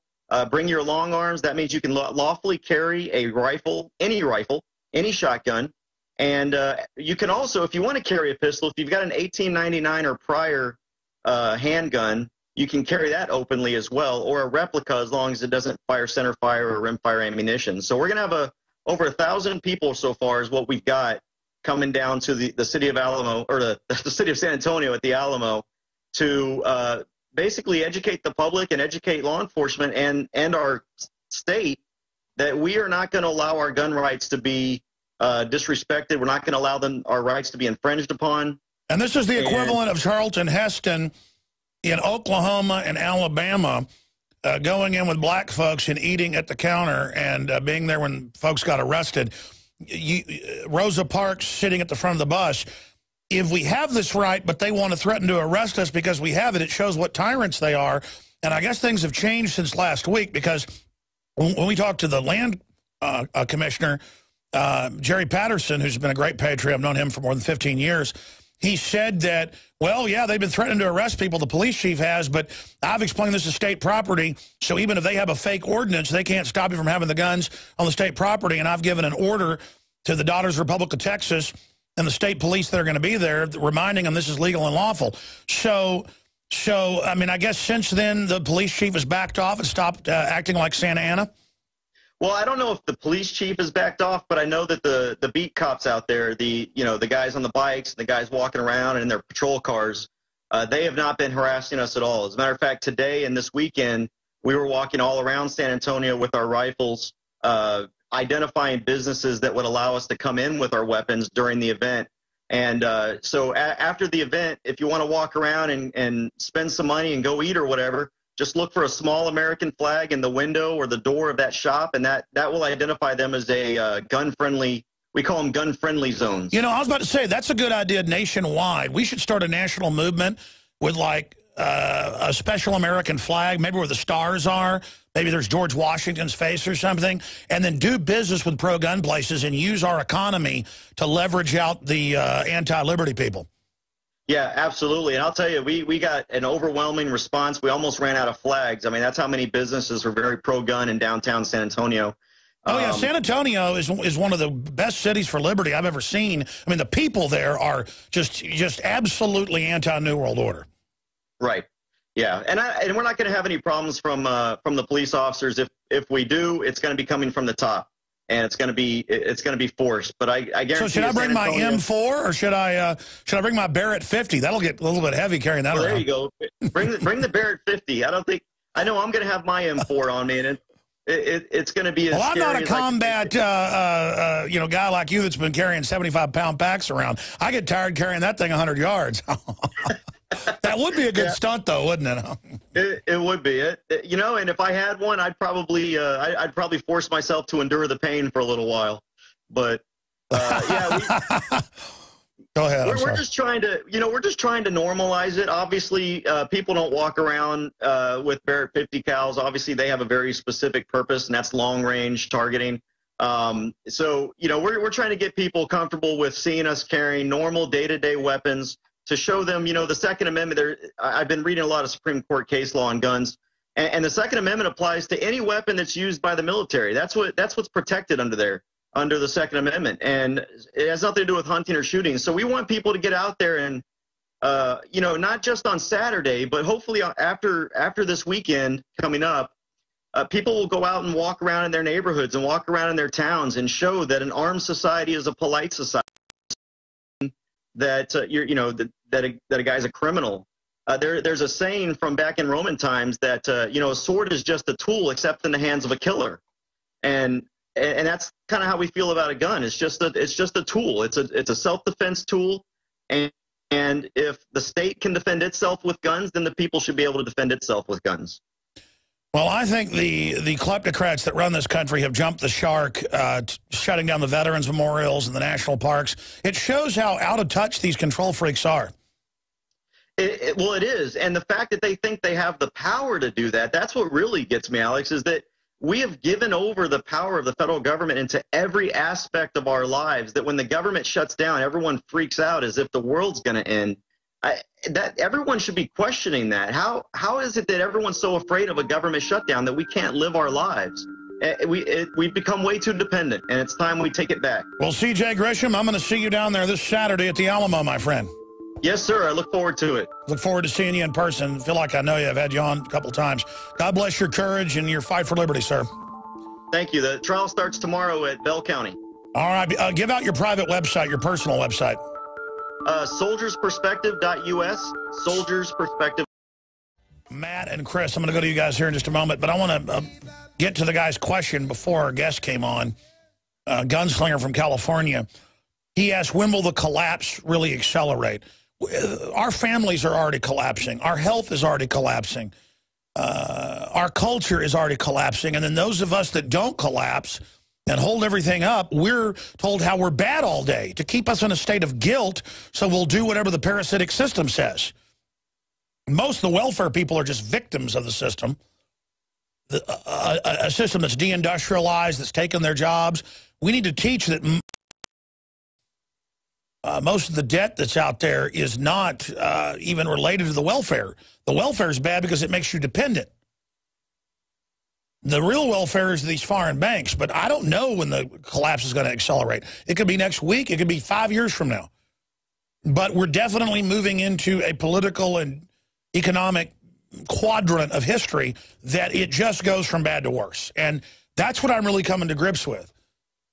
bring your long arms. That means you can lawfully carry a rifle, any shotgun. And you can also, if you want to carry a pistol, if you've got an 1899 or prior handgun, you can carry that openly as well, or a replica as long as it doesn't fire center fire or rimfire ammunition. So we're going to have over 1,000 people so far is what we've got coming down to the city of Alamo, or the city of San Antonio at the Alamo, to basically educate the public and educate law enforcement and our state that we are not going to allow our gun rights to be disrespected. We're not going to allow our rights to be infringed upon. And this is the equivalent of Charlton Heston in Oklahoma and Alabama going in with black folks and eating at the counter and being there when folks got arrested. Rosa Parks sitting at the front of the bus. If we have this right, but they want to threaten to arrest us because we have it, it shows what tyrants they are. And I guess things have changed since last week, because when we talked to the land commissioner, Jerry Patterson, who's been a great patriot, I've known him for more than 15 years, he said that, well, yeah, they've been threatening to arrest people, the police chief has, but I've explained this is state property, so even if they have a fake ordinance, they can't stop you from having the guns on the state property, and I've given an order to the Daughters Republic of Texas and the state police that are going to be there, reminding them this is legal and lawful. So I mean, I guess since then, the police chief has backed off and stopped acting like Santa Ana? Well, I don't know if the police chief has backed off, but I know that the beat cops out there, the guys on the bikes, the guys walking around in their patrol cars, they have not been harassing us at all. As a matter of fact, today and this weekend, we were walking all around San Antonio with our rifles, identifying businesses that would allow us to come in with our weapons during the event. And so after the event, if you want to walk around and spend some money and go eat or whatever, just look for a small American flag in the window or the door of that shop, and that will identify them as a gun-friendly, we call them gun-friendly zones. You know, I was about to say, that's a good idea nationwide. We should start a national movement with, like, a special American flag, maybe where the stars are. Maybe there's George Washington's face or something, and then do business with pro-gun places and use our economy to leverage out the anti-liberty people. Yeah, absolutely. And I'll tell you, we got an overwhelming response. We almost ran out of flags. I mean, that's how many businesses are very pro-gun in downtown San Antonio. Oh, yeah, San Antonio is one of the best cities for liberty I've ever seen. I mean, the people there are just absolutely anti-New World Order. Right. Yeah, and we're not going to have any problems from the police officers. If we do, it's going to be coming from the top, and it's going to be forced. But I guarantee. So should I bring my M4 or should I bring my Barrett 50? That'll get a little bit heavy carrying that around. There you go. Bring the Barrett 50. I know I'm going to have my M4 on me, and it's going to be as I'm not a combat guy like you that's been carrying 75-pound packs around. I get tired carrying that thing 100 yards. That would be a good stunt, though, wouldn't it? It would be. And if I had one, I'd probably force myself to endure the pain for a little while. But yeah, go ahead. We're just trying to normalize it. Obviously, people don't walk around with Barrett 50 cals. Obviously, they have a very specific purpose, and that's long range targeting. So we're trying to get people comfortable with seeing us carrying normal day-to-day weapons, to show them, the Second Amendment. I've been reading a lot of Supreme Court case law on guns, and the Second Amendment applies to any weapon that's used by the military. That's what's protected under the Second Amendment, and it has nothing to do with hunting or shooting. So we want people to get out there and, not just on Saturday, but hopefully after this weekend coming up, people will go out and walk around in their neighborhoods and walk around in their towns and show that an armed society is a polite society, that that a guy's a criminal. There's a saying from back in Roman times that a sword is just a tool except in the hands of a killer, and that's kind of how we feel about a gun. It's just a tool. It's a self-defense tool, and if the state can defend itself with guns, then the people should be able to defend itself with guns. Well, I think the kleptocrats that run this country have jumped the shark, shutting down the veterans memorials and the national parks. It shows how out of touch these control freaks are. Well, it is. And the fact that they think they have the power to do that, that's what really gets me, Alex, is that we have given over the power of the federal government into every aspect of our lives, that when the government shuts down, everyone freaks out as if the world's going to end. That everyone should be questioning that. How is it that everyone's so afraid of a government shutdown that we can't live our lives? We've become way too dependent, and it's time we take it back. Well, C.J. Grisham, I'm going to see you down there this Saturday at the Alamo, my friend. Yes, sir. I look forward to it. Look forward to seeing you in person. Feel like I know you. I've had you on a couple times. God bless your courage and your fight for liberty, sir. Thank you. The trial starts tomorrow at Bell County. All right. Give out your private website, your personal website. Soldiersperspective.us. Soldiersperspective. Matt and Chris, I'm going to go to you guys here in just a moment, but I want to get to the guy's question before our guest came on, gunslinger from California. He asked, when will the collapse really accelerate? Our families are already collapsing. Our health is already collapsing. Our culture is already collapsing. And then those of us that don't collapse and hold everything up, we're told how we're bad all day to keep us in a state of guilt, so we'll do whatever the parasitic system says. Most of the welfare people are just victims of the system, a system that's deindustrialized, that's taken their jobs. We need to teach that most of the debt that's out there is not even related to the welfare. The welfare is bad because it makes you dependent. The real welfare is these foreign banks, but I don't know when the collapse is going to accelerate. It could be next week. It could be 5 years from now. But we're definitely moving into a political and economic quadrant of history that it just goes from bad to worse. And that's what I'm really coming to grips with,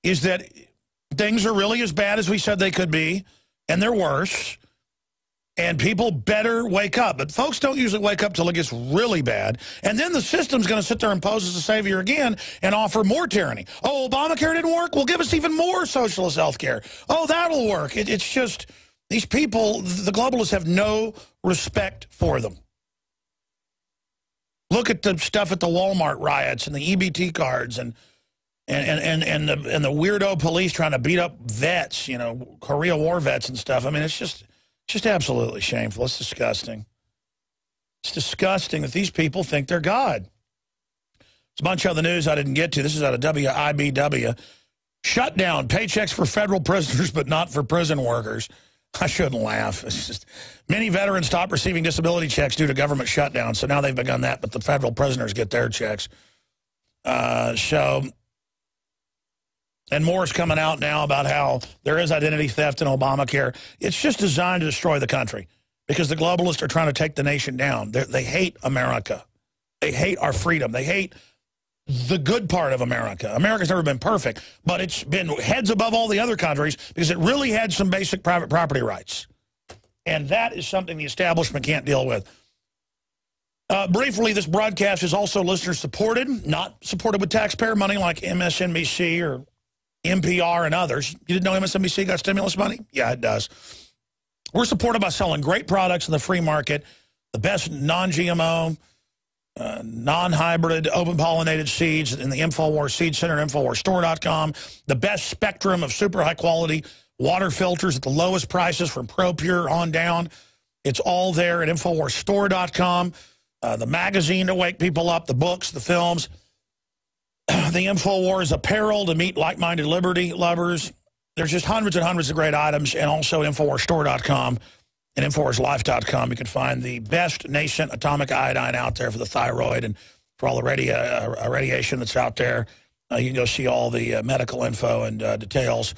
is that things are really as bad as we said they could be, and they're worse. And people better wake up. But folks don't usually wake up till it gets really bad. And then the system's going to sit there and pose as a savior again and offer more tyranny. Oh, Obamacare didn't work? Well, give us even more socialist health care. Oh, that'll work. It's just, these people, the globalists, have no respect for them. Look at the stuff at the Walmart riots and the EBT cards and the weirdo police trying to beat up vets, you know, Korea War vets and stuff. I mean, it's just absolutely shameful. It's disgusting. It's disgusting that these people think they're God. There's a bunch of other news I didn't get to. This is out of WIBW. Shutdown, paychecks for federal prisoners, but not for prison workers. I shouldn't laugh. It's just, many veterans stopped receiving disability checks due to government shutdown, so now they've begun that, but the federal prisoners get their checks. And more is coming out now about how there is identity theft in Obamacare. It's just designed to destroy the country because the globalists are trying to take the nation down. They hate America. They hate our freedom. They hate the good part of America. America's never been perfect, but it's been heads above all the other countries because it really had some basic private property rights. And that is something the establishment can't deal with. Briefly, this broadcast is also listener-supported, not supported with taxpayer money like MSNBC or NPR and others. You didn't know MSNBC got stimulus money? Yeah, it does. We're supported by selling great products in the free market, the best non-GMO, non-hybrid, open-pollinated seeds in the InfoWars Seed Center, InfoWarsStore.com, the best spectrum of super high-quality water filters at the lowest prices from ProPure on down. It's all there at InfoWarsStore.com. The magazine to wake people up, the books, the films, the InfoWars apparel to meet like-minded liberty lovers. There's just hundreds and hundreds of great items, and also InfoWarsStore.com and InfoWarsLife.com. You can find the best nascent atomic iodine out there for the thyroid and for all the radiation that's out there. You can go see all the medical info and details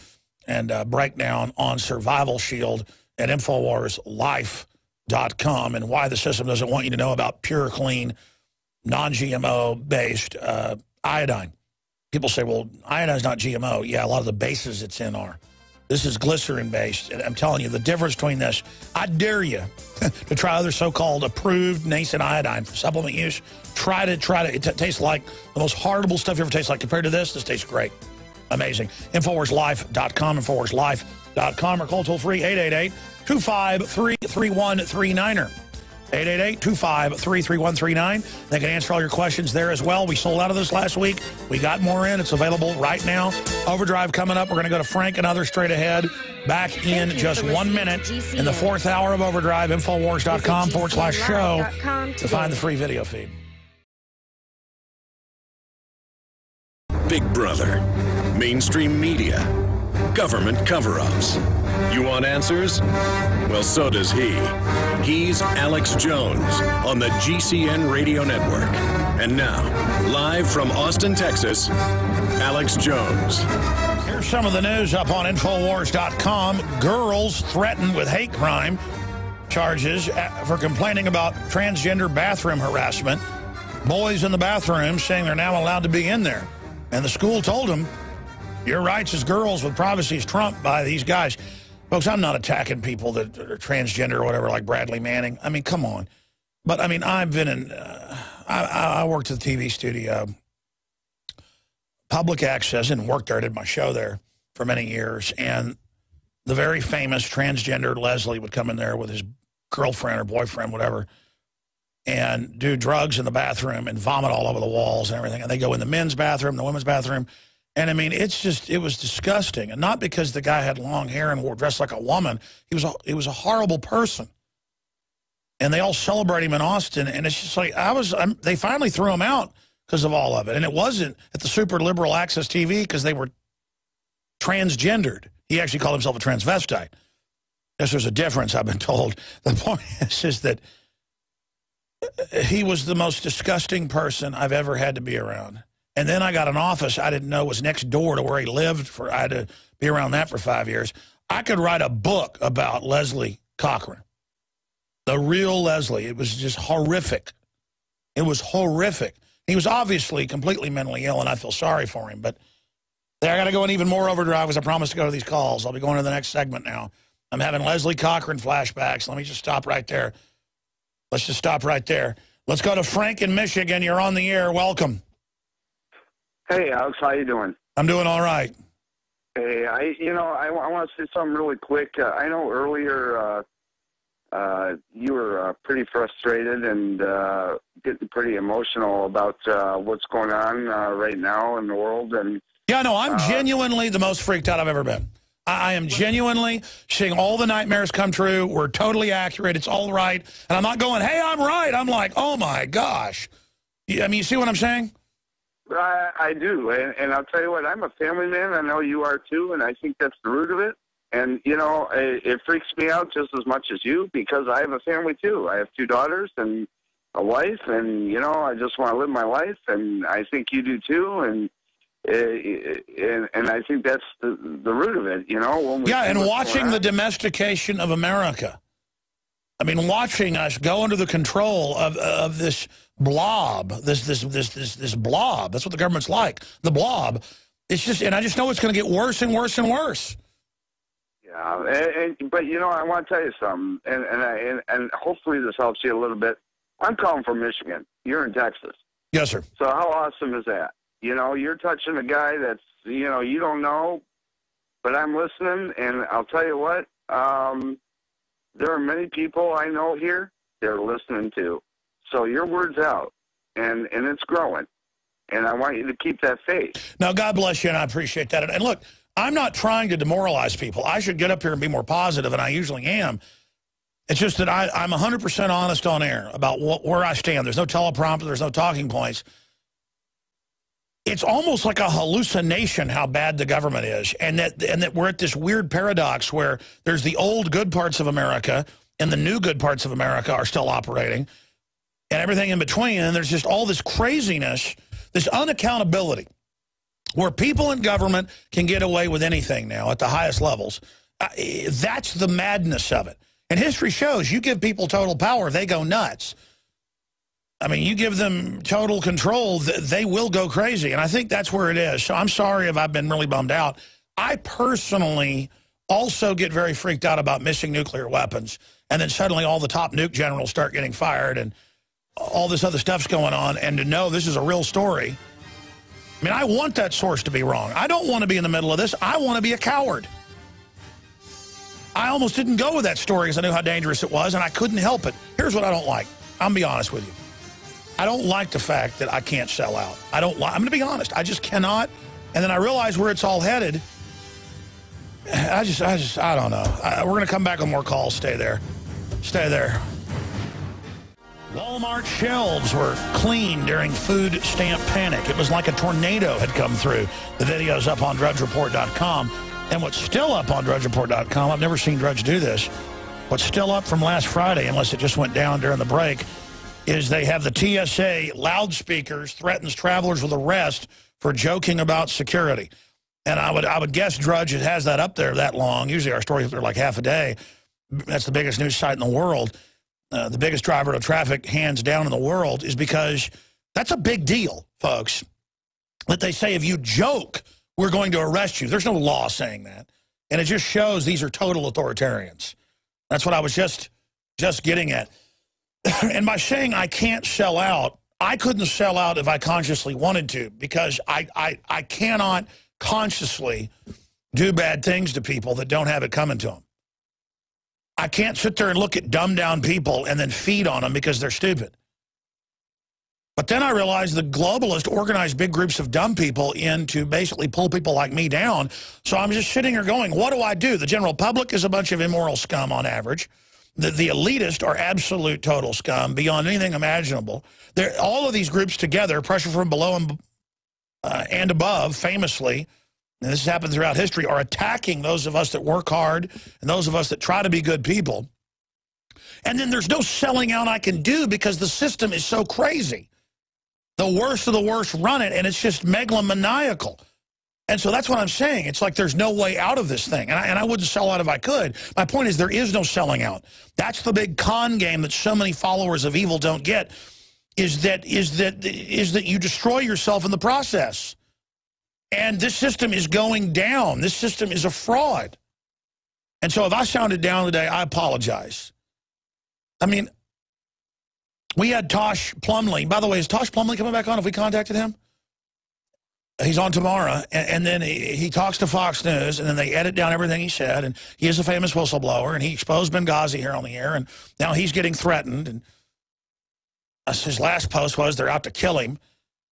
and breakdown on Survival Shield at InfoWarsLife.com and why the system doesn't want you to know about pure, clean, non-GMO based iodine. People say, well, iodine's not GMO. Yeah, a lot of the bases it's in are. This is glycerin-based, and I'm telling you, the difference between this, I dare you to try other so-called approved nascent iodine for supplement use. Try it. It tastes like the most horrible stuff you ever tasted like. Compared to this tastes great. Amazing. InfoWarsLife.com, InfoWarsLife.com, or call toll-free 888-253-3139er. 888-253-3139. They can answer all your questions there as well. We sold out of this last week. We got more in. It's available right now. Overdrive coming up. We're going to go to Frank and others straight ahead. Back in just 1 minute in the fourth hour of Overdrive. Infowars.com/show to find the free video feed. Big Brother, mainstream media, government cover-ups. You want answers? Well, so does he. He's Alex Jones on the GCN Radio Network. And now, live from Austin, Texas, Alex Jones. Here's some of the news up on Infowars.com. Girls threatened with hate crime charges for complaining about transgender bathroom harassment. Boys in the bathroom saying they're now allowed to be in there. And the school told them, your rights as girls with privacy is trumped by these guys. Folks, I'm not attacking people that are transgender or whatever, like Bradley Manning. I mean, come on. But, I mean, I've been in, I worked at the TV studio, public access, and worked there. I did my show there for many years. And the very famous transgender Leslie would come in there with his girlfriend or boyfriend, whatever, and do drugs in the bathroom and vomit all over the walls and everything. And they go in the men's bathroom, the women's bathroom. And, I mean, it's just, it was disgusting. And not because the guy had long hair and wore dressed like a woman. He was a horrible person. And they all celebrate him in Austin. And it's just like, they finally threw him out because of all of it. And it wasn't at the super liberal access TV because they were transgendered. He actually called himself a transvestite. Yes, there's a difference, I've been told. The point is that he was the most disgusting person I've ever had to be around. And then I got an office I didn't know was next door to where he lived. I had to be around that for 5 years. I could write a book about Leslie Cochran, the real Leslie. It was just horrific. It was horrific. He was obviously completely mentally ill, and I feel sorry for him. But I got to go in even more overdrive because I promised to go to these calls. I'll be going to the next segment now. I'm having Leslie Cochran flashbacks. Let me just stop right there. Let's just stop right there. Let's go to Frank in Michigan. You're on the air. Welcome. Hey, Alex, how you doing? I'm doing all right. Hey, I want to say something really quick. I know earlier you were pretty frustrated and getting pretty emotional about what's going on right now in the world. And yeah, no, I'm genuinely the most freaked out I've ever been. I am genuinely seeing all the nightmares come true. We're totally accurate. It's all right. And I'm not going, hey, I'm right. I'm like, oh, my gosh. I mean, you see what I'm saying? I do, and I'll tell you what, I'm a family man. I know you are too, and I think that's the root of it. And, you know, it freaks me out just as much as you because I have a family too. I have 2 daughters and a wife, and, you know, I just want to live my life, and I think you do too, and I think that's the root of it, you know. Yeah, and watching the domestication of America. I mean, watching us go under the control of this blob, this blob. That's what the government's like, the blob. It's just, and I just know it's going to get worse and worse and worse. Yeah, but you know, I want to tell you something, and hopefully this helps you a little bit. I'm calling from Michigan. You're in Texas. Yes, sir. So how awesome is that? You know, you're touching a guy that's, you know, you don't know, but I'm listening, and I'll tell you what. There are many people I know here they're listening to. So your word's out, and it's growing. And I want you to keep that faith. Now, God bless you, and I appreciate that. And look, I'm not trying to demoralize people. I should get up here and be more positive, and I usually am. It's just that I'm 100% honest on air about where I stand. There's no teleprompter. There's no talking points. It's almost like a hallucination how bad the government is, and that we're at this weird paradox where there's the old good parts of America and the new good parts of America are still operating, and everything in between, and there's just all this craziness, this unaccountability, where people in government can get away with anything now at the highest levels. That's the madness of it. And history shows you give people total power, they go nuts. I mean, you give them total control, they will go crazy. And I think that's where it is. So I'm sorry if I've been really bummed out. I personally also get very freaked out about missing nuclear weapons. And then suddenly all the top nuke generals start getting fired and all this other stuff's going on. And to know this is a real story. I mean, I want that source to be wrong. I don't want to be in the middle of this. I want to be a coward. I almost didn't go with that story because I knew how dangerous it was, and I couldn't help it. Here's what I don't like. I'm going to be honest with you. I don't like the fact that I can't sell out. I'm going to be honest. I just cannot. And then I realize where it's all headed. I don't know. We're going to come back with more calls. Stay there. Stay there. Walmart shelves were clean during food stamp panic. It was like a tornado had come through. The video's up on DrudgeReport.com. And what's still up on DrudgeReport.com, I've never seen Drudge do this, what's still up from last Friday, unless it just went down during the break, is they have the TSA loudspeakers threatens travelers with arrest for joking about security. And I would guess Drudge has that up there that long. Usually our stories are like half a day. That's the biggest news site in the world. The biggest driver of traffic, hands down, in the world, is because that's a big deal, folks. That they say if you joke, we're going to arrest you. There's no law saying that. And it just shows these are total authoritarians. That's what I was just getting at. And by saying I can't sell out, I couldn't sell out if I consciously wanted to, because I cannot consciously do bad things to people that don't have it coming to them. I can't sit there and look at dumbed-down people and then feed on them because they're stupid. But then I realized the globalists organize big groups of dumb people in to basically pull people like me down. So I'm just sitting here going, what do I do? The general public is a bunch of immoral scum on average. The elitists are absolute total scum beyond anything imaginable. All of these groups together, pressure from below and above, famously, and this has happened throughout history, are attacking those of us that work hard and those of us that try to be good people. And then there's no selling out I can do because the system is so crazy. The worst of the worst run it, and it's just megalomaniacal. And so that's what I'm saying. It's like there's no way out of this thing. And I wouldn't sell out if I could. My point is there is no selling out. That's the big con game that so many followers of evil don't get, is that you destroy yourself in the process. And this system is going down. This system is a fraud. And so if I sounded down today, I apologize. I mean, we had Tosh Plumley. By the way, is Tosh Plumley coming back on if we contacted him? He's on tomorrow, and then he talks to Fox News, and then they edit down everything he said, and he is a famous whistleblower, and he exposed Benghazi here on the air, and now he's getting threatened, and his last post was they're out to kill him,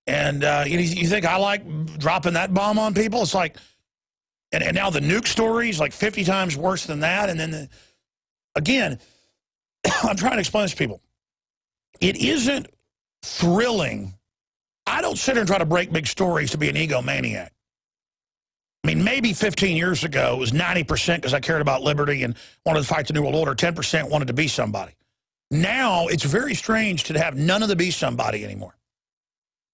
and you think I like dropping that bomb on people? It's like, and now the nuke story is like 50 times worse than that, and then, again, I'm trying to explain this to people. It isn't thrilling. I don't sit here and try to break big stories to be an egomaniac. I mean, maybe 15 years ago it was 90% because I cared about liberty and wanted to fight the New World Order. 10% wanted to be somebody. Now it's very strange to have none of the be somebody anymore.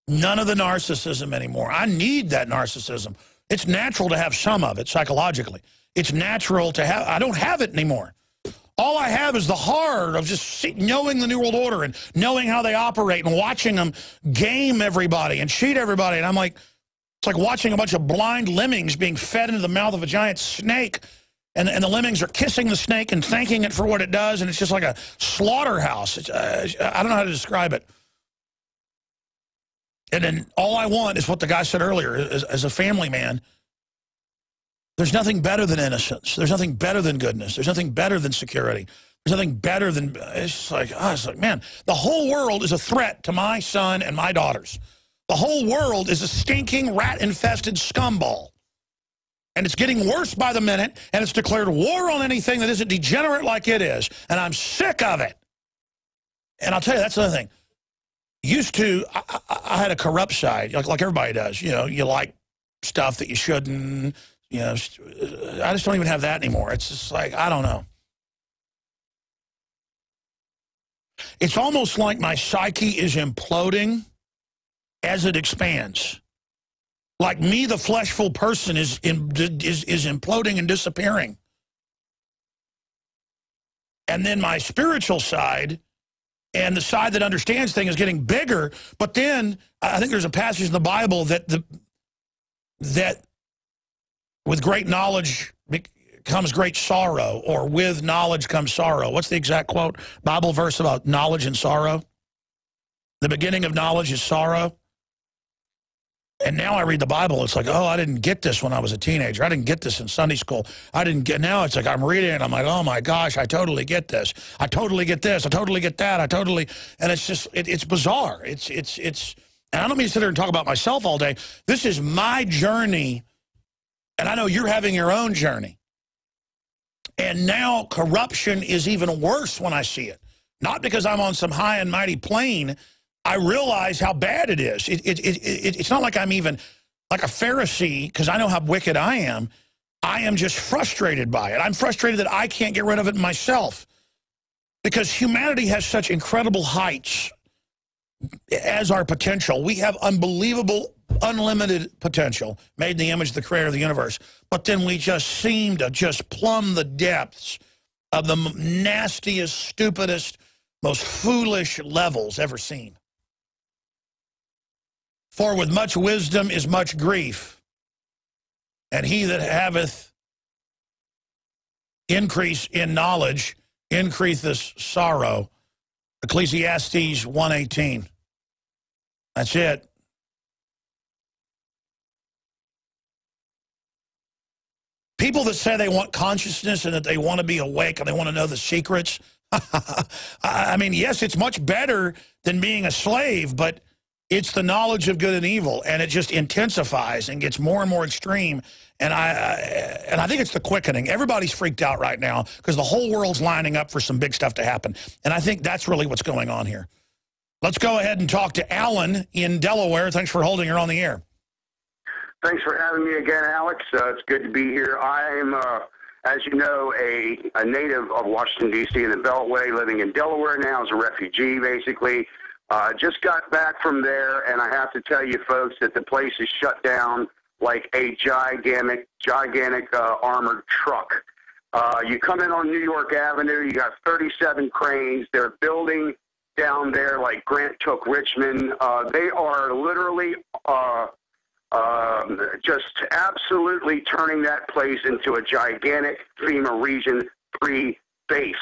None of the narcissism anymore. I need that narcissism. It's natural to have some of it psychologically. It's natural to have. I don't have it anymore. All I have is the heart of just knowing the New World Order and knowing how they operate and watching them game everybody and cheat everybody. And I'm like, it's like watching a bunch of blind lemmings being fed into the mouth of a giant snake. And the lemmings are kissing the snake and thanking it for what it does. And it's just like a slaughterhouse. I don't know how to describe it. And then all I want is what the guy said earlier, as a family man. There's nothing better than innocence. There's nothing better than goodness. There's nothing better than security. There's nothing better than, it's like, man, the whole world is a threat to my son and my daughters. The whole world is a stinking, rat-infested scumball. And it's getting worse by the minute, and it's declared war on anything that isn't degenerate like it is. And I'm sick of it. And I'll tell you, that's another thing. Used to, I had a corrupt side, like everybody does. You know, you like stuff that you shouldn't. You know, I just don't even have that anymore. It's just like, I don't know. It's almost like my psyche is imploding as it expands. Like me, the fleshful person, is imploding and disappearing. And then my spiritual side And the side that understands things is getting bigger. But then I think there's a passage in the Bible that with great knowledge comes great sorrow, or with knowledge comes sorrow. What's the exact quote? Bible verse about knowledge and sorrow? The beginning of knowledge is sorrow. And now I read the Bible, it's like, oh, I didn't get this when I was a teenager. I didn't get this in Sunday school. I didn't get, now it's like I'm reading it and I'm like, oh my gosh, I totally get this. I totally get this. I totally get that. I totally, and it's just, it's bizarre. It's, and I don't mean to sit there and talk about myself all day. This is my journey, and I know you're having your own journey. And now corruption is even worse when I see it. Not because I'm on some high and mighty plane. I realize how bad it is. It's not like I'm even like a Pharisee, because I know how wicked I am. I am just frustrated by it. I'm frustrated that I can't get rid of it myself, because humanity has such incredible heights as our potential. We have unbelievable, unlimited potential, made in the image of the creator of the universe. But then we just seem to just plumb the depths of the nastiest, stupidest, most foolish levels ever seen. For with much wisdom is much grief, and he that haveth increase in knowledge increaseth sorrow. Ecclesiastes 1:18. That's it. People that say they want consciousness and that they want to be awake and they want to know the secrets. I mean, yes, it's much better than being a slave, but it's the knowledge of good and evil, and it just intensifies and gets more and more extreme. And I think it's the quickening. Everybody's freaked out right now because the whole world's lining up for some big stuff to happen. And I think that's really what's going on here. Let's go ahead and talk to Alan in Delaware. Thanks for holding her on the air. Thanks for having me again, Alex. It's good to be here. I'm, as you know, a native of Washington, D.C. in the Beltway, living in Delaware now as a refugee, basically. Just got back from there, and I have to tell you, folks, that the place is shut down like a gigantic armored truck. You come in on New York Avenue, you got 37 cranes. They're building down there like Grant took Richmond. They are literally just absolutely turning that place into a gigantic FEMA Region 3 base.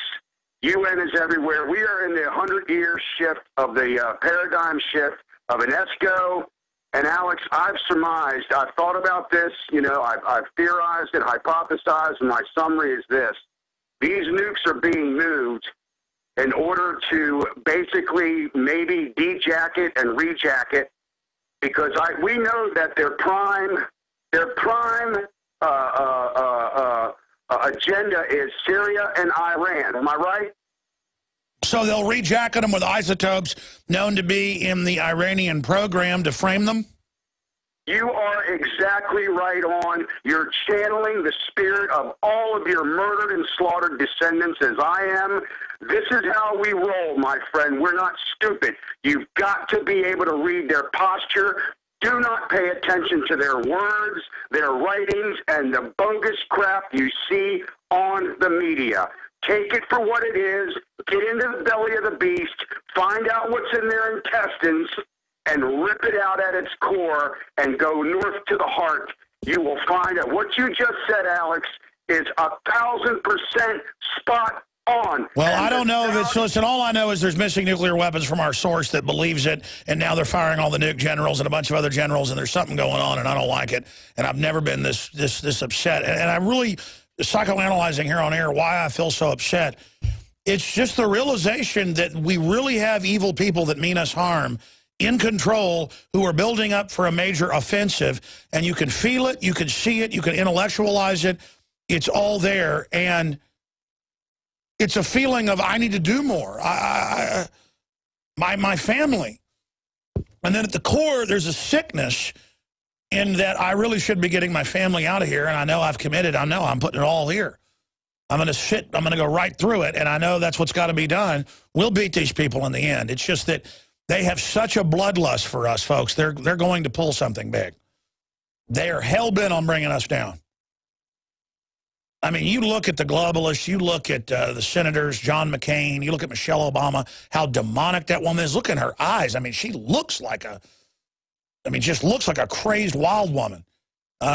UN is everywhere. We are in the 100-year shift of the paradigm shift of an ESCO. And, Alex, I've surmised, I've thought about this, you know, I've theorized and hypothesized, and my summary is this. These nukes are being moved in order to basically maybe dejacket and rejacket, because we know that their prime agenda is Syria and Iran. Am I right? So they'll rejacket them with isotopes known to be in the Iranian program to frame them? You are exactly right on. You're channeling the spirit of all of your murdered and slaughtered descendants as I am. This is how we roll, my friend. We're not stupid. You've got to be able to read their posture. Do not pay attention to their words, their writings, and the bogus crap you see on the media. Take it for what it is. Get into the belly of the beast. Find out what's in their intestines and rip it out at its core and go north to the heart. You will find that what you just said, Alex, is 1,000% spot on. Well, I don't know if it's, listen, all I know is there's missing nuclear weapons from our source that believes it, and now they're firing all the nuke generals and a bunch of other generals, and there's something going on, and I don't like it. And I've never been this upset. And I'm really psychoanalyzing here on air why I feel so upset. It's just the realization that we really have evil people that mean us harm in control who are building up for a major offensive, and you can feel it, you can see it, you can intellectualize it. It's all there, and it's a feeling of I need to do more. My family. And then at the core, there's a sickness in that I really should be getting my family out of here, and I know I've committed. I know I'm putting it all here. I'm going to go right through it, and I know that's what's got to be done. We'll beat these people in the end. It's just that they have such a bloodlust for us, folks. They're going to pull something big. They are hell-bent on bringing us down. I mean, you look at the globalists, you look at the senators, John McCain, you look at Michelle Obama, how demonic that woman is. Look in her eyes. I mean, she looks like just looks like a crazed wild woman.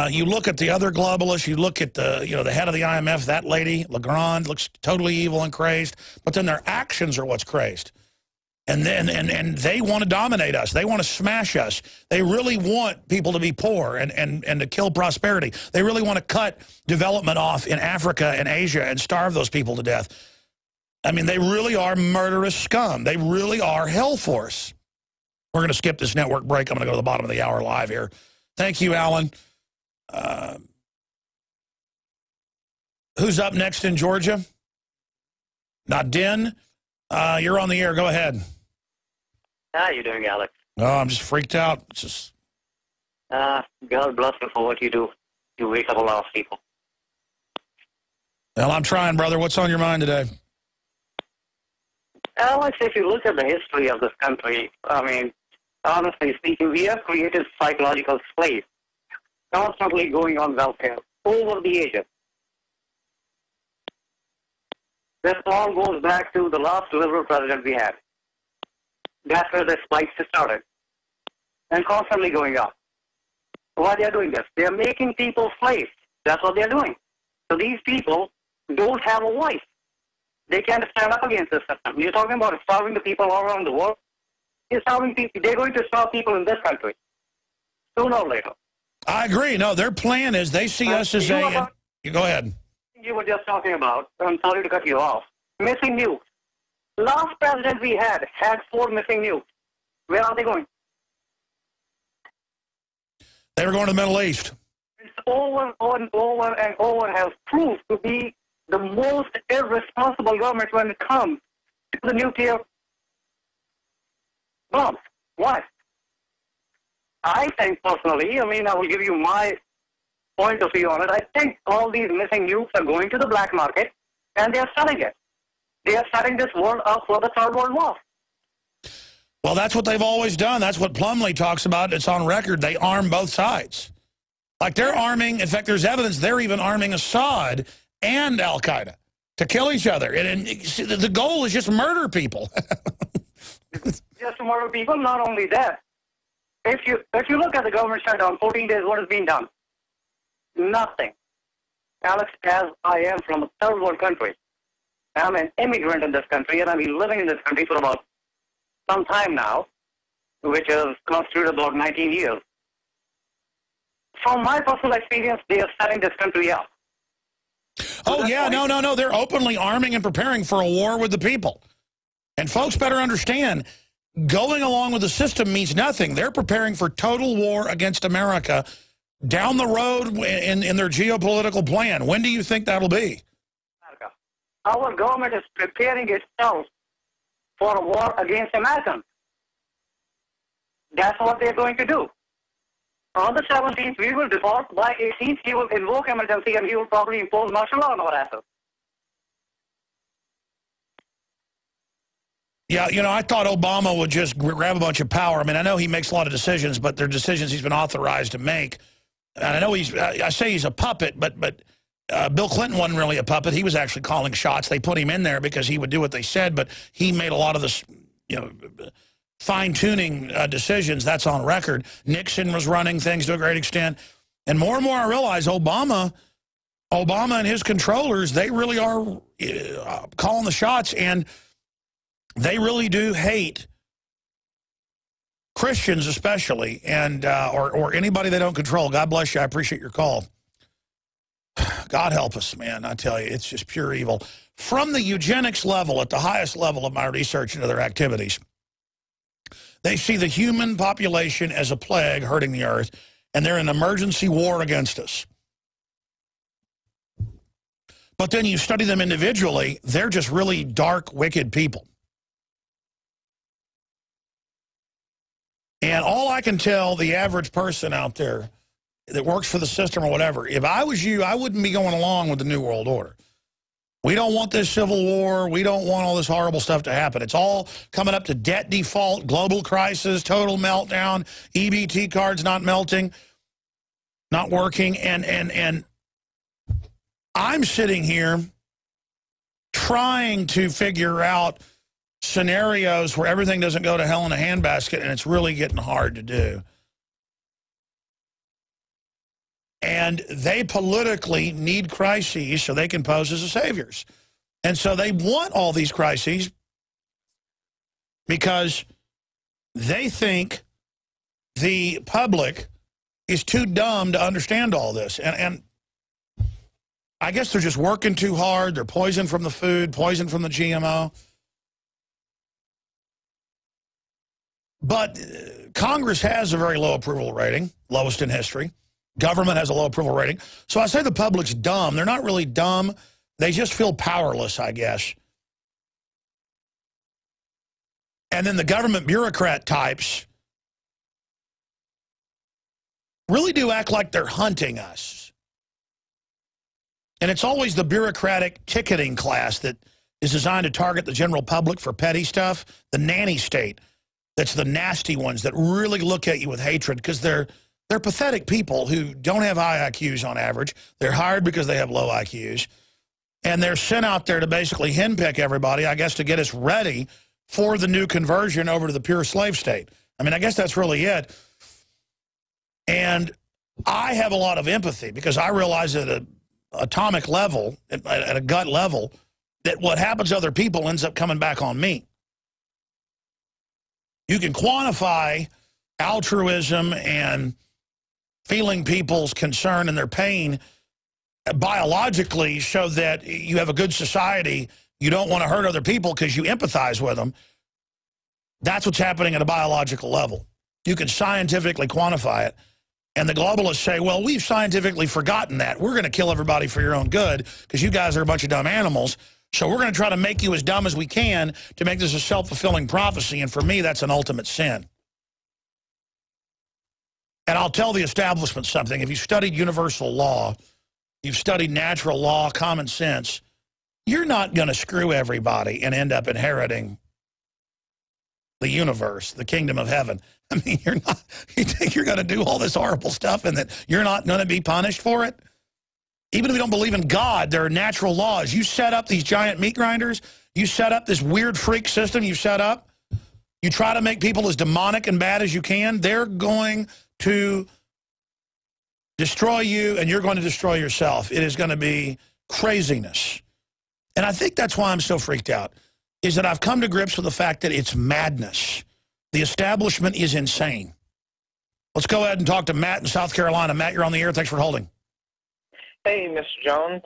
You look at the other globalists, you look at the head of the IMF, that lady, Legrand, looks totally evil and crazed, but then their actions are what's crazed. And then they want to dominate us. They want to smash us. They really want people to be poor and to kill prosperity. They really want to cut development off in Africa and Asia and starve those people to death. I mean, they really are murderous scum. They really are hell for us. We're going to skip this network break. I'm going to go to the bottom of the hour live here. Thank you, Alan. Who's up next in Georgia? Not Den. You're on the air. Go ahead. How are you doing, Alex? Oh, I'm just freaked out. It's just... God bless you for what you do. You wake up a lot of people. Well, I'm trying, brother. What's on your mind today? Alex, if you look at the history of this country, I mean, honestly speaking, we have created psychological slaves, constantly going on welfare over the ages. This all goes back to the last liberal president we had. That's where the spikes started. And constantly going up. Why they are doing this? They are making people slaves. That's what they are doing. So these people don't have a voice. They can't stand up against this system. You're talking about starving the people all around the world. You're starving people. They're going to starve people in this country. Sooner or later. I agree. No, their plan is they see us as a... You go ahead. You were just talking about, I'm sorry to cut you off, missing nukes. Last president we had 4 missing nukes. Where are they going? They were going to the Middle East. It's over and over and over has proved to be the most irresponsible government when it comes to the nuclear bombs. Why? I think personally, I mean, I will give you my point of view on it. I think all these missing nukes are going to the black market and they are selling it. They are setting this world up for the Third World War. Well, that's what they've always done. That's what Plumlee talks about. It's on record. They arm both sides. Like they're arming, in fact, there's evidence they're even arming Assad and Al-Qaeda to kill each other. And the goal is just murder people. Just to murder people, not only that. If you look at the government shutdown, 14 days, what has been done? Nothing. Alex, as I am from a third world country, I'm an immigrant in this country, and I've been living in this country for about some time now, which is constituted about 19 years. From my personal experience, they are setting this country up. Oh, yeah, no. They're openly arming and preparing for a war with the people. And folks better understand, going along with the system means nothing. They're preparing for total war against America down the road in their geopolitical plan. When do you think that'll be? Our government is preparing itself for a war against Americans. That's what they're going to do. On the 17th, we will default. By 18th, he will invoke emergency and he will probably impose martial law on our assets. Yeah, I thought Obama would just grab a bunch of power. I mean, I know he makes a lot of decisions, but they're decisions he's been authorized to make. And I know I say he's a puppet, but Bill Clinton wasn't really a puppet. He was actually calling shots. They put him in there because he would do what they said, but he made a lot of this, fine-tuning decisions. That's on record. Nixon was running things to a great extent. And more I realize Obama and his controllers, they really are calling the shots, and they really do hate Christians especially, and or anybody they don't control. God bless you. I appreciate your call. God help us, man. I tell you, it's just pure evil. From the eugenics level, at the highest level of my research into their activities, they see the human population as a plague hurting the earth, and they're in an emergency war against us. But then you study them individually, they're just really dark, wicked people. And all I can tell the average person out there that works for the system or whatever, if I was you, I wouldn't be going along with the New World Order. We don't want this civil war. We don't want all this horrible stuff to happen. It's all coming up to debt default, global crisis, total meltdown, EBT cards not melting, not working. And I'm sitting here trying to figure out scenarios where everything doesn't go to hell in a handbasket, and it's really getting hard to do. And they politically need crises so they can pose as the saviors. And so they want all these crises because they think the public is too dumb to understand all this. And I guess they're just working too hard. They're poisoned from the food, poisoned from the GMO. But Congress has a very low approval rating, lowest in history. Government has a low approval rating. So I say the public's dumb. They're not really dumb. They just feel powerless, I guess. And then the government bureaucrat types really do act like they're hunting us. And it's always the bureaucratic ticketing class that is designed to target the general public for petty stuff. The nanny state, that's the nasty ones that really look at you with hatred because they're pathetic people who don't have high IQs on average. They're hired because they have low IQs. And they're sent out there to basically henpick everybody, I guess, to get us ready for the new conversion over to the pure slave state. I mean, I guess that's really it. And I have a lot of empathy because I realize at an atomic level, at a gut level, that what happens to other people ends up coming back on me. You can quantify altruism and feeling people's concern and their pain biologically show that you have a good society. You don't want to hurt other people because you empathize with them. That's what's happening at a biological level. You can scientifically quantify it. And the globalists say, well, we've scientifically forgotten that. We're going to kill everybody for your own good because you guys are a bunch of dumb animals. So we're going to try to make you as dumb as we can to make this a self-fulfilling prophecy. And for me, that's an ultimate sin. And I'll tell the establishment something. If you studied universal law, you've studied natural law, common sense, you're not going to screw everybody and end up inheriting the universe, the kingdom of heaven. I mean, you think you're going to do all this horrible stuff and that you're not going to be punished for it? Even if you don't believe in God, there are natural laws. You set up these giant meat grinders. You set up this weird freak system you set up. You try to make people as demonic and bad as you can. They're going to destroy you, and you're going to destroy yourself. It is going to be craziness. And I think that's why I'm so freaked out, is that I've come to grips with the fact that it's madness. The establishment is insane. Let's go ahead and talk to Matt in South Carolina. Matt, you're on the air. Thanks for holding. Hey, Mr. Jones.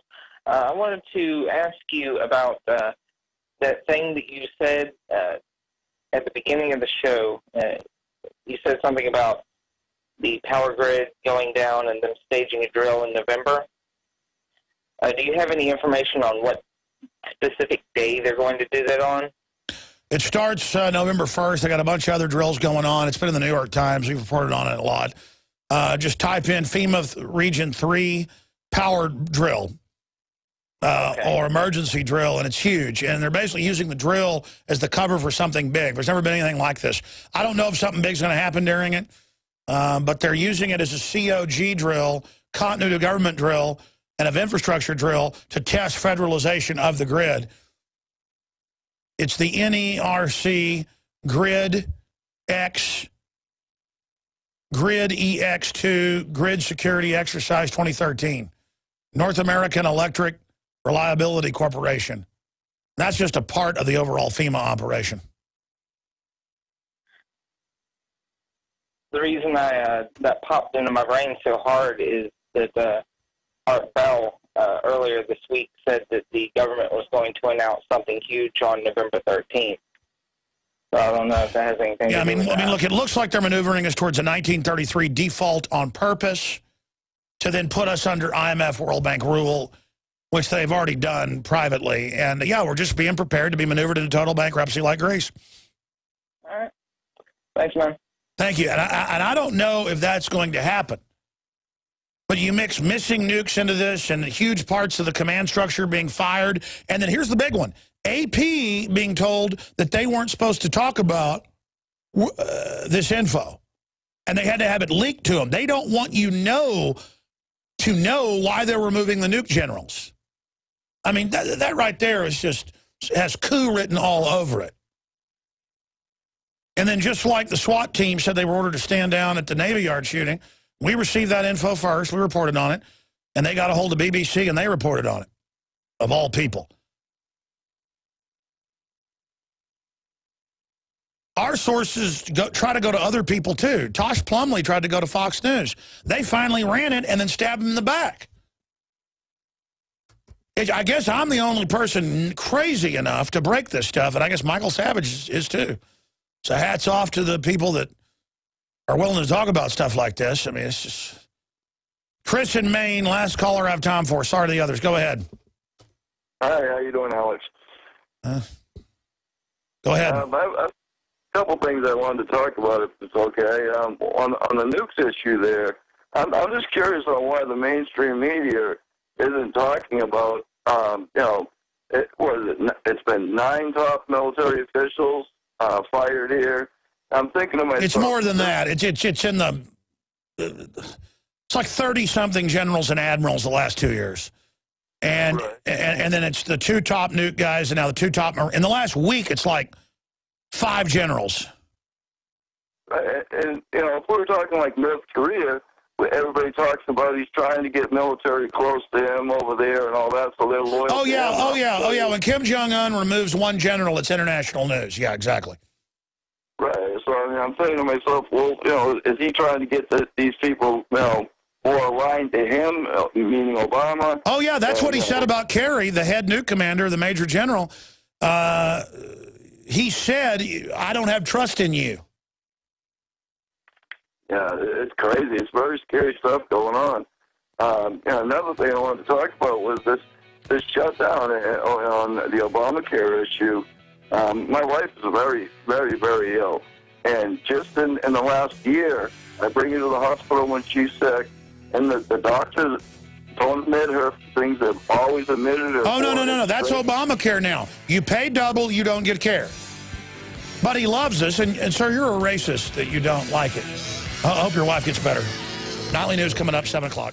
I wanted to ask you about that thing that you said at the beginning of the show. You said something about the power grid going down and them staging a drill in November. Do you have any information on what specific day they're going to do that on? It starts November 1st. They got a bunch of other drills going on. It's been in the New York Times. We've reported on it a lot. Just type in FEMA Region 3 power drill or emergency drill, and it's huge. And they're basically using the drill as the cover for something big. There's never been anything like this. I don't know if something big's going to happen during it, but they're using it as a COG drill, continuity of government drill, and of infrastructure drill to test federalization of the grid. It's the NERC Grid X, Grid EX2, Grid Security Exercise 2013. North American Electric Reliability Corporation. That's just a part of the overall FEMA operation. The reason that popped into my brain so hard is that Art Bell earlier this week said that the government was going to announce something huge on November 13th. So I don't know if that has anything to do with that. Look, it looks like they're maneuvering us towards a 1933 default on purpose to then put us under IMF World Bank rule, which they've already done privately. And, yeah, we're just being prepared to be maneuvered into total bankruptcy like Greece. All right. Thanks, man. Thank you. And I don't know if that's going to happen. But you mix missing nukes into this and huge parts of the command structure being fired. And then here's the big one. AP being told that they weren't supposed to talk about this info. And they had to have it leaked to them. They don't want you to know why they're removing the nuke generals. I mean, that right there is just, has coup written all over it. And then just like the SWAT team said they were ordered to stand down at the Navy Yard shooting, we received that info first, we reported on it, and they got a hold of BBC and they reported on it, of all people. Our sources try to go to other people, too. Tosh Plumlee tried to go to Fox News. They finally ran it and then stabbed him in the back. I guess I'm the only person crazy enough to break this stuff, and I guess Michael Savage is, too. So hats off to the people that are willing to talk about stuff like this. I mean, it's just... Chris in Maine, last caller I have time for. Sorry to the others. Go ahead. Hi, how you doing, Alex? Go ahead. A couple things I wanted to talk about, if it's okay. On the nukes issue there, I'm just curious on why the mainstream media isn't talking about, it's been 9 top military officials fired here. I'm thinking to myself... It's more than that. It's in the... It's like 30-something generals and admirals the last 2 years. And, right. and then it's the 2 top nuke guys and now the 2 top... In the last week, it's like 5 generals. And if we're talking like North Korea, everybody talks about he's trying to get military close to him over there and all that, so they're loyal. Oh, yeah. When Kim Jong-un removes 1 general, it's international news. Yeah, exactly. Right. So I mean, I'm thinking to myself, well, is he trying to get these people, more aligned to him, meaning Obama? Oh, yeah, that's what he said about Kerry, the head nuke commander, the major general. He said, I don't have trust in you. Yeah, it's crazy. It's very scary stuff going on. Another thing I wanted to talk about was this shutdown on the Obamacare issue. My wife is very, very, very ill. And just in the last year, I bring her to the hospital when she's sick, and the doctors don't admit her things they've always admitted her. Oh, no. That's Obamacare now. You pay double, you don't get care. But he loves us, and sir, you're a racist that you don't like it. I hope your wife gets better. Nightly News coming up, 7 o'clock.